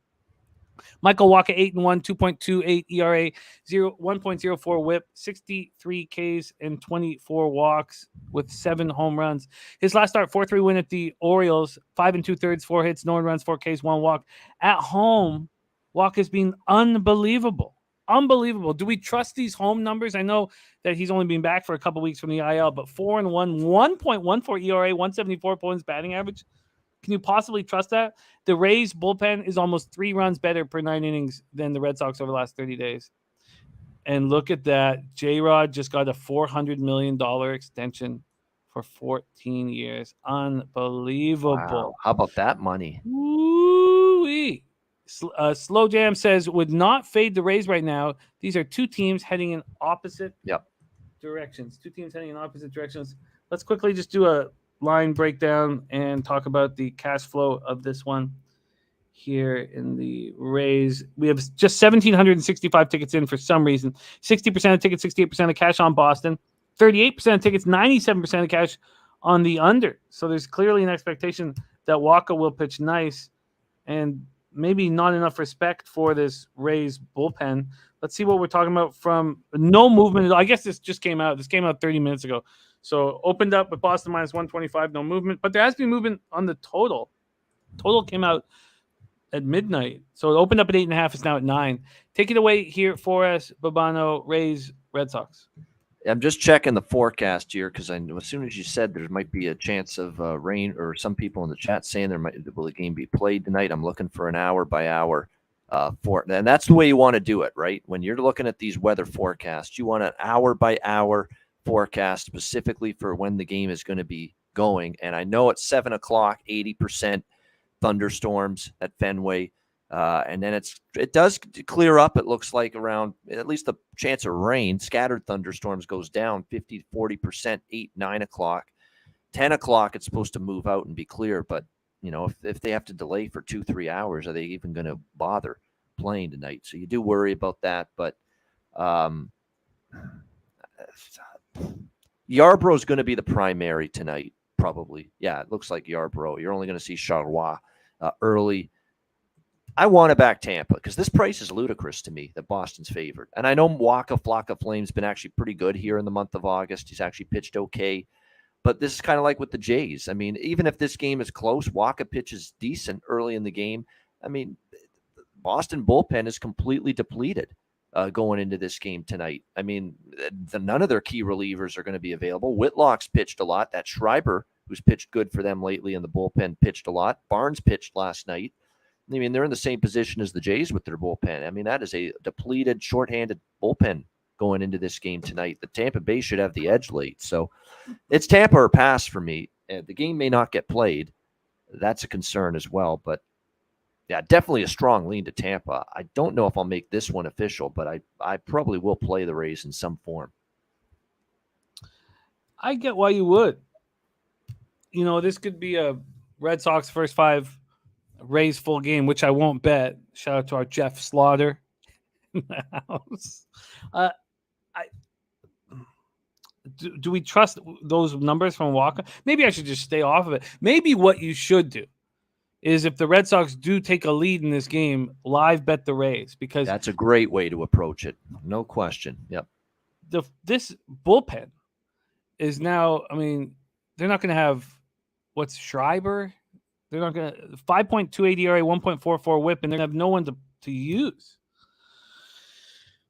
Michael Wacha, 8-1, 2.28 ERA, 1.04 WHIP, 63 Ks and 24 walks with 7 home runs. His last start, 4-3 win at the Orioles, 5 2/3, 4 hits, no runs, 4 Ks, 1 walk. At home, Wacha's been unbelievable. Do we trust these home numbers? I know that he's only been back for a couple weeks from the IL, but 4-1, 1.14 ERA, 174 points batting average. Can you possibly trust that? The Rays bullpen is almost 3 runs better per 9 innings than the Red Sox over the last 30 days. And look at that. J-Rod just got a $400 million extension for 14 years. Unbelievable. Wow. How about that money? Woo-wee. Slow Jam says, would not fade the Rays right now. These are 2 teams heading in opposite directions. 2 teams heading in opposite directions. Let's quickly just do a line breakdown and talk about the cash flow of this one here in the Rays. We have just 1,765 tickets in for some reason. 60% of tickets, 68% of cash on Boston. 38% of tickets, 97% of cash on the under. So there's clearly an expectation that Wacha will pitch nice and maybe not enough respect for this Rays bullpen. Let's see what we're talking about from no movement. I guess this just came out. This came out 30 minutes ago. So opened up with Boston minus 125, no movement. But there has been movement on the total. Total came out at midnight. So it opened up at 8.5. It's now at 9. Take it away here for us, Bobano, Rays, Red Sox. I'm just checking the forecast here because I know as soon as you said there might be a chance of rain, or some people in the chat saying will the game be played tonight. I'm looking for an hour by hour for it. And that's the way you want to do it, right? When you're looking at these weather forecasts, you want an hour by hour forecast specifically for when the game is going to be going. And I know at 7 o'clock, 80% thunderstorms at Fenway. And then it does clear up. It looks like around at least the chance of rain, scattered thunderstorms goes down 50 to 40%, 8, 9 o'clock, 10 o'clock. It's supposed to move out and be clear. But, you know, if they have to delay for 2-3 hours, are they even going to bother playing tonight? So you do worry about that. But Yarbrough's going to be the primary tonight, probably. Yeah, it looks like Yarbrough. You're only going to see Charlois early. I want to back Tampa because this price is ludicrous to me that Boston's favored. And I know Waka Flocka Flame's been actually pretty good here in the month of August. He's actually pitched okay. But this is kind of like with the Jays. I mean, even if this game is close, Waka pitches decent early in the game. I mean, Boston bullpen is completely depleted going into this game tonight. I mean, none of their key relievers are going to be available. Whitlock's pitched a lot. That Schreiber, who's pitched good for them lately in the bullpen, pitched a lot. Barnes pitched last night. I mean, they're in the same position as the Jays with their bullpen. I mean, that is a depleted, shorthanded bullpen going into this game tonight. The Tampa Bay should have the edge late. So it's Tampa or pass for me. The game may not get played. That's a concern as well. But, yeah, definitely a strong lean to Tampa. I don't know if I'll make this one official, but I probably will play the Rays in some form. I get why you would. You know, this could be a Red Sox first 5 Rays full game, which I won't bet. Shout out to our Jeff Slaughter in the house. Do we trust those numbers from Walker? Maybe I should just stay off of it. Maybe what you should do is if the Red Sox do take a lead in this game, live bet the Rays, because that's a great way to approach it. No question. Yep. This bullpen is now, I mean, they're not going to have what's Schreiber. They're not going to 5.28 ERA, 1.44 WHIP, and they're going to have no one to use.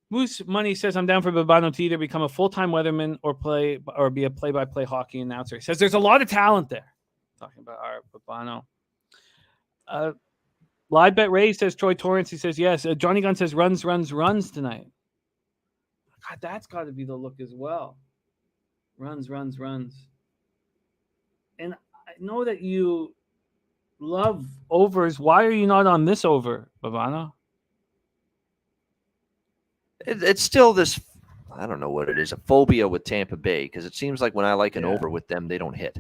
Moose Money says, I'm down for Bobano to either become a full-time weatherman or be a play-by-play hockey announcer. He says there's a lot of talent there. Talking about our Bobano. Live Bet Ray says Troy Torrance. He says yes. Johnny Gunn says runs tonight. God, that's got to be the look as well. Runs. And I know that you love overs. Why are you not on this over, Bobano? It's still this, I don't know what it is, a phobia with Tampa Bay, because it seems like when I like an over with them, they don't hit,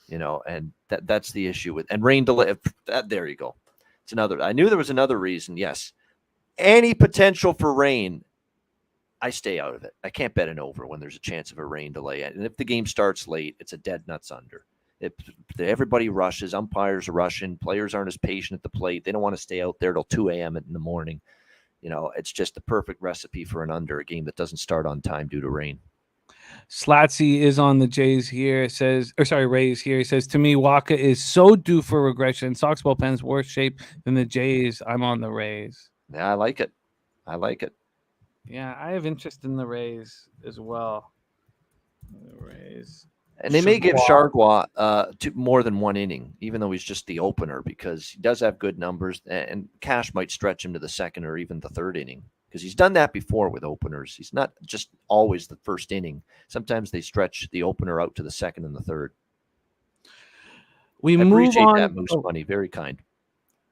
you know, and that's the issue with, and rain delay. There you go. It's another, I knew there was another reason. Yes. Any potential for rain, I stay out of it. I can't bet an over when there's a chance of a rain delay. And if the game starts late, it's a dead nuts under. Everybody rushes, umpires are rushing, players aren't as patient at the plate. They don't want to stay out there till 2 a.m. in the morning. You know, it's just the perfect recipe for an under, a game that doesn't start on time due to rain. Slatsy is on the Rays here. He says, to me, Waka is so due for regression. Sox bullpen's worse shape than the Jays. I'm on the Rays. Yeah, I like it. Yeah, I have interest in the Rays as well. The Rays. And they may give Chargois more than one inning, even though he's just the opener, because he does have good numbers, and Cash might stretch him to the second or even the third inning, because he's done that before with openers. He's not just always the first inning. Sometimes they stretch the opener out to the second and the third. I appreciate that, Moose Money. Very kind.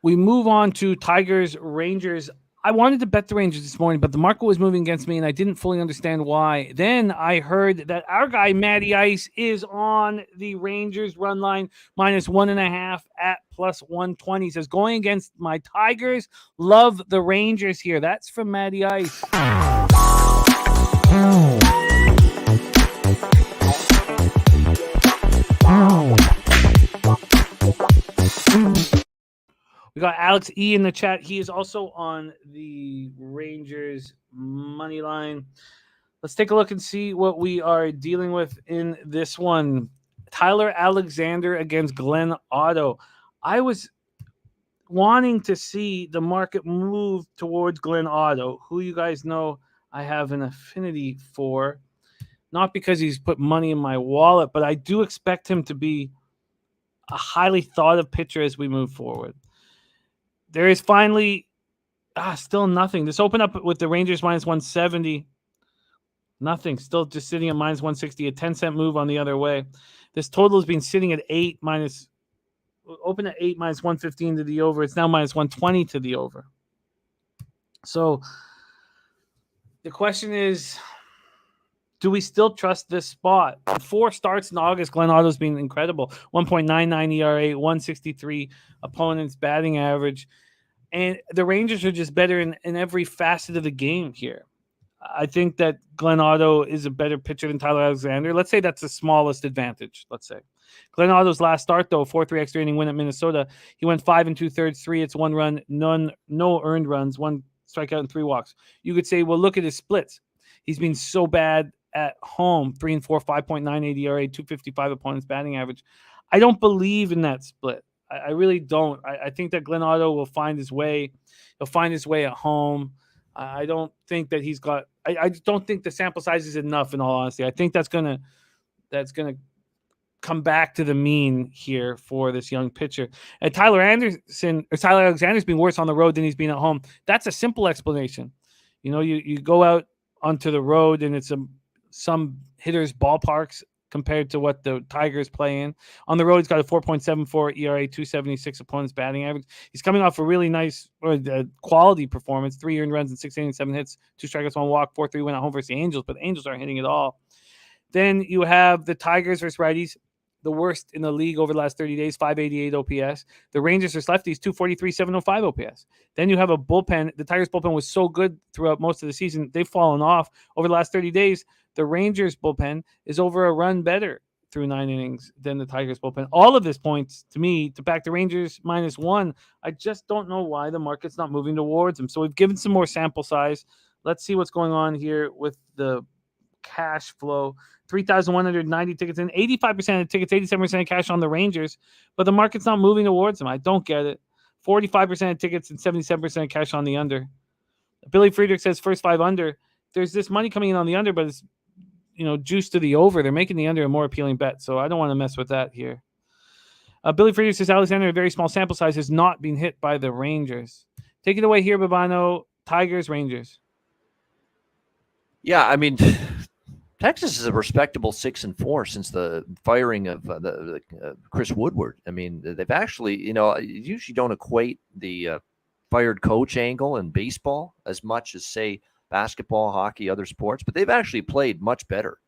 We move on to Tigers, Rangers. I wanted to bet the Rangers this morning, but the market was moving against me, and I didn't fully understand why. Then I heard that our guy, Matty Ice, is on the Rangers run line, -1.5 at +120. He says, going against my Tigers, love the Rangers here. That's from Matty Ice. We got Alex E in the chat. He is also on the Rangers money line. Let's take a look and see what we are dealing with in this one. Tyler Alexander against Glenn Otto. I was wanting to see the market move towards Glenn Otto, who you guys know I have an affinity for. Not because he's put money in my wallet, but I do expect him to be a highly thought of pitcher as we move forward. There is finally still nothing. This opened up with the Rangers -170. Nothing. Still just sitting at -160. A 10-cent move on the other way. This total has been sitting at 8 open at 8 -115 to the over. It's now -120 to the over. So the question is, do we still trust this spot? 4 starts in August, Glenn Otto's been incredible. 1.99 ERA, 163 opponent's batting average. And the Rangers are just better in every facet of the game here. I think that Glenn Otto is a better pitcher than Tyler Alexander. Let's say that's the smallest advantage. Let's say Glenn Otto's last start, though, 4-3 extra inning win at Minnesota. He went 5 2/3, 3 hits, 1 run, no earned runs, 1 strikeout, and 3 walks. You could say, well, look at his splits. He's been so bad at home, 3-4, 5.98 ERA, 255 opponent's batting average. I don't believe in that split. I really don't. I think that Glenn Otto will find his way. He'll find his way at home. I don't think that he's got. I don't think the sample size is enough. In all honesty, I think that's gonna come back to the mean here for this young pitcher. And Tyler Alexander's been worse on the road than he's been at home. That's a simple explanation. You go out onto the road and it's some hitters' ballparks compared to what the Tigers play in. On the road, he's got a 4.74 ERA, 276 opponent's batting average. He's coming off a really nice quality performance, 3 earned runs and 6 innings, 7 hits, 2 strikeouts, 1 walk, 4-3 win at home versus the Angels, but the Angels aren't hitting at all. Then you have the Tigers versus righties, the worst in the league over the last 30 days, 588 OPS. The Rangers versus lefties, 243, 705 OPS. Then you have a bullpen. The Tigers bullpen was so good throughout most of the season. They've fallen off over the last 30 days. The Rangers bullpen is over a run better through 9 innings than the Tigers bullpen. All of this points to me to back the Rangers -1. I just don't know why the market's not moving towards them. So we've given some more sample size. Let's see what's going on here with the cash flow. 3,190 tickets in, 85% of tickets, 87% of cash on the Rangers, but the market's not moving towards them. I don't get it. 45% of tickets and 77% of cash on the under. Billy Friedrich says first 5 under. There's this money coming in on the under, but it's juice to the over. They're making the under a more appealing bet, so I don't want to mess with that here. Billy Friedrich says Alexander, a very small sample size, has not been hit by the Rangers. Take it away here, Bobano. Tigers, Rangers. Yeah, I mean, Texas is a respectable 6-4 since the firing of Chris Woodward. I mean, they've actually, you usually don't equate the fired coach angle in baseball as much as, say, basketball, hockey, other sports, but they've actually played much better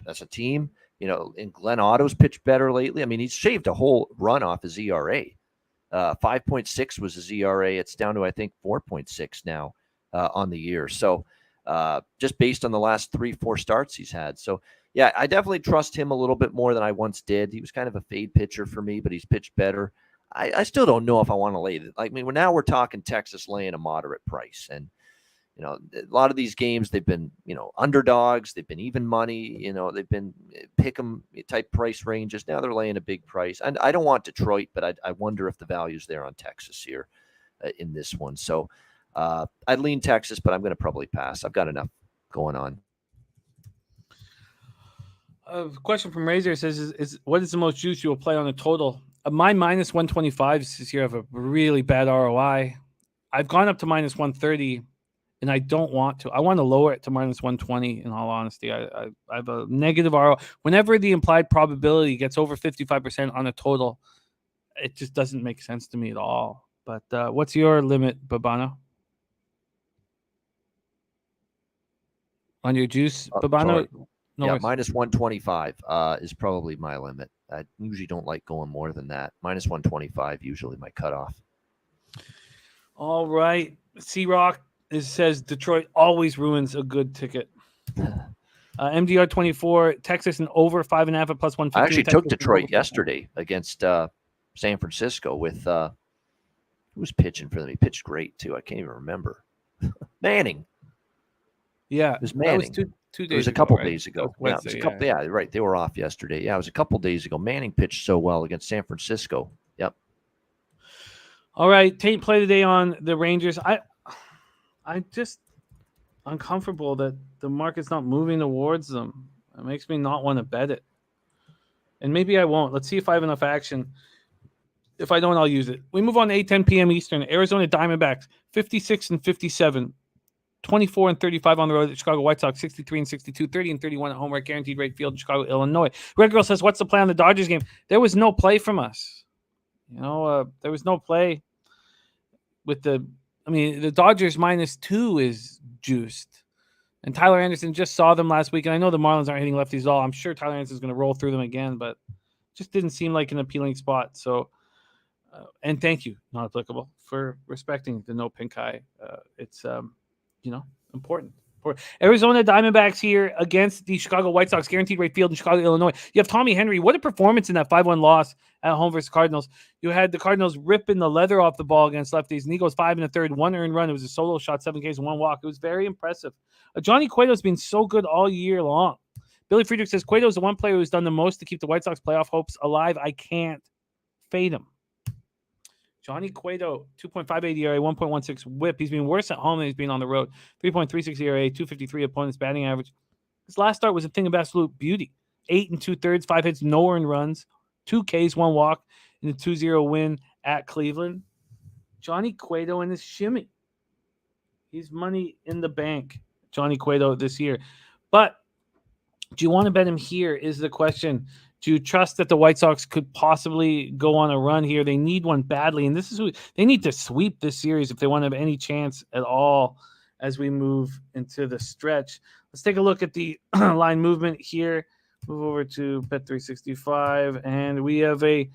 as a team. And Glenn Otto's pitched better lately. I mean, he's shaved a whole run off his ERA. 5.6 was his ERA. It's down to, I think, 4.6 now on the year. So just based on the last 3-4 starts he's had. So, yeah, I definitely trust him a little bit more than I once did. He was kind of a fade pitcher for me, but he's pitched better. I still don't know if I want to lay it. Now we're talking Texas laying a moderate price. And, a lot of these games, they've been, underdogs. They've been even money. They've been pick 'em type price ranges. Now they're laying a big price. And I don't want Detroit, but I wonder if the value's there on Texas here in this one. So I'd lean Texas, but I'm going to probably pass. I've got enough going on. A question from Razor says, is what is the most juice you will play on a total? My -125s this year have a really bad ROI. I've gone up to -130. And I don't want to. I want to lower it to -120, in all honesty. I have a negative ROI. Whenever the implied probability gets over 55% on a total, it just doesn't make sense to me at all. But what's your limit, Bobano? On your juice, Bobano? No, yeah, -125 is probably my limit. I usually don't like going more than that. -125 usually my cutoff. All right. C-Rock. It says Detroit always ruins a good ticket. MDR 24, Texas and over 5.5 at +150. I actually took Detroit yesterday against San Francisco with who was pitching for them. He pitched great too. I can't even remember. Manning. Yeah, it was Manning. That was two days. It was a couple ago, days ago. Wednesday, yeah, it was a couple. Yeah, right. They were off yesterday. Yeah, it was a couple days ago. Manning pitched so well against San Francisco. Yep. All right, Tate play today on the Rangers. I'm just uncomfortable that the market's not moving towards them. It makes me not want to bet it. And maybe I won't. Let's see if I have enough action. If I don't, I'll use it. We move on to 8:10 p.m. Eastern. Arizona Diamondbacks, 56-57. 24-35 on the road at Chicago White Sox, 63-62, 30-31 at home, right? Guaranteed rate field in Chicago, Illinois. Red Girl says, what's the play on the Dodgers game? There was no play from us. There was no play with the Dodgers -2 is juiced. And Tyler Anderson just saw them last week. And I know the Marlins aren't hitting lefties at all. I'm sure Tyler Anderson's going to roll through them again, but just didn't seem like an appealing spot. So, and thank you, not applicable, for respecting the no pink eye. It's, important. Arizona Diamondbacks here against the Chicago White Sox, guaranteed rate field in Chicago, Illinois. You have Tommy Henry. What a performance in that 5-1 loss at home versus Cardinals. You had the Cardinals ripping the leather off the ball against lefties, and he goes 5 1/3, 1 earned run. It was a solo shot, 7 Ks, 1 walk. It was very impressive. Johnny Cueto's been so good all year long. Billy Friedrich says, Cueto is the one player who's done the most to keep the White Sox playoff hopes alive. I can't fade him. Johnny Cueto, 2.58 ERA, 1.16 whip. He's been worse at home than he's been on the road. 3.36 ERA, 253 opponent's batting average. His last start was a thing of absolute beauty. 8 2/3, 5 hits, no earned runs, 2 Ks, 1 walk in a 2-0 win at Cleveland. Johnny Cueto and his shimmy. He's money in the bank, Johnny Cueto, this year. But do you want to bet him here is the question. Do you trust that the White Sox could possibly go on a run here? They need one badly, and this is who they need to sweep this series if they want to have any chance at all as we move into the stretch. Let's take a look at the line movement here. Move over to Bet365, and we have a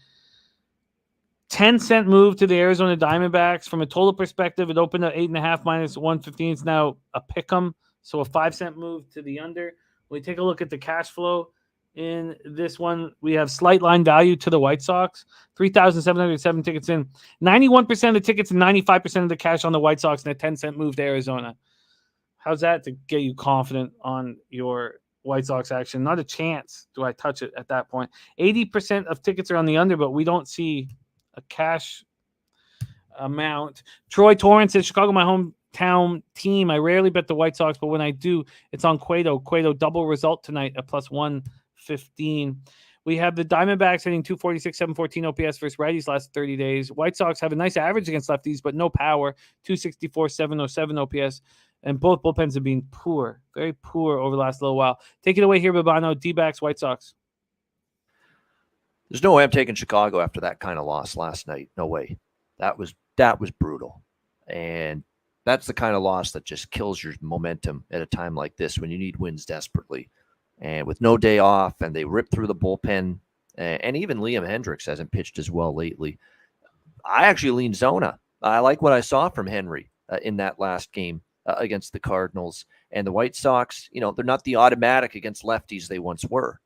10-cent move to the Arizona Diamondbacks. From a total perspective, it opened at 8.5 minus 115. It's now a pick'em, so a 5-cent move to the under. When we take a look at the cash flow in this one, we have slight line value to the White Sox. 3,707 tickets in. 91% of the tickets and 95% of the cash on the White Sox and a 10-cent move to Arizona. How's that to get you confident on your White Sox action? Not a chance do I touch it at that point. 80% of tickets are on the under, but we don't see a cash amount. Troy Torrance says, Chicago, my hometown team. I rarely bet the White Sox, but when I do, it's on Cueto. Cueto double result tonight at plus 115. We have the Diamondbacks hitting 246, 714 OPS versus righties last 30 days. White Sox have a nice average against lefties, but no power. 264, 707 OPS. And both bullpens have been poor, very poor over the last little while. Take it away here, Bobano. D-backs, White Sox. There's no way I'm taking Chicago after that kind of loss last night. No way. That was brutal. And that's the kind of loss that just kills your momentum at a time like this when you need wins desperately. And with no day off, and they ripped through the bullpen, and even Liam Hendricks hasn't pitched as well lately. I actually lean Zona. I like what I saw from Henry in that last game against the Cardinals. And the White Sox, they're not the automatic against lefties they once were.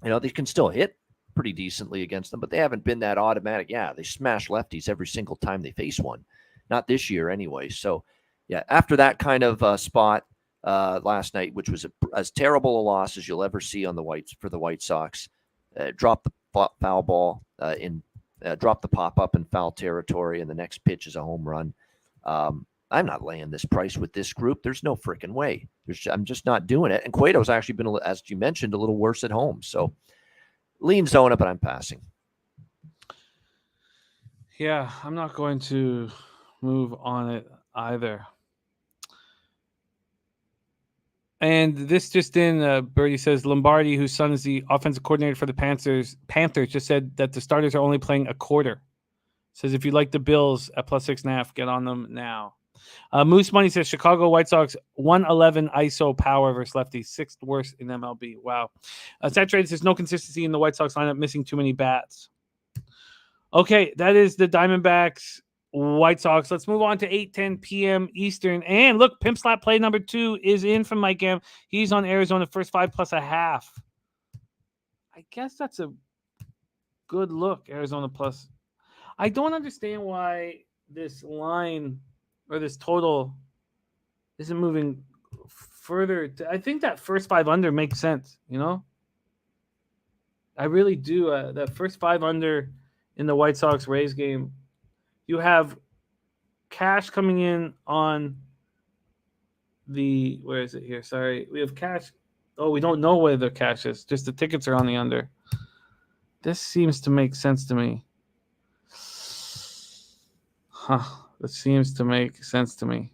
They can still hit pretty decently against them, but they haven't been that automatic. Yeah, they smash lefties every single time they face one. Not this year anyway. So, yeah, after that kind of spot last night, which was as terrible a loss as you'll ever see on for the White Sox, drop the foul ball drop the pop-up in foul territory, and the next pitch is a home run. I'm not laying this price with this group. There's no freaking way. I'm just not doing it. And Cueto's actually been, as you mentioned, a little worse at home. So lean Zona, but I'm passing. Yeah, I'm not going to move on it either. And this just in, Birdie says, Lombardi, whose son is the offensive coordinator for the Panthers, just said that the starters are only playing a quarter. Says if you like the Bills at plus 6.5, get on them now. Moose Money says Chicago White Sox 111 ISO power versus lefty, 6th worst in MLB. Wow. Saturated says no consistency in the White Sox lineup, missing too many bats. Okay, that is the Diamondbacks White Sox. Let's move on to 8:10 p.m. Eastern. And look, Pimp Slap play number 2 is in from Mike M. He's on Arizona first 5 plus a half. I guess that's a good look, Arizona plus. I don't understand why this line or this total isn't moving further. I think that first 5 under makes sense, I really do. That first 5 under in the White Sox Rays game. You have cash coming in on the, where is it here? Sorry. We have cash. Oh, we don't know where the cash is. Just the tickets are on the under. This seems to make sense to me. That seems to make sense to me.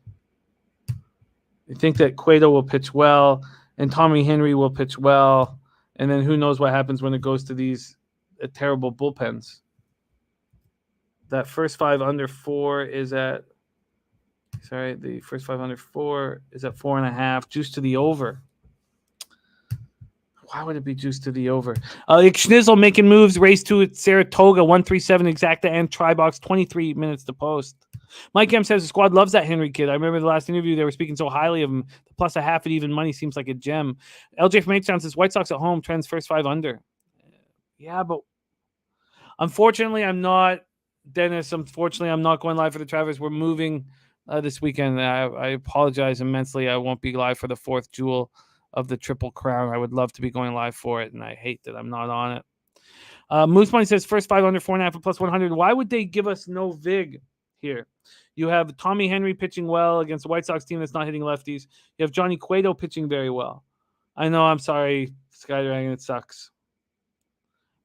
I think that Cueto will pitch well and Tommy Henry will pitch well. And then who knows what happens when it goes to these terrible bullpens. That first 5 under 4 is at, the first 5 under 4 is at 4.5. Juice to the over. Why would it be juice to the over? Schnizzle making moves. Race 2 at Saratoga. 137 exacta and try box. 23 minutes to post. Mike M says the squad loves that Henry kid. I remember the last interview, they were speaking so highly of him. Plus a half at even money seems like a gem. LJ from H-Town says White Sox at home, trends first 5 under. Yeah, but unfortunately, I'm not, Dennis. Unfortunately, I'm not going live for the Travers. We're moving this weekend. I apologize immensely. I won't be live for the 4th jewel of the Triple Crown. I would love to be going live for it, and I hate that I'm not on it. Moose Money says first 5 under, 4.5 plus 100. Why would they give us no vig here? You have Tommy Henry pitching well against a White Sox team that's not hitting lefties. You have Johnny Cueto pitching very well. I know, I'm sorry, Skydragon, it sucks.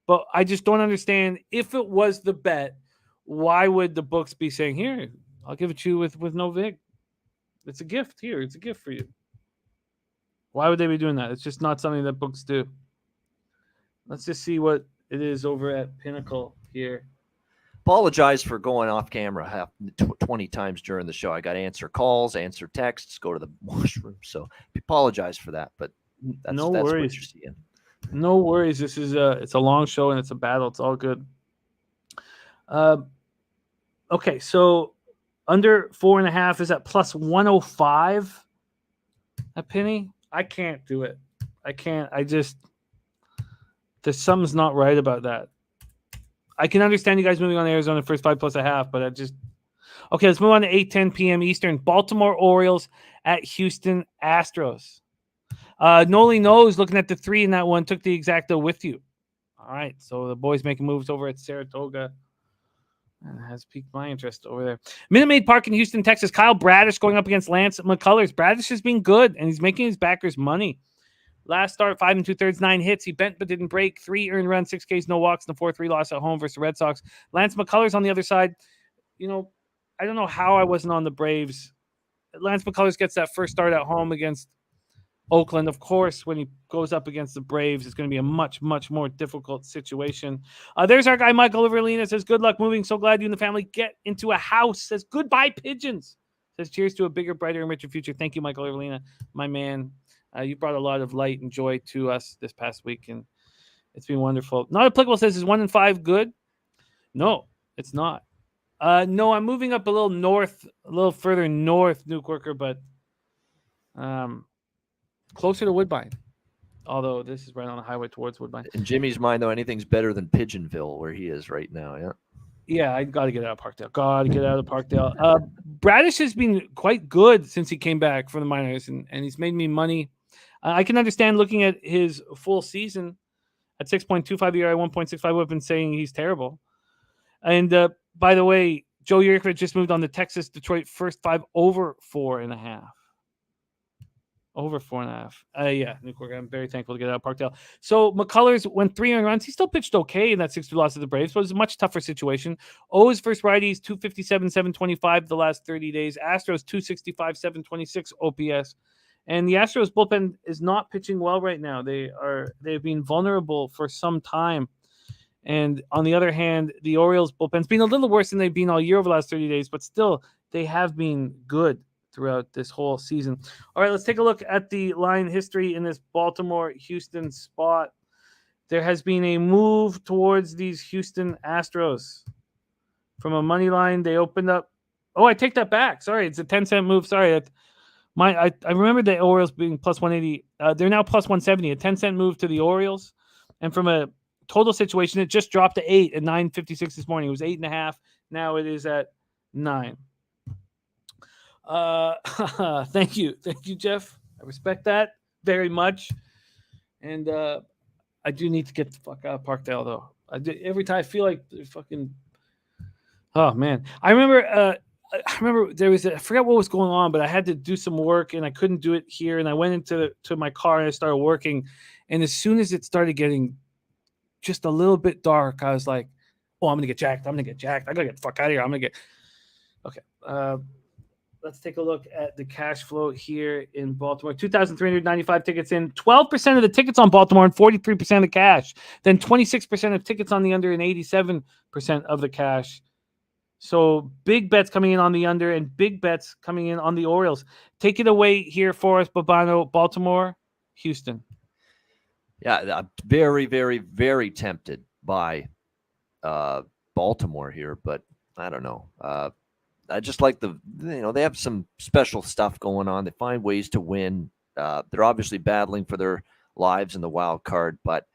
But I just don't understand. If it was the bet, why would the books be saying, here, I'll give it to you with no vig? It's a gift here. It's a gift for you. Why would they be doing that? It's just not something that books do. Let's just see what it is over at Pinnacle here. Apologize for going off camera 20 times during the show. I got to answer calls, answer texts, go to the washroom. So apologize for that, but that's worries. What you're seeing. No worries. This is it's a long show and it's a battle. It's all good. Okay, so under 4.5 is at plus 105 a penny. I can't do it. I can't. There's something's not right about that. I can understand you guys moving on Arizona first 5 plus a half, but okay, let's move on to 8:10 p.m. Eastern. Baltimore Orioles at Houston Astros. Noli knows looking at the 3 in that one, took the exacto with you. All right, so the boys making moves over at Saratoga. Has piqued my interest over there. Minute Maid Park in Houston, Texas. Kyle Bradish going up against Lance McCullers. Bradish has been good, and he's making his backers money. Last start, 5 2/3, 9 hits. He bent but didn't break. 3 earned runs, 6 Ks, no walks, and a 4-3 loss at home versus the Red Sox. Lance McCullers on the other side. I don't know how I wasn't on the Braves. Lance McCullers gets that first start at home against Oakland. Of course, when he goes up against the Braves, it's going to be a much, much more difficult situation. There's our guy, Michael Overlina. Says, good luck moving. So glad you and the family get into a house. Says, goodbye, pigeons. Says, cheers to a bigger, brighter, and richer future. Thank you, Michael Overlina, my man. You brought a lot of light and joy to us this past week, and it's been wonderful. Not applicable says, is 1 and 5 good? No, it's not. No, I'm moving up a little further north, Nuke Worker, but closer to Woodbine. Although this is right on the highway towards Woodbine. In Jimmy's mind, though, anything's better than Pigeonville, where he is right now. Yeah. Yeah, I got to get out of Parkdale. Bradish has been quite good since he came back from the minors, and he's made me money. I can understand looking at his full season at 6.25 ERA, 1.65 whip, and saying he's terrible. And by the way, Joe Yurkovich just moved on the Texas Detroit first 5 over 4.5. Over 4.5. Yeah, I'm very thankful to get out of Parkdale. So McCullers went 3 earned runs. He still pitched okay in that 6-2 loss to the Braves, but it was a much tougher situation. O's first righties, 257, 725 the last 30 days. Astros, 265, 726 OPS. And the Astros bullpen is not pitching well right now. They've been vulnerable for some time. And on the other hand, the Orioles bullpen's been a little worse than they've been all year over the last 30 days, but still, they have been good throughout this whole season. All right, let's take a look at the line history in this Baltimore-Houston spot. There has been a move towards these Houston Astros. From a money line, they opened up. Oh, I take that back. Sorry, it's a 10-cent move. Sorry. I remember the Orioles being plus 180. They're now plus 170. A 10-cent move to the Orioles. And from a total situation, it just dropped to 8 at 9:56 this morning. It was 8.5. Now it is at 9. Thank you, Jeff. I respect that very much, and I do need to get the fuck out of Parkdale though. Every time I feel like fucking. Oh man, I remember there was I forgot what was going on, but I had to do some work and I couldn't do it here, and I went into my car and I started working, and as soon as it started getting just a little bit dark, I was like, "Oh, I'm gonna get jacked. I gotta get the fuck out of here. I'm gonna get." Okay. Let's take a look at the cash flow here in Baltimore. 2,395 tickets in. 12% of the tickets on Baltimore and 43% of the cash. Then 26% of tickets on the under and 87% of the cash. So big bets coming in on the under and big bets coming in on the Orioles. Take it away here for us, Bobano. Baltimore, Houston. Yeah, I'm very, very, very tempted by Baltimore here, but I don't know. I just like they have some special stuff going on. They find ways to win. They're obviously battling for their lives in the wild card, but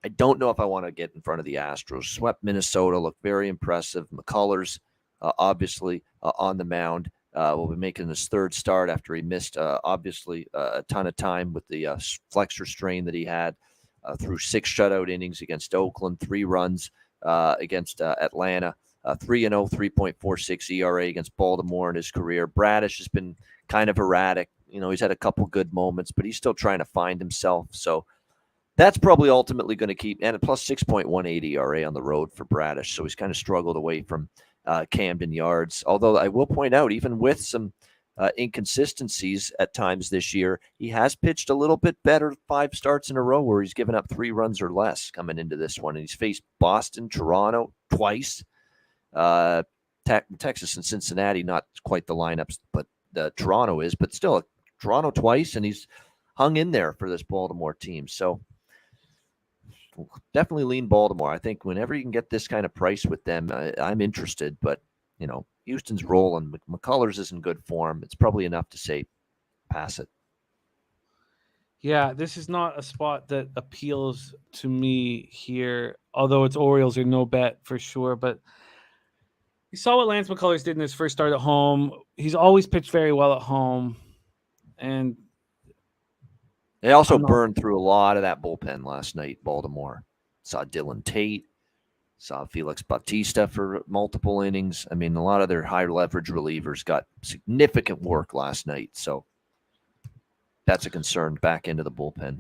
I don't know if I want to get in front of the Astros. Swept Minnesota, looked very impressive. McCullers, obviously, on the mound. Will be making his third start after he missed, obviously, a ton of time with the flexor strain that he had through 6 shutout innings against Oakland, 3 runs against Atlanta, 3-0, 3.46 ERA against Baltimore in his career. Bradish has been kind of erratic. He's had a couple good moments, but he's still trying to find himself. So that's probably ultimately going to keep, and a plus 6.18 ERA on the road for Bradish. So he's kind of struggled away from Camden Yards. Although I will point out, even with some inconsistencies at times this year, he has pitched a little bit better 5 starts in a row where he's given up 3 runs or less coming into this one. And he's faced Boston, Toronto twice, Texas and Cincinnati, not quite the lineups, but Toronto is, but still Toronto twice, and he's hung in there for this Baltimore team. So definitely lean Baltimore. I think whenever you can get this kind of price with them, I'm interested. But, Houston's rolling. McCullers is in good form. It's probably enough to say pass it. Yeah, this is not a spot that appeals to me here, although it's Orioles or no bet for sure. But you saw what Lance McCullers did in his first start at home. He's always pitched very well at home. And they also burned through a lot of that bullpen last night, Baltimore. Saw Dylan Tate, saw Felix Bautista for multiple innings. I mean, a lot of their high leverage relievers got significant work last night. So that's a concern back into the bullpen.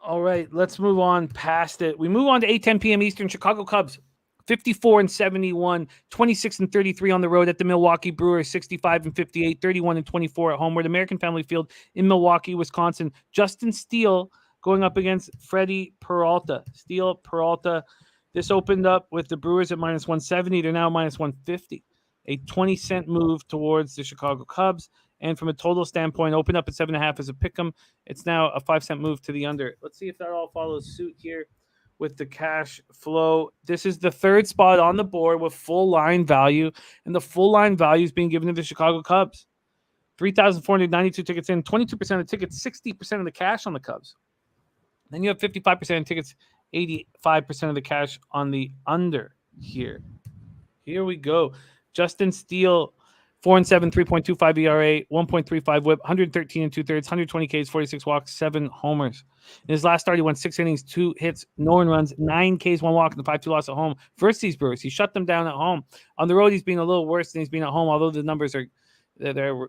All right, let's move on past it. We move on to 8:10 p.m. Eastern. Chicago Cubs, 54-71, 26-33 on the road at the Milwaukee Brewers, 65-58, 31-24 at home. We're at American Family Field in Milwaukee, Wisconsin. Justin Steele going up against Freddie Peralta. Steele, Peralta. This opened up with the Brewers at minus 170. They're now minus 150. A 20-cent move towards the Chicago Cubs. And from a total standpoint, open up at 7.5 as a pick'em. It's now a 5-cent move to the under. Let's see if that all follows suit here with the cash flow. This is the third spot on the board with full line value, and the full line value is being given to the Chicago Cubs. 3,492 tickets in, 22% of tickets, 60% of the cash on the Cubs. Then you have 55% of tickets, 85% of the cash on the under here. Here we go. Justin Steele, 4-7, 3.25 ERA, 1.35 WHIP, 113 and 2/3, 120 Ks, 46 walks, 7 homers. In his last start, he went 6 innings, 2 hits, no earned runs, 9 Ks, 1 walk, and the 5-2 loss at home. Versus these Brewers, he shut them down at home. On the road, he's been a little worse than he's been at home, although the numbers are they're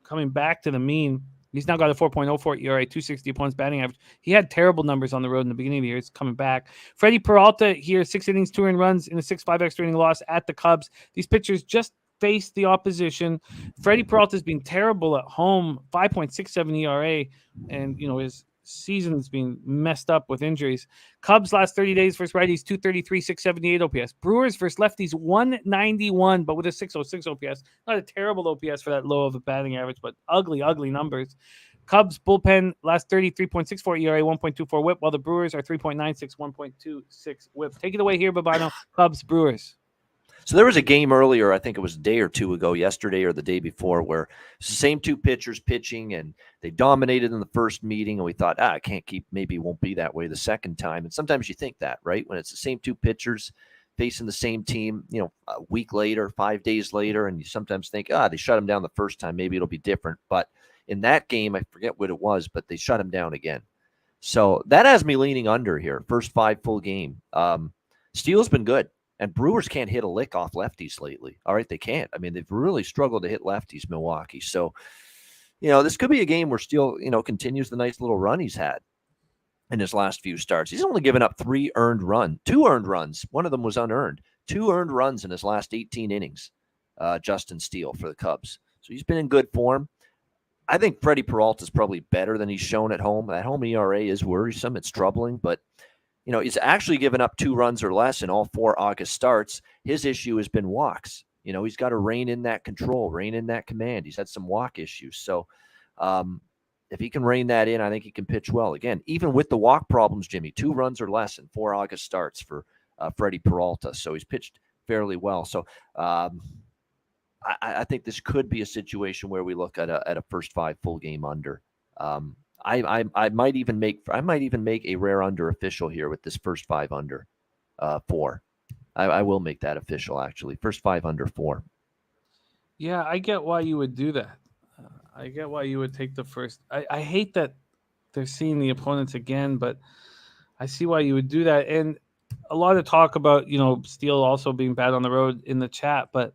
coming back to the mean. He's now got a 4.04 ERA, 260 opponents batting average. He had terrible numbers on the road in the beginning of the year. He's coming back. Freddie Peralta here, 6 innings, 2 earned runs in a 6-5 extra inning loss at the Cubs. These pitchers just faced the opposition. Freddie Peralta's been terrible at home, 5.67 ERA, and his season's been messed up with injuries. Cubs last 30 days versus righties, 233, 678 OPS. Brewers versus lefties, 191, but with a 606 OPS. Not a terrible OPS for that low of a batting average, but ugly numbers. Cubs bullpen last 30, 3.64 ERA, 1.24 WHIP, while the Brewers are 3.96, 1.26 WHIP. Take it away here, Bobano. Cubs, Brewers. So there was a game earlier, I think it was a day or two ago, yesterday or the day before, where it's the same 2 pitchers pitching, and they dominated in the first meeting, and we thought, I can't keep, maybe it won't be that way the second time. And sometimes you think that, right? When it's the same 2 pitchers facing the same team, a week later, 5 days later, and you sometimes think, they shut him down the first time, maybe it'll be different. But in that game, I forget what it was, but they shut him down again. So that has me leaning under here. First 5 full game. Steele's been good. And Brewers can't hit a lick off lefties lately. All right, they can't. I mean, they've really struggled to hit lefties, Milwaukee. So, this could be a game where Steele, continues the nice little run he's had in his last few starts. He's only given up 2 earned runs. One of them was unearned. 2 earned runs in his last 18 innings, Justin Steele for the Cubs. So he's been in good form. I think Freddie Peralta is probably better than he's shown at home. That home ERA is worrisome. It's troubling, but he's actually given up 2 runs or less in all 4 August starts. His issue has been walks. He's got to rein in that control, rein in that command. He's had some walk issues. So if he can rein that in, I think he can pitch well. Again, even with the walk problems, Jimmy, 2 runs or less in 4 August starts for Freddie Peralta. So he's pitched fairly well. So I think this could be a situation where we look at a first 5 full game under. I might even make a rare under official here with this first 5 under 4. I will make that official actually. First 5 under 4. Yeah, I get why you would do that. I get why you would take the first. I hate that they're seeing the opponents again, but I see why you would do that. And a lot of talk about, Steele also being bad on the road in the chat, but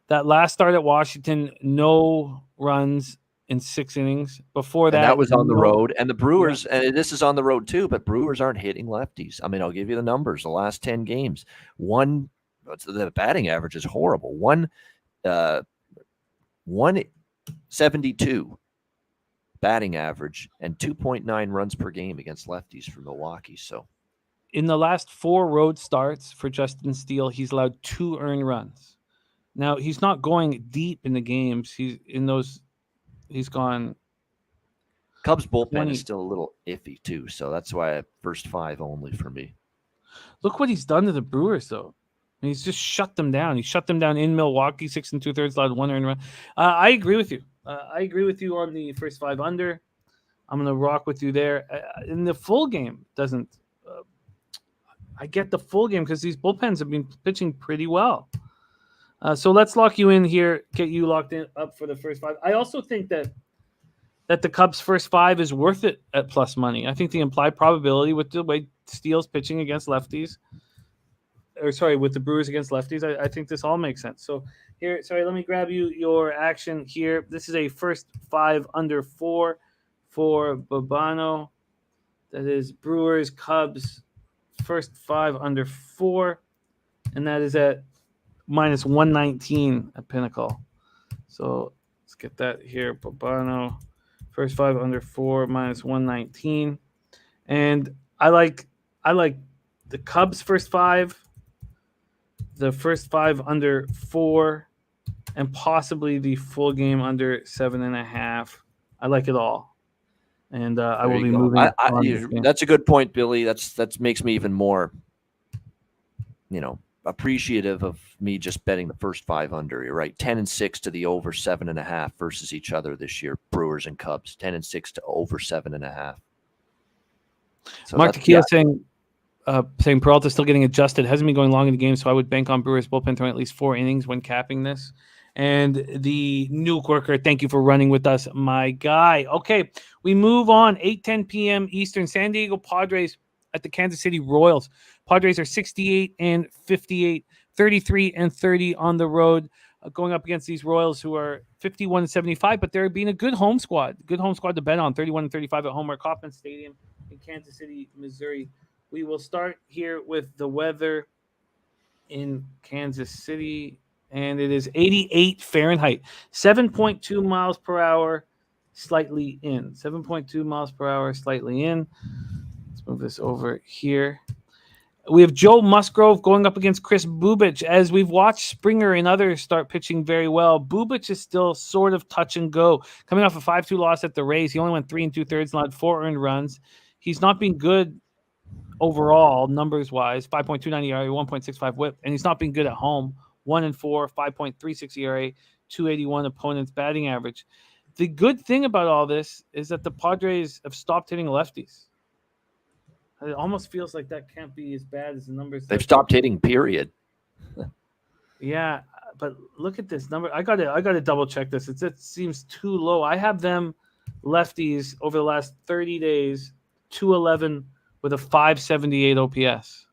that last start at Washington, no runs in 6 innings. Before that, and that was on the road. And the Brewers, and this is on the road too, but Brewers aren't hitting lefties. I mean, I'll give you the numbers. The last 10 games, the batting average is horrible. 172 batting average and 2.9 runs per game against lefties for Milwaukee. So in the last 4 road starts for Justin Steele, he's allowed 2 earned runs. Now, he's not going deep in the games. He's gone. Cubs bullpen is still a little iffy too, so that's why first 5 only for me. Look what he's done to the Brewers, though. And he's just shut them down. He shut them down in Milwaukee, 6 2/3, allowed 1 earned run. I agree with you. I agree with you on the first 5 under. I'm going to rock with you there. In the full game, doesn't. I get the full game because these bullpens have been pitching pretty well. So let's lock you in here, get you locked in up for the first 5. I also think that the Cubs' first 5 is worth it at plus money. I think the implied probability with the way Steele's pitching against lefties, with the Brewers against lefties, I think this all makes sense. So here, let me grab you your action here. This is a first 5 under 4 for Bobano. That is Brewers, Cubs, first 5 under 4. And that is at minus 119 at Pinnacle. So let's get that here. Bobano, first 5 under 4, minus 119. And I like the Cubs first 5, the first 5 under 4, and possibly the full game under 7.5. I like it all. And I will be moving. That's a good point, Billy. That makes me even more, appreciative of me just betting the first 5 under. You're right. 10-6 to the over 7.5 versus each other this year. Brewers and Cubs. 10-6 to over 7.5. So Mark Takia saying Peralta's still getting adjusted. Hasn't been going long in the game, so I would bank on Brewers bullpen throwing at least 4 innings when capping this. And the Nuke Worker, thank you for running with us, my guy. Okay, we move on. 8:10 p.m. Eastern. San Diego Padres at the Kansas City Royals. Padres are 68-58, 33-30 on the road, going up against these Royals who are 51-75, but they're being a good home squad. Good home squad to bet on. 31-35 at Homer Kauffman Stadium in Kansas City, Missouri. We will start here with the weather in Kansas City, and it is 88 Fahrenheit, 7.2 miles per hour, slightly in. 7.2 miles per hour, slightly in. Let's move this over here. We have Joe Musgrove going up against Chris Bubich. As we've watched Springer and others start pitching very well, Bubich is still sort of touch and go. Coming off a 5-2 loss at the Rays, he only went 3 2/3 and allowed 4 earned runs. He's not been good overall, numbers-wise. 5.29 ERA, 1.65 WHIP, and he's not been good at home. 1-4, 5.36 ERA, 281 opponent's batting average. The good thing about all this is that the Padres have stopped hitting lefties. It almost feels like that can't be as bad as the numbers. They've stopped hitting, period. Yeah, but look at this number. I gotta double check this. It seems too low. I have them lefties over the last 30 days, 211 with a 578 OPS.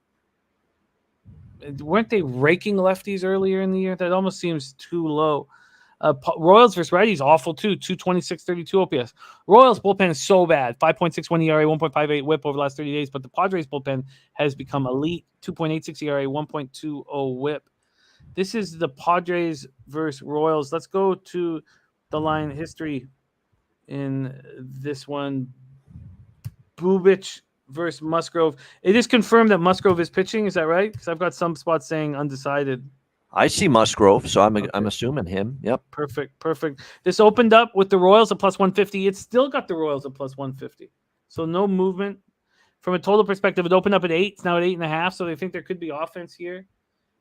Weren't they raking lefties earlier in the year? That almost seems too low. Royals versus righties, awful too. 226, 32 OPS. Royals bullpen is so bad. 5.61 ERA, 1.58 WHIP over the last 30 days. But the Padres bullpen has become elite. 2.86 ERA, 1.20 WHIP. This is the Padres versus Royals. Let's go to the line history in this one. Bubich versus Musgrove. It is confirmed that Musgrove is pitching. Is that right? Because I've got some spots saying undecided. I see Musgrove, so I'm assuming him. Yep. Perfect. This opened up with the Royals at plus 150. It's still got the Royals at plus 150. So no movement. From a total perspective, it opened up at 8. It's now at 8.5. So they think there could be offense here.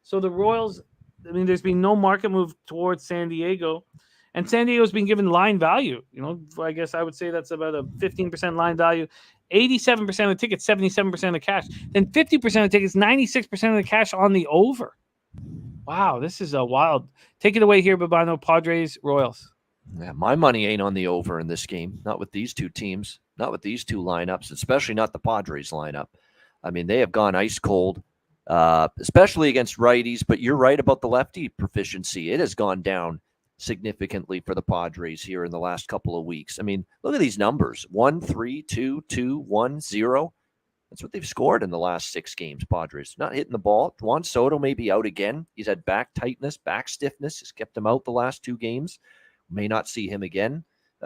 So the Royals I mean, there's been no market move towards San Diego, and San Diego's been given line value. I guess I would say that's about a 15% line value. 87% of the tickets, 77% of the cash. Then 50% of the tickets, 96% of the cash on the over. Wow, this is a wild. Take it away here, Bobano. Padres, Royals. Yeah, my money ain't on the over in this game. Not with these two teams. Not with these two lineups, especially not the Padres lineup. I mean, they have gone ice cold, especially against righties. But you're right about the lefty proficiency. It has gone down significantly for the Padres here in the last couple of weeks. I mean, look at these numbers: 1-3, 2-2, 1-0. That's what they've scored in the last 6 games. Padres not hitting the ball. Juan Soto may be out again. He's had back tightness, back stiffness. Has kept him out the last 2 games. May not see him again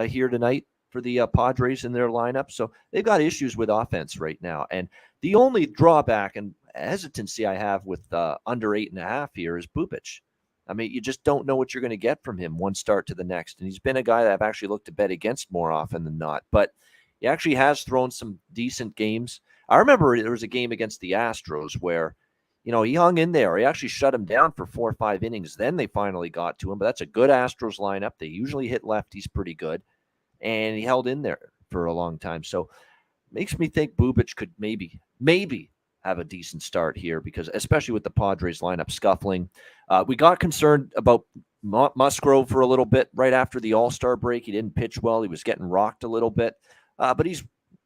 here tonight for the Padres in their lineup. So they've got issues with offense right now. And the only drawback and hesitancy I have with under 8.5 here is Bubic. I mean, you just don't know what you're going to get from him one start to the next. And he's been a guy that I've actually looked to bet against more often than not. But he actually has thrown some decent games. I remember there was a game against the Astros where, he hung in there. He actually shut him down for 4 or 5 innings. Then they finally got to him. But that's a good Astros lineup. They usually hit lefties pretty good. And he held in there for a long time. So makes me think Bubic could maybe have a decent start here, because especially with the Padres lineup scuffling. We got concerned about Musgrove for a little bit right after the All-Star break. He didn't pitch well. He was getting rocked a little bit. But he's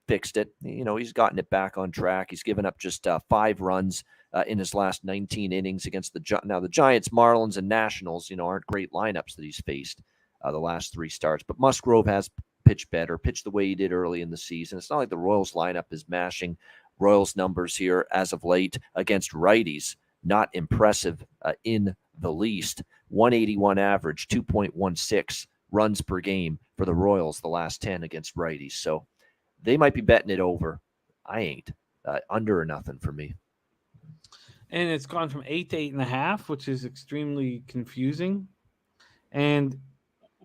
fixed it. He's gotten it back on track. He's given up just 5 runs in his last 19 innings against the Giants, Marlins, and Nationals. Aren't great lineups that he's faced the last 3 starts. But Musgrove has pitched better, pitched the way he did early in the season. It's not like the Royals lineup is mashing. Royals numbers here as of late against righties, not impressive in the least. 181 average, 2.16 runs per game for the Royals the last 10 against righties. So they might be betting it over. I ain't. Under or nothing for me. And it's gone from 8 to 8.5, which is extremely confusing.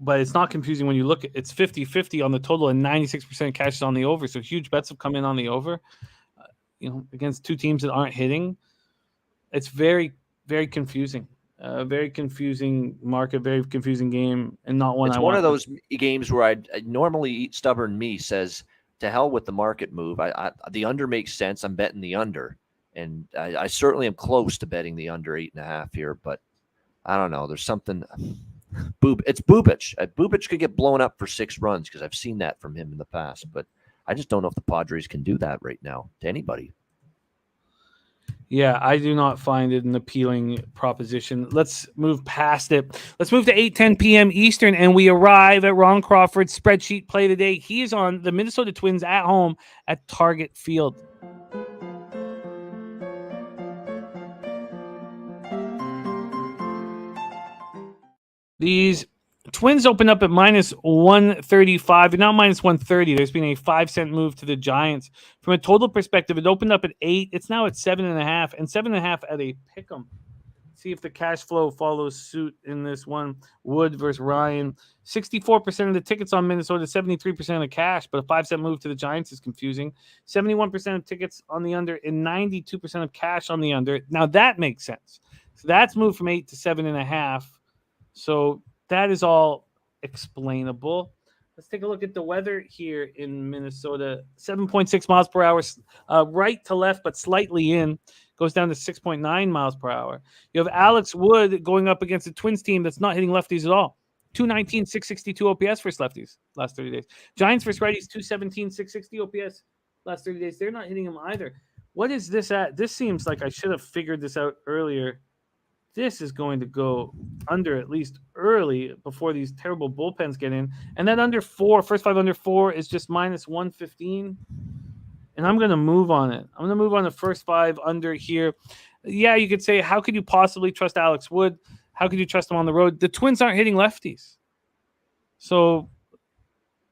But it's not confusing when you look at it's 50-50 on the total and 96% cash is on the over. So huge bets have come in on the over, against 2 teams that aren't hitting. It's very, very confusing. Very confusing market, very confusing game, and not one. It's one of those games where I normally stubborn me says to hell with the market move. The under makes sense. I'm betting the under, and I certainly am close to betting the under 8.5 here. But I don't know. There's something. It's Bubic. Bubic could get blown up for 6 runs because I've seen that from him in the past. But I just don't know if the Padres can do that right now to anybody. Yeah, I do not find it an appealing proposition. Let's move past it. Let's move to 8:10 p.m. Eastern, and we arrive at Ron Crawford's spreadsheet play today. He is on the Minnesota Twins at home at Target Field. These Twins open up at minus 135, and now minus 130. There's been a 5-cent move to the Giants. From a total perspective, it opened up at 8. It's now at 7.5, and 7.5 at a pick'em. See if the cash flow follows suit in this one. Wood versus Ryan. 64% of the tickets on Minnesota, 73% of the cash, but a 5-cent move to the Giants is confusing. 71% of tickets on the under and 92% of cash on the under. Now that makes sense. So that's moved from 8 to 7.5. So that is all explainable. Let's take a look at the weather here in Minnesota. 7.6 miles per hour, right to left, but slightly in. Goes down to 6.9 miles per hour. You have Alex Wood going up against a Twins team that's not hitting lefties at all. 219, 662 OPS versus lefties last 30 days. Giants versus righties, 217, 660 OPS last 30 days. They're not hitting them either. What is this at? This seems like I should have figured this out earlier. This is going to go under at least early before these terrible bullpens get in. And that under 4, first 5 under 4 is just minus 115. And I'm going to move on it. I'm going to move on the first 5 under here. Yeah, you could say, how could you possibly trust Alex Wood? How could you trust him on the road? The Twins aren't hitting lefties. So,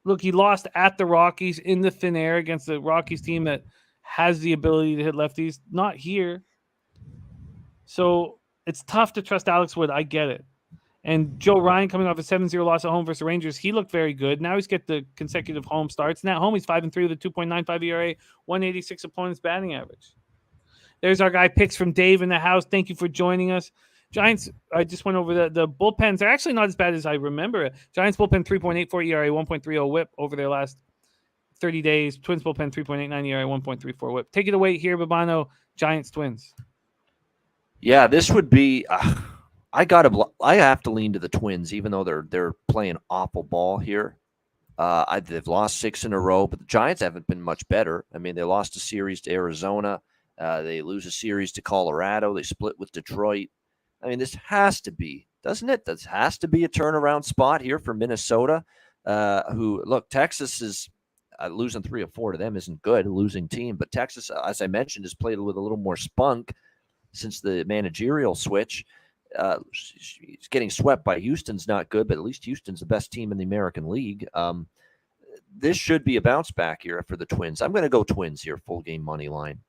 look, he lost at the Rockies in the thin air against the Rockies team that has the ability to hit lefties. Not here. So, it's tough to trust Alex Wood. I get it. And Joe Ryan coming off a 7-0 loss at home versus the Rangers, he looked very good. Now he's got the consecutive home starts. And at home, he's 5-3 with a 2.95 ERA, 186 opponents batting average. There's our guy picks from Dave in the house. Thank you for joining us. Giants, I just went over the bullpens. They're actually not as bad as I remember. Giants bullpen 3.84 ERA, 1.30 WHIP over their last 30 days. Twins bullpen 3.89 ERA, 1.34 WHIP. Take it away here, Bobano. Giants, Twins. Yeah, this would be. I have to lean to the Twins, even though they're playing awful ball here. They've lost 6 in a row, but the Giants haven't been much better. I mean, they lost a series to Arizona. They lose a series to Colorado. They split with Detroit. I mean, this has to be, doesn't it? This has to be a turnaround spot here for Minnesota, who, look, Texas is losing 3 or 4 to them isn't good, a losing team. But Texas, as I mentioned, has played with a little more spunk since the managerial switch. Getting swept by Houston's not good, but at least Houston's the best team in the American League. This should be a bounce back here for the Twins. I'm going to go Twins here, full game money line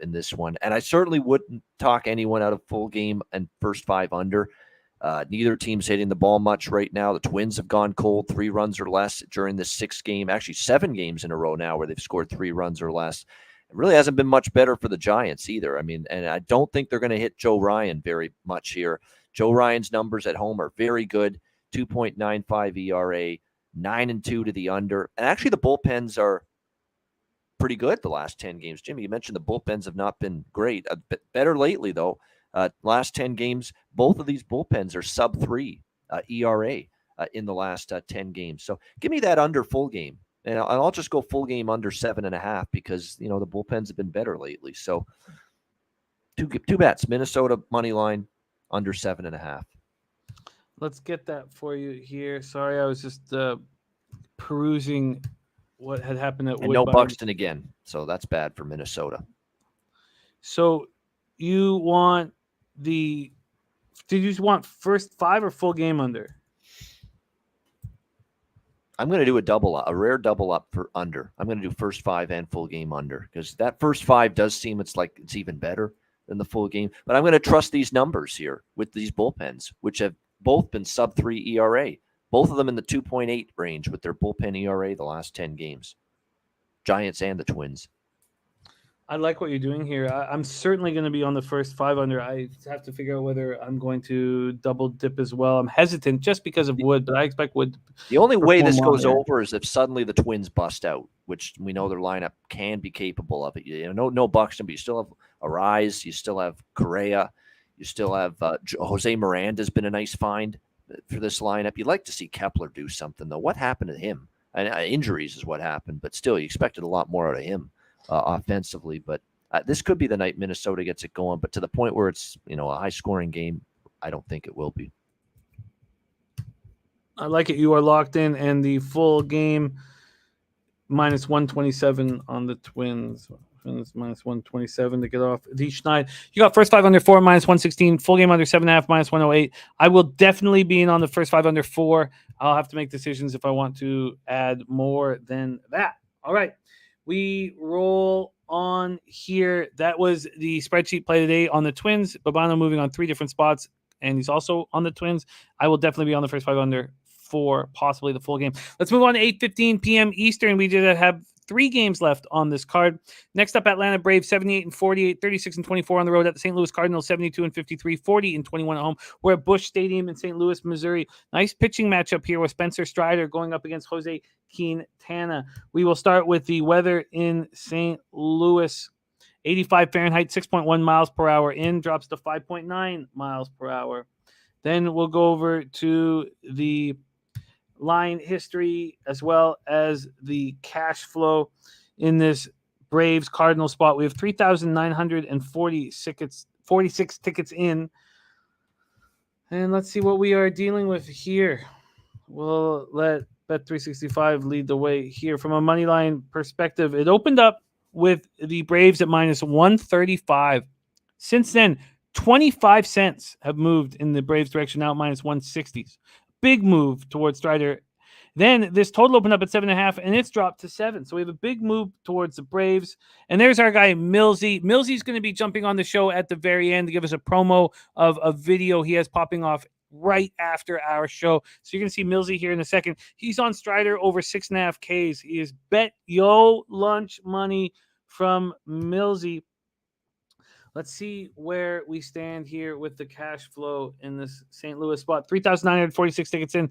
in this one. And I certainly wouldn't talk anyone out of full game and first 5 under. Neither team's hitting the ball much right now. The Twins have gone cold, 3 runs or less during this 7 games in a row now where they've scored 3 runs or less. It really hasn't been much better for the Giants either. I mean, and I don't think they're going to hit Joe Ryan very much here. Joe Ryan's numbers at home are very good, 2.95 ERA, 9-2 to the under. And actually the bullpens are pretty good the last 10 games. Jimmy, you mentioned the bullpens have not been great. A bit better lately, though. Last 10 games, both of these bullpens are sub-3 ERA in the last 10 games. So give me that under full game. And I'll just go full game under 7.5 because, the bullpens have been better lately. So two bets, Minnesota money line under 7.5. Let's get that for you here. Sorry, I was just perusing what had happened at And Woodbine. no Buxton again. So that's bad for Minnesota. So you want did you want first 5 or full game under? I'm going to do a rare double up for under. I'm going to do first 5 and full game under because that first 5 does seem it's even better than the full game. But I'm going to trust these numbers here with these bullpens, which have both been sub-3 ERA. Both of them in the 2.8 range with their bullpen ERA the last 10 games. Giants and the Twins. I like what you're doing here. I'm certainly going to be on the first 5 under. I have to figure out whether I'm going to double dip as well. I'm hesitant just because of Wood, but I expect Wood. The only way this goes over is if suddenly the Twins bust out, which we know their lineup can be capable of it. No Buxton, but you still have Arise, you still have Correa, you still have Jose Miranda's been a nice find for this lineup. You'd like to see Kepler do something, though. What happened to him? And injuries is what happened, but still, you expected a lot more out of him. Offensively, but this could be the night Minnesota gets it going. But to the point where it's a high-scoring game, I don't think it will be. I like it. You are locked in, and the full game minus 127 on the Twins. Minus 127 to get off each night. You got first 5 under 4 minus 116, full game under 7.5 minus 108. I will definitely be in on the first 5 under 4. I'll have to make decisions if I want to add more than that. All right. We roll on here. That was the spreadsheet play today on the Twins. Bobano moving on 3 different spots, and he's also on the Twins. I will definitely be on the first 5 under 4, possibly the full game. Let's move on to 8:15 p.m. Eastern. We did have 3 games left on this card. Next up, Atlanta Braves 78-48, 36-24 on the road at the St. Louis Cardinals 72-53, 40-21 at home. We're at Busch Stadium in St. Louis, Missouri. Nice pitching matchup here with Spencer Strider going up against Jose Quintana. We will start with the weather in St. Louis. 85 Fahrenheit, 6.1 miles per hour in, drops to 5.9 miles per hour. Then we'll go over to the line history as well as the cash flow in this Braves Cardinal spot. We have 3,946 tickets in. And let's see what we are dealing with here. We'll let Bet365 lead the way here. From a money line perspective, it opened up with the Braves at minus 135. Since then, 25 cents have moved in the Braves direction, now minus 160s. Big move towards Strider. Then this total opened up at 7.5, and it's dropped to 7. So we have a big move towards the Braves. And there's our guy, Millsy. Millsy's going to be jumping on the show at the very end to give us a promo of a video he has popping off right after our show. So you're going to see Millsy here in a second. He's on Strider over 6.5 Ks. He is bet yo lunch money from Millsy. Let's see where we stand here with the cash flow in this St. Louis spot. 3,946 tickets in.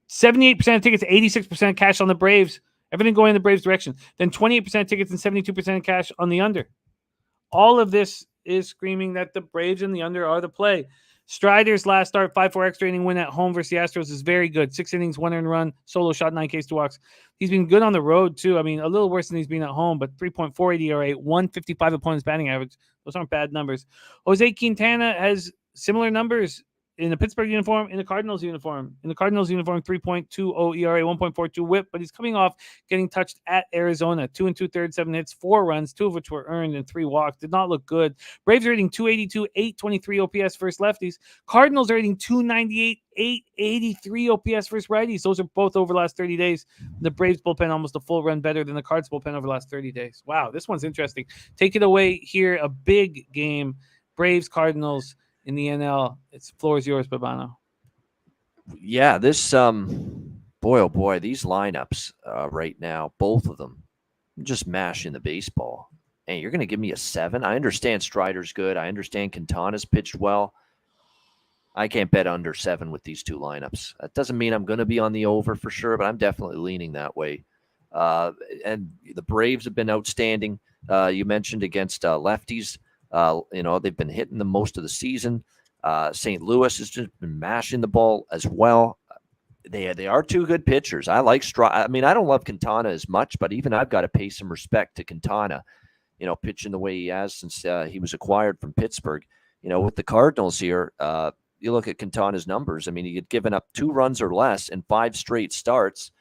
78% of tickets, 86% cash on the Braves. Everything going in the Braves' direction. Then 28% tickets and 72% cash on the under. All of this is screaming that the Braves and the under are the play. Strider's last start, 5-4 extra inning win at home versus the Astros is very good. 6 innings, 1 earned run, solo shot, 9 Ks, 2 walks. He's been good on the road, too. I mean, a little worse than he's been at home, but 3.48 ERA, 155 opponent's batting average. Those aren't bad numbers. Jose Quintana has similar numbers in the Pittsburgh uniform, in the Cardinals uniform. In the Cardinals uniform, 3.20 ERA, 1.42 whip, but he's coming off getting touched at Arizona. 2 2/3, 7 hits, 4 runs, 2 of which were earned and 3 walks. Did not look good. Braves are hitting 282, 823 OPS versus lefties. Cardinals are hitting 298, 883 OPS versus righties. Those are both over the last 30 days. The Braves bullpen almost a full run better than the Cards bullpen over the last 30 days. Wow, this one's interesting. Take it away here. A big game. Braves, Cardinals in the NL. It's floor is yours, Bobano. Yeah, this boy, oh boy, these lineups right now, both of them, just mashing the baseball. And you're going to give me a 7? I understand Strider's good. I understand Quintana's pitched well. I can't bet under 7 with these two lineups. That doesn't mean I'm going to be on the over for sure, but I'm definitely leaning that way. And the Braves have been outstanding. You mentioned against lefties. They've been hitting them most of the season. St. Louis has just been mashing the ball as well. They are 2 good pitchers. I like I mean, I don't love Quintana as much, but even I've got to pay some respect to Quintana, pitching the way he has since he was acquired from Pittsburgh. With the Cardinals here, you look at Quintana's numbers. I mean, he had given up 2 runs or less in 5 straight starts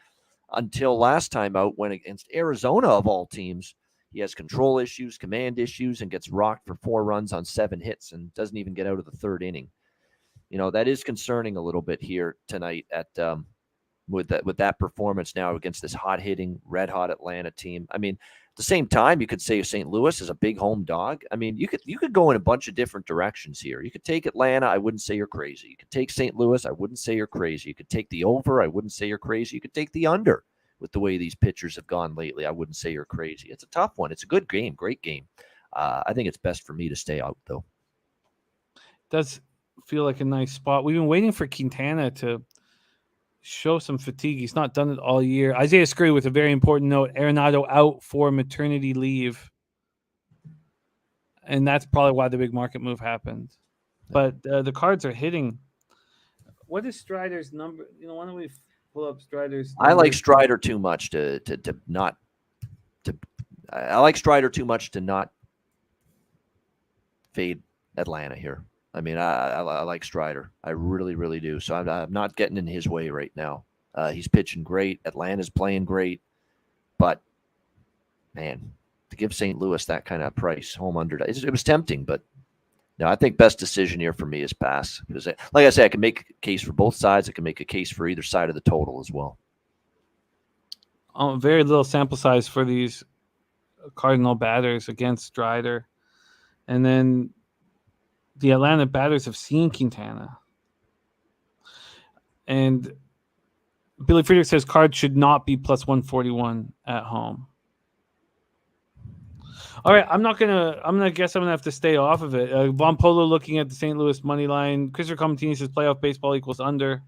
until last time out when against Arizona, of all teams. He has control issues, command issues, and gets rocked for 4 runs on 7 hits and doesn't even get out of the 3rd inning. That is concerning a little bit here tonight with that performance now against this hot-hitting, red-hot Atlanta team. I mean, at the same time, you could say St. Louis is a big home dog. I mean, you could go in a bunch of different directions here. You could take Atlanta. I wouldn't say you're crazy. You could take St. Louis. I wouldn't say you're crazy. You could take the over. I wouldn't say you're crazy. You could take the under. With the way these pitchers have gone lately, I wouldn't say you're crazy. It's a tough one. It's a good game, great game. I think it's best for me to stay out, though. Does feel like a nice spot. We've been waiting for Quintana to show some fatigue. He's not done it all year. Isaiah Screw with a very important note. Arenado out for maternity leave. And that's probably why the big market move happened. But the Cards are hitting. What is Strider's number? Why don't we pull up Strider's number? I like Strider too much to not. I like Strider too much to not fade Atlanta here. I mean, I like Strider. I really, really do. So I'm not getting in his way right now. He's pitching great. Atlanta's playing great. But, man, to give St. Louis that kind of price, home under, it was tempting. But, no, I think best decision here for me is pass. Because, like I said, I can make a case for both sides. I can make a case for either side of the total as well. Very little sample size for these Cardinal batters against Strider. And then the Atlanta batters have seen Quintana. And Billy Friedrich says Cards should not be plus 141 at home. All right, I'm gonna guess I'm gonna have to stay off of it. Von Polo looking at the St. Louis money line. Christopher Comatini says playoff baseball equals under.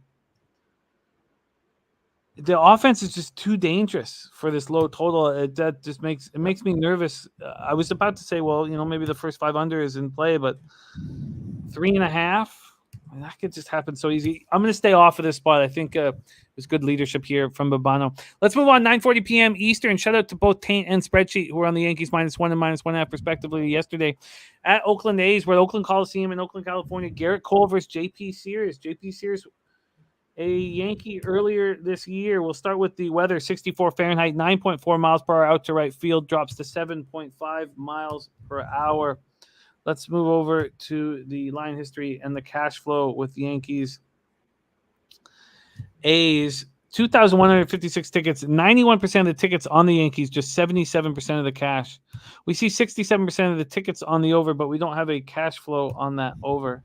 The offense is just too dangerous for this low total. That just makes me nervous. I was about to say, well, maybe the first 5 under is in play, but 3.5, that could just happen so easy. I'm going to stay off of this spot. I think there's good leadership here from Bobano. Let's move on. 9:40 p.m. Eastern. Shout out to both Taint and Spreadsheet who were on the Yankees -1 and -1.5 respectively yesterday at Oakland A's. We're at Oakland Coliseum in Oakland, California. Garrett Cole versus J.P. Sears. J.P. Sears, a Yankee earlier this year. We'll start with the weather. 64 Fahrenheit, 9.4 miles per hour out to right field, drops to 7.5 miles per hour. Let's move over to the line history and the cash flow with the Yankees. A's, 2,156 tickets, 91% of the tickets on the Yankees, just 77% of the cash. We see 67% of the tickets on the over, but we don't have a cash flow on that over.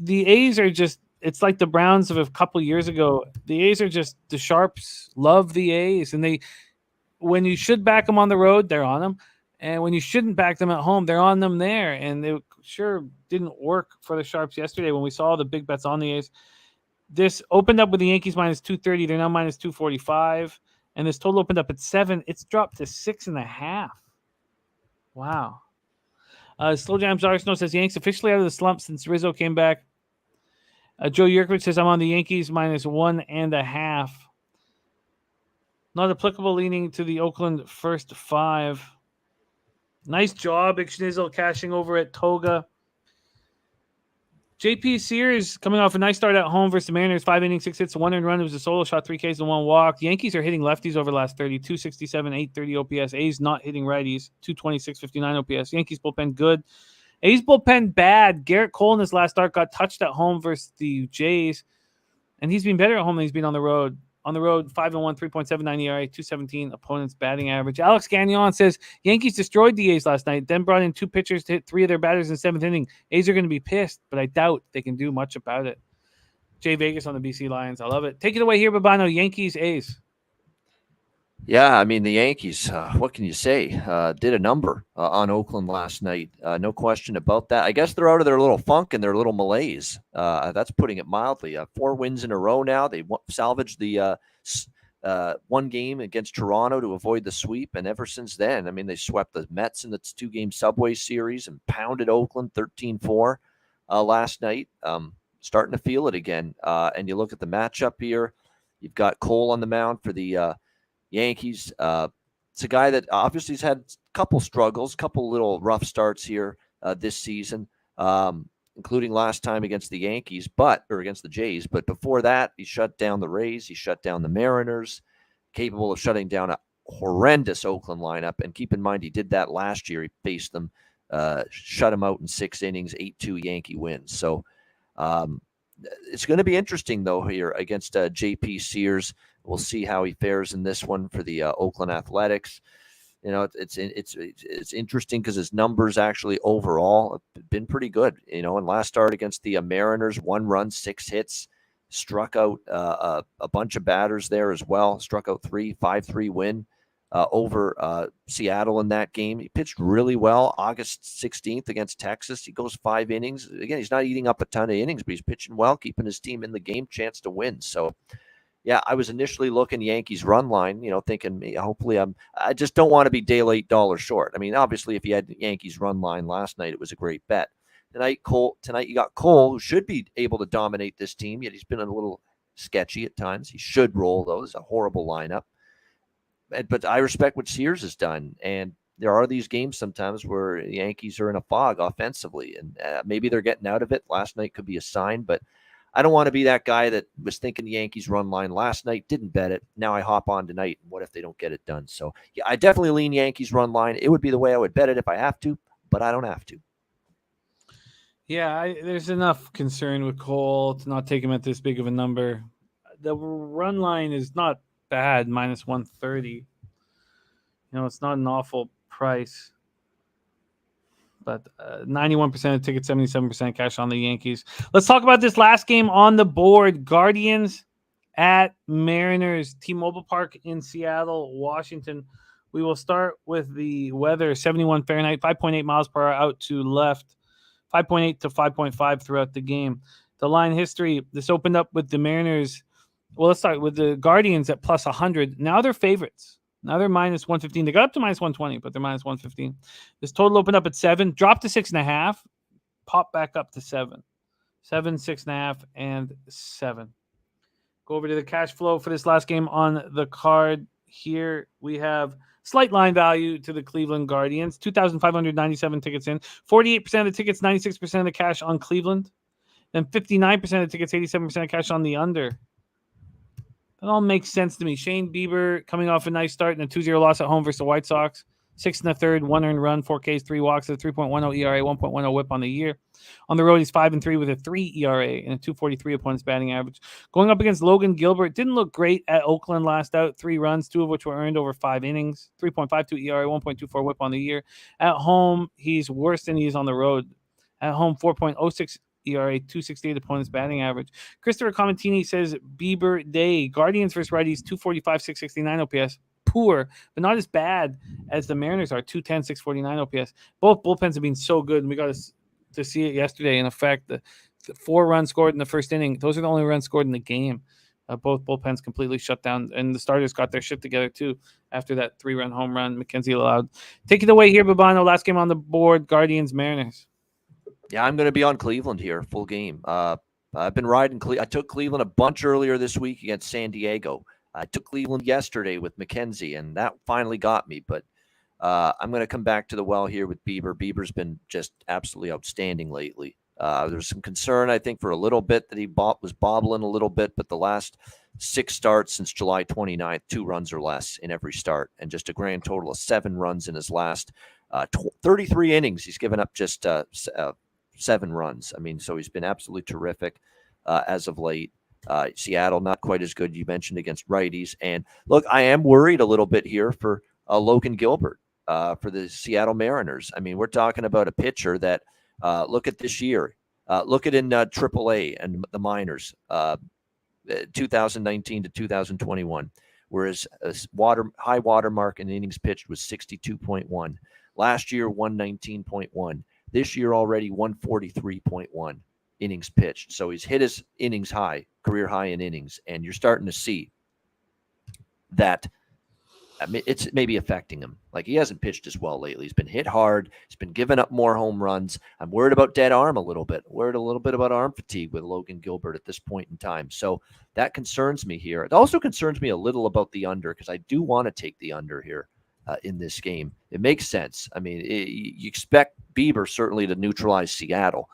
The A's are just, it's like the Browns of a couple years ago. The A's are just, the Sharps love the A's, and when you should back them on the road, they're on them. And when you shouldn't back them at home, they're on them there. And sure didn't work for the Sharps yesterday when we saw the big bets on the A's. This opened up with the Yankees minus 230. They're now minus 245. And this total opened up at 7. It's dropped to 6.5. Wow. Slow Jams Arsenal says Yanks officially out of the slump since Rizzo came back. Joe Yurkovich says I'm on the Yankees minus 1.5. Not applicable, leaning to the Oakland first 5. Nice job, Big Schnizzle, cashing over at Toga. JP Sears coming off a nice start at home versus the Mariners. 5 innings, 6 hits, 1 earned run. It was a solo shot, 3 Ks and 1 walk. The Yankees are hitting lefties over the last 30. 267, 830 OPS. A's not hitting righties. 226, 59 OPS. Yankees bullpen good. A's bullpen bad. Garrett Cole in his last start got touched at home versus the Jays. And he's been better at home than he's been on the road. On the road, 5-1, 3.79 ERA, 217 opponent's batting average. Alex Gagnon says Yankees destroyed the A's last night, then brought in 2 pitchers to hit 3 of their batters in the 7th inning. A's are going to be pissed, but I doubt they can do much about it. Jay Vegas on the BC Lions. I love it. Take it away here, Bobano. Yankees, A's. Yeah, I mean, the Yankees, what can you say? Did a number on Oakland last night. No question about that. I guess they're out of their little funk and their little malaise. That's putting it mildly. 4 wins in a row now. They salvaged the 1 game against Toronto to avoid the sweep. And ever since then, I mean, they swept the Mets in the 2-game Subway Series and pounded Oakland 13-4 last night. Starting to feel it again. And you look at the matchup here. You've got Cole on the mound for the Yankees. It's a guy that obviously has had a couple struggles, couple little rough starts here this season, including last time against the Yankees, or against the Jays. But before that, he shut down the Rays. He shut down the Mariners, capable of shutting down a horrendous Oakland lineup. And keep in mind, he did that last year. He faced them, shut them out in 6 innings, 8-2 Yankee wins. So it's going to be interesting, though, here against JP Sears. We'll see how he fares in this one for the Oakland Athletics. You know, it's interesting because his numbers actually overall have been pretty good. You know, in last start against the Mariners, 1 run, 6 hits, struck out a bunch of batters there as well. Struck out 3, 5-3 win over Seattle in that game. He pitched really well. August 16th against Texas, he goes 5 innings. Again, he's not eating up a ton of innings, but he's pitching well, keeping his team in the game, chance to win. So, yeah, I was initially looking Yankees run line, you know, thinking hopefully I just don't want to be day late, dollar short. I mean, obviously, if you had Yankees run line last night, it was a great bet. Tonight you got Cole, who should be able to dominate this team, yet he's been a little sketchy at times. He should roll, though. It's a horrible lineup. But I respect what Sears has done. And there are these games sometimes where the Yankees are in a fog offensively, and maybe they're getting out of it. Last night could be a sign, but I don't want to be that guy that was thinking the Yankees run line last night, didn't bet it. Now I hop on tonight. And what if they don't get it done? So, yeah, I definitely lean Yankees run line. It would be the way I would bet it if I have to, but I don't have to. Yeah, there's enough concern with Cole to not take him at this big of a number. The run line is not bad, minus 130. You know, it's not an awful price. But 91% of tickets, 77% cash on the Yankees. Let's talk about this last game on the board. Guardians at Mariners, T-Mobile Park in Seattle, Washington. We will start with the weather. 71 Fahrenheit, 5.8 miles per hour out to left, 5.8 to 5.5 throughout the game. The line history, this opened up with the Mariners. Well, let's start with the Guardians at plus 100. Now they're favorites. Now they're minus 115. They got up to minus 120, but they're minus 115. This total opened up at 7, dropped to 6.5, popped back up to 7. 7, 6.5, and 7. Go over to the cash flow for this last game on the card. Here we have slight line value to the Cleveland Guardians. 2,597 tickets in. 48% of the tickets, 96% of the cash on Cleveland. Then 59% of the tickets, 87% of cash on the under. That all makes sense to me. Shane Bieber coming off a nice start in a 2-0 loss at home versus the White Sox. 6 1/3, 1 earned run, 4 Ks, 3 walks, a 3.10 ERA, 1.10 whip on the year. On the road, he's 5-3 with a 3 ERA and a 2.43 opponent's batting average. Going up against Logan Gilbert, didn't look great at Oakland last out. 3 runs, 2 of which were earned over 5 innings. 3.52 ERA, 1.24 whip on the year. At home, he's worse than he is on the road. At home, 4.06 ERA, 268 opponent's batting average. Christopher Comentini says Bieber day. Guardians versus righties, 245, 669 OPS. Poor, but not as bad as the Mariners are, 210, 649 OPS. Both bullpens have been so good, and we got to to see it yesterday. In effect, the 4 runs scored in the first inning. Those are the only runs scored in the game. Both bullpens completely shut down, and the starters got their shit together too after that 3-run home run McKenzie allowed. Take it away here, Bobano. Last game on the board, Guardians, Mariners. Yeah, I'm going to be on Cleveland here, full game. I've been riding I took Cleveland a bunch earlier this week against San Diego. I took Cleveland yesterday with McKenzie, and that finally got me. But I'm going to come back to the well here with Bieber. Bieber's been just absolutely outstanding lately. There's some concern, I think, for a little bit that he was bobbling a little bit, but the last 6 starts since July 29th, 2 runs or less in every start, and just a grand total of 7 runs in his last 33 innings. He's given up just 7 runs. I mean, so he's been absolutely terrific as of late. Seattle, not quite as good, you mentioned, against righties. And look, I am worried a little bit here for Logan Gilbert for the Seattle Mariners. I mean, we're talking about a pitcher that, look at this year. Look at in AAA and the minors, 2019 to 2021, whereas high water mark in innings pitched was 62.1. Last year, 119.1. This year already 143.1 innings pitched. So he's hit his innings high, career high in innings, and you're starting to see that. I mean, it's maybe affecting him. Like, he hasn't pitched as well lately. He's been hit hard. He's been giving up more home runs. I'm worried about dead arm a little bit. Worried a little bit about arm fatigue with Logan Gilbert at this point in time. So that concerns me here. It also concerns me a little about the under, because I do want to take the under here in this game. It makes sense. I mean, you expect Bieber certainly to neutralize Seattle.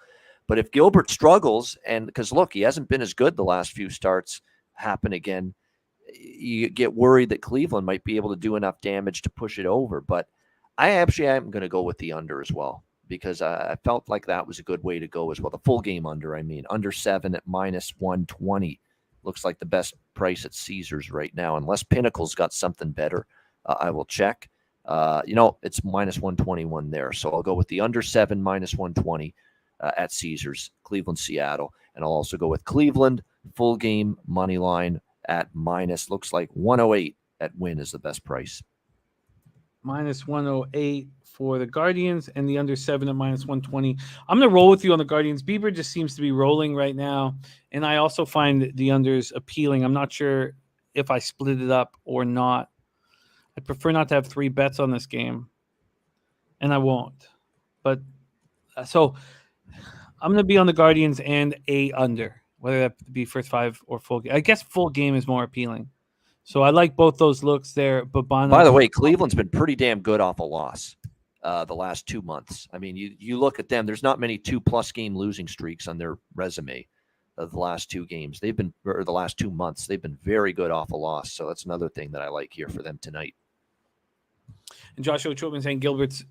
But if Gilbert struggles, and because, look, he hasn't been as good the last few starts, happen again, you get worried that Cleveland might be able to do enough damage to push it over. But I actually am going to go with the under as well, because I felt like that was a good way to go as well. The full game under, I mean, under 7 at -120 looks like the best price at Caesars right now. Unless Pinnacle's got something better, I will check. It's -121 there. So I'll go with the under 7, -120 at Caesars, Cleveland, Seattle. And I'll also go with Cleveland, full game money line at looks like 108 at Win is the best price. -108 for the Guardians, and the under 7 at -120. I'm going to roll with you on the Guardians. Bieber just seems to be rolling right now, and I also find the unders appealing. I'm not sure if I split it up or not. I'd prefer not to have 3 bets on this game, and I won't. But so I'm going to be on the Guardians and a under, whether that be first 5 or full game. I guess full game is more appealing. So I like both those looks there. Bobano. By the way, Cleveland's been pretty damn good off a loss the last 2 months. I mean, you look at them, there's not many 2+ game losing streaks on their resume of the last 2 games. The last 2 months, they've been very good off a loss. So that's another thing that I like here for them tonight. And Joshua Chipman saying Gilbert's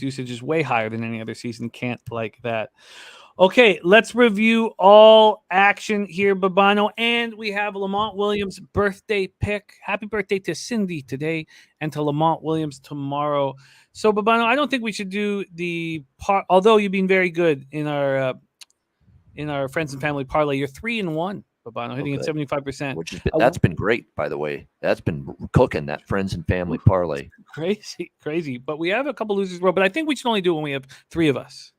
usage is way higher than any other season. Can't like that. Okay, let's review all action here, Bobano. And we have Lamont Williams' birthday pick. Happy birthday to Cindy today and to Lamont Williams tomorrow. So, Bobano, I don't think we should do the part, although you've been very good in our friends and family parlay. You're 3-1, Bobano, hitting at 75%. Which that's been great, by the way. That's been cooking, that friends and family parlay. Crazy. But we have a couple losers, bro. But I think we should only do it when we have 3 of us.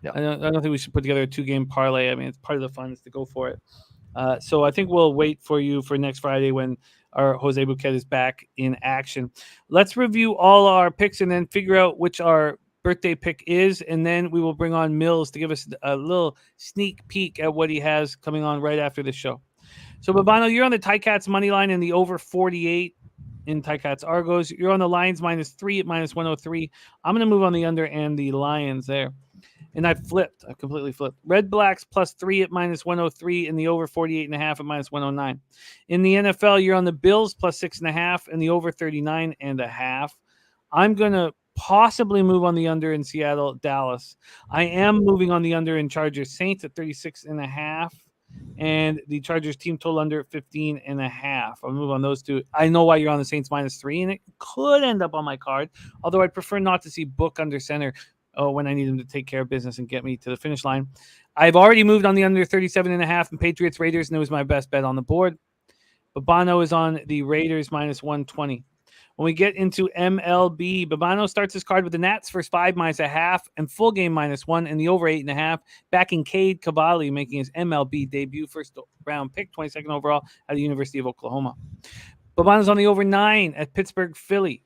Yeah. I don't think we should put together a 2-game parlay. I mean, it's part of the fun is to go for it. So I think we'll wait for you for next Friday when our Jose Bouquet is back in action. Let's review all our picks and then figure out which our birthday pick is, and then we will bring on Mills to give us a little sneak peek at what he has coming on right after the show. So, Bobano, you're on the Ticats money line in the over 48 in Ticats Argos. You're on the Lions -3 at -103. I'm going to move on the under and the Lions there. And I've completely flipped. Red Blacks +3 at -103 and the over 48.5 at -109. In the NFL, you're on the Bills +6.5 and the over 39.5. I'm going to possibly move on the under in Seattle, Dallas. I am moving on the under in Chargers Saints at 36.5 and the Chargers team total under 15.5. I'll move on those 2. I know why you're on the Saints -3, and it could end up on my card, although I'd prefer not to see Book under center when I need him to take care of business and get me to the finish line. I've already moved on the under 37.5 and Patriots Raiders, and it was my best bet on the board. Bobano is on the Raiders -120. When we get into MLB, Bobano starts his card with the Nats first 5 -0.5 and full game -1 and the over 8.5. Backing Cade Cavalli making his MLB debut, first round pick, 22nd overall at the University of Oklahoma. Bobano's on the over 9 at Pittsburgh, Philly.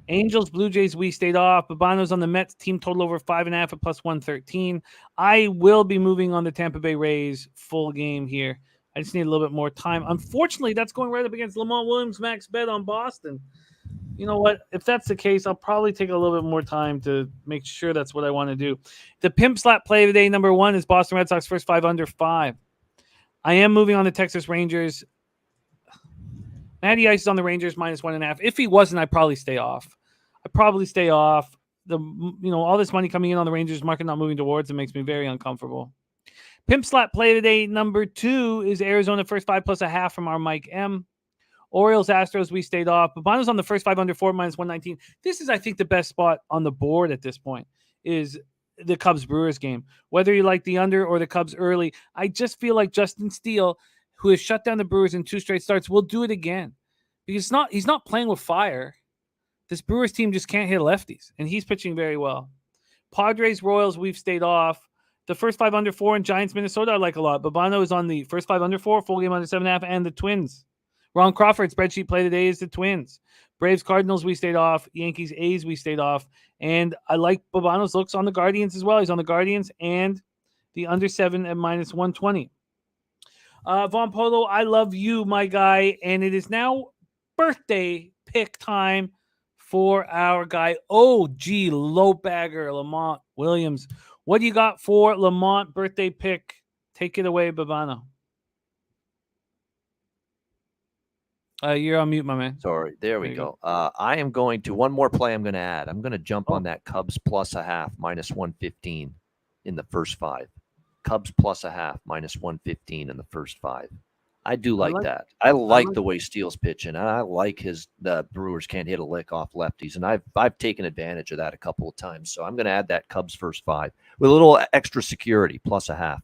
Angels, Blue Jays, we stayed off. Bobano's on the Mets, team total over 5.5 at +113. I will be moving on the Tampa Bay Rays full game here. I just need a little bit more time. Unfortunately, that's going right up against Lamont Williams' max bet on Boston. You know what? If that's the case, I'll probably take a little bit more time to make sure that's what I want to do. The Pimp Slap play today, number 1, is Boston Red Sox first 5 under 5. I am moving on the Texas Rangers. Matty Ice is on the Rangers -1.5. If he wasn't, I'd probably stay off. All this money coming in on the Rangers market not moving towards it makes me very uncomfortable. Pimp Slap play today, number 2, is Arizona first 5 +0.5 from our Mike M. Orioles, Astros, we stayed off. Bobano's on the first 5 under 4 -119. This is, I think, the best spot on the board at this point is the Cubs-Brewers game. Whether you like the under or the Cubs early, I just feel like Justin Steele, who has shut down the Brewers in 2 straight starts, will do it again. Because he's not playing with fire. This Brewers team just can't hit lefties, and he's pitching very well. Padres, Royals, we've stayed off. The first 5 under 4 in Giants, Minnesota, I like a lot. Bobano is on the first 5 under 4, full game under 7.5, and the Twins. Ron Crawford, spreadsheet play today is the Twins. Braves, Cardinals, we stayed off. Yankees, A's, we stayed off. And I like Bobano's looks on the Guardians as well. He's on the Guardians and the under 7 at -120. Von Polo, I love you, my guy. And it is now birthday pick time for our guy, OG Lowbagger, Lamont Williams. What do you got for Lamont birthday pick? Take it away, Bobano. You're on mute, my man. Sorry, there we go. I am going to, one more play I'm going to add. I'm going to jump on that Cubs +0.5 -115 in the first 5. Cubs +0.5 -115 in the first 5. I do like that. I like the way Steele's pitching. And I like the Brewers can't hit a lick off lefties. And I've taken advantage of that a couple of times. So I'm going to add that Cubs first 5 with a little extra security, +0.5,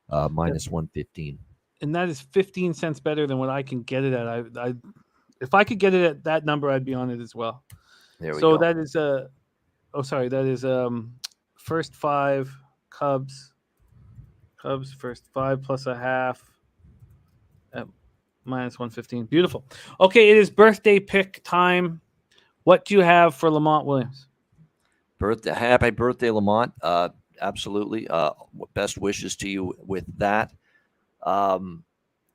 -115. And that is 15 cents better than what I can get it at. If I could get it at that number, I'd be on it as well. There we go. So that is that is first 5 Cubs first 5 +0.5 at -115. Beautiful. Okay, it is birthday pick time. What do you have for Lamont Williams? Happy birthday, Lamont. Absolutely. Best wishes to you with that.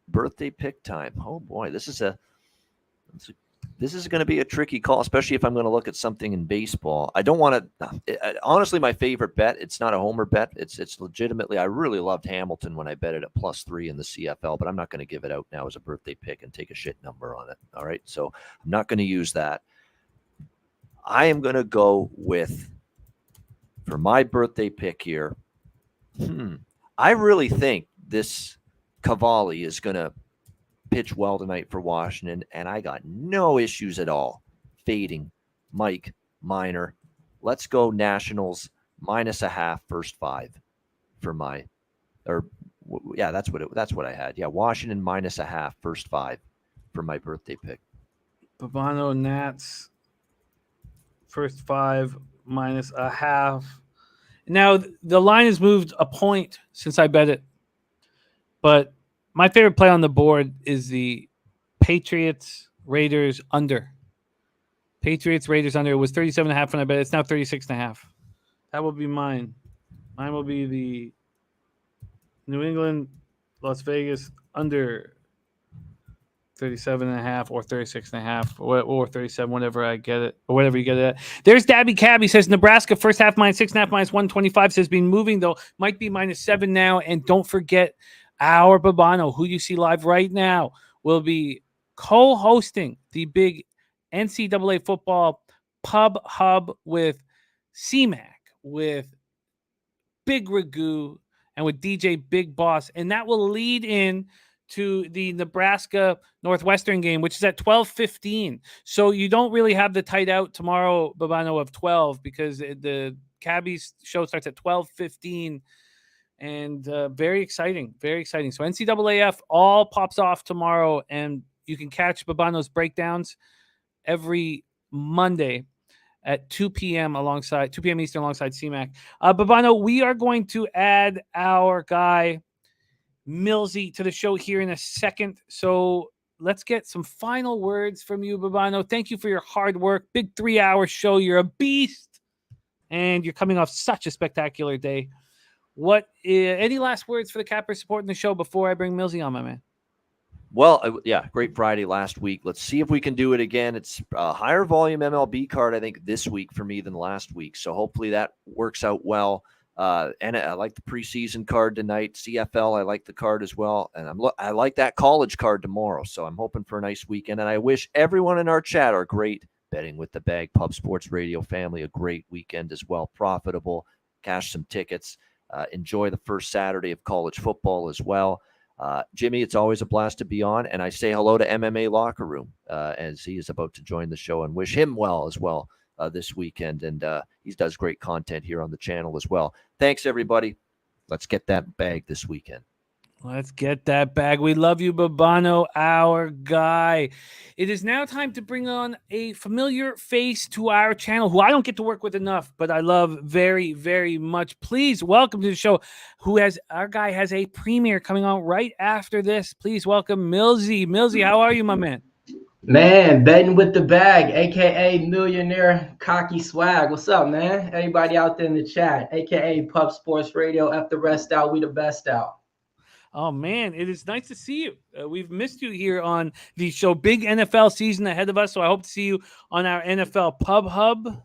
Birthday pick time. Oh boy, this is going to be a tricky call, especially if I'm going to look at something in baseball. I don't want to. Honestly, my favorite bet. It's not a homer bet. It's legitimately. I really loved Hamilton when I bet it at +3 in the CFL, but I'm not going to give it out now as a birthday pick and take a shit number on it. All right, so I'm not going to use that. I am going to go with, for my birthday pick here. I really think this Cavalli is going to pitch well tonight for Washington, and I got no issues at all fading Mike Minor. Let's go Nationals -0.5 first 5 for my, that's what I had. Yeah, Washington -0.5 first 5 for my birthday pick. Bobano, Nats first 5 -0.5. Now the line has moved a point since I bet it, but my favorite play on the board is the Patriots Raiders under. Patriots Raiders under. It was 37.5 when I bet it. It's now 36.5. That will be mine. Mine will be the New England, Las Vegas under 37.5 or 36.5 or 37, whatever I get it, or whatever you get it at. There's Dabby Cab. He says Nebraska first half -6.5 -125. Says been moving though, might be -7 now. And don't forget, our Bobano, who you see live right now, will be co-hosting the big NCAA football pub hub with C-Mac, with Big Ragu, and with DJ Big Boss. And that will lead in to the Nebraska Northwestern game, which is at 12:15. So you don't really have the tight out tomorrow, Bobano, of 12, because the Cabby's show starts at 12:15. And very exciting, very exciting. So NCAAF all pops off tomorrow, and you can catch Bobano's breakdowns every Monday at 2 p.m. Eastern alongside CMAC. Bobano, we are going to add our guy Millsy to the show here in a second. So let's get some final words from you, Bobano. Thank you for your hard work. Big 3-hour show. You're a beast. And you're coming off such a spectacular day. Any last words for the Cappers supporting the show before I bring Millsy on, my man? Well, yeah, great Friday last week. Let's see if we can do it again. It's a higher volume MLB card, I think, this week for me than last week. So hopefully that works out well. And I like the preseason card tonight. CFL, I like the card as well. And I like that college card tomorrow. So I'm hoping for a nice weekend. And I wish everyone in our chat, our great Betting with the Bag Pub Sports Radio family, a great weekend as well. Profitable, cash some tickets. Enjoy the first Saturday of college football as well. Jimmy, it's always a blast to be on, and I say hello to MMA Locker Room as he is about to join the show, and wish him well as well this weekend. And he does great content here on the channel as well. Thanks, everybody. Let's get that bag this weekend. Let's get that bag. We love you, Bobano, our guy. It is now time to bring on a familiar face to our channel who I don't get to work with enough, but I love very, very much. Please welcome to the show our guy has a premiere coming on right after this. Please welcome Millsy. Millsy, how are you, my man? Man, betting with the bag, aka Millionaire Cocky Swag. What's up, man? Everybody out there in the chat, aka Pub Sports Radio. F the rest out, we the best out. Oh, man, it is nice to see you. We've missed you here on the show. Big NFL season ahead of us, so I hope to see you on our NFL Pub Hub.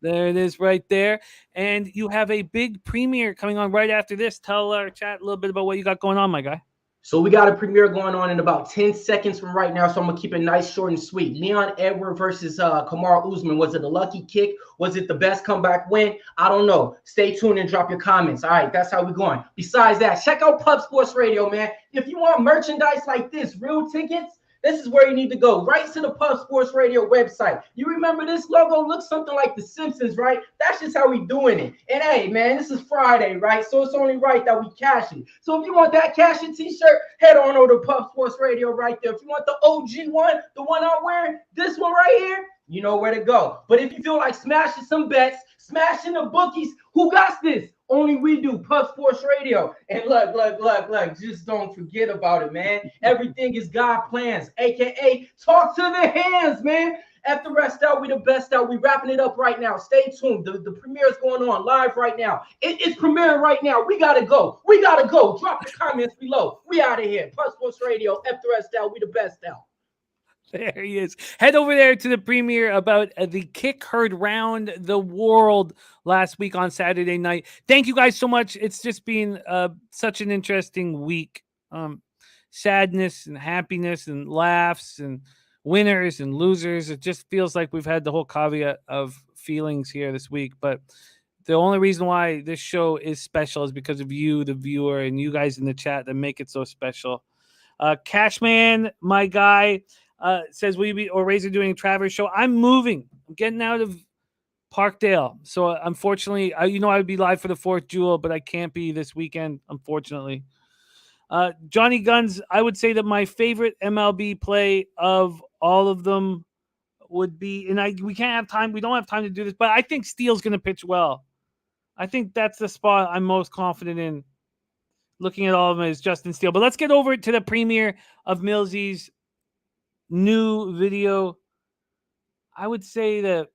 There it is right there. And you have a big premiere coming on right after this. Tell our chat a little bit about what you got going on, my guy. So we got a premiere going on in about 10 seconds from right now, so I'm going to keep it nice, short, and sweet. Leon Edwards versus Kamaru Usman. Was it a lucky kick? Was it the best comeback win? I don't know. Stay tuned and drop your comments. All right, that's how we're going. Besides that, check out Pub Sports Radio, man. If you want merchandise like this, real tickets, this is where you need to go, right to the Pub Sports Radio website. You remember this logo looks something like The Simpsons, right? That's just how we doing it. And hey, man, this is Friday, right? So it's only right that we cash it. So if you want that cash it t-shirt, head on over to Pub Sports Radio right there. If you want the OG one, the one I'm wearing, this one right here, you know where to go. But if you feel like smashing some bets, smashing the bookies, who got this? Only we do, Pub Sports Radio. And look, just don't forget about it, man. Everything is God plans, a.k.a. talk to the hands, man. F the rest out, we the best out. We wrapping it up right now. Stay tuned. The premiere is going on live right now. It's premiering right now. We got to go. Drop the comments below. We out of here. Pub Sports Radio, F the rest out, we the best out. There he is. Head over there to the premiere about the kick heard round the world last week on Saturday night. Thank you guys so much. It's just been such an interesting week. Sadness and happiness and laughs and winners and losers. It just feels like we've had the whole caveat of feelings here this week. But the only reason why this show is special is because of you, the viewer, and you guys in the chat that make it so special. Cashman, my guy, says, will you be or Razor doing a Travers show? I'm moving. I'm getting out of Parkdale. So unfortunately, I would be live for the 4th Jewel, but I can't be this weekend, unfortunately. Johnny Guns, I would say that my favorite MLB play of all of them would be, and we can't have time. We don't have time to do this, but I think Steele's going to pitch well. I think that's the spot I'm most confident in. Looking at all of them is Justin Steele. But let's get over to the premiere of Millsy's new video. I would say that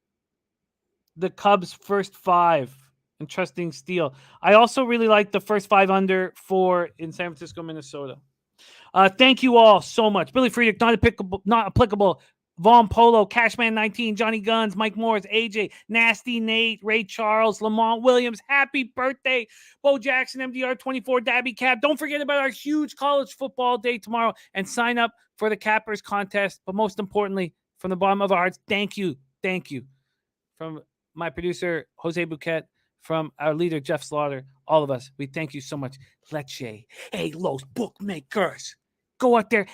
the Cubs' first 5 and trusting Steele. I also really like the first 5 under 4 in San Francisco, Minnesota. Thank you all so much. Billy Friedrich, not applicable. Vaughn Polo, Cashman 19, Johnny Guns, Mike Morris, AJ, Nasty Nate, Ray Charles, Lamont Williams, happy birthday, Bo Jackson, MDR 24, Dabby Cap. Don't forget about our huge college football day tomorrow and sign up for the Cappers contest. But most importantly, from the bottom of our hearts, thank you. From my producer, Jose Bouquet, from our leader, Jeff Slaughter, all of us, we thank you so much. Leche, hey, Los Bookmakers, go out there.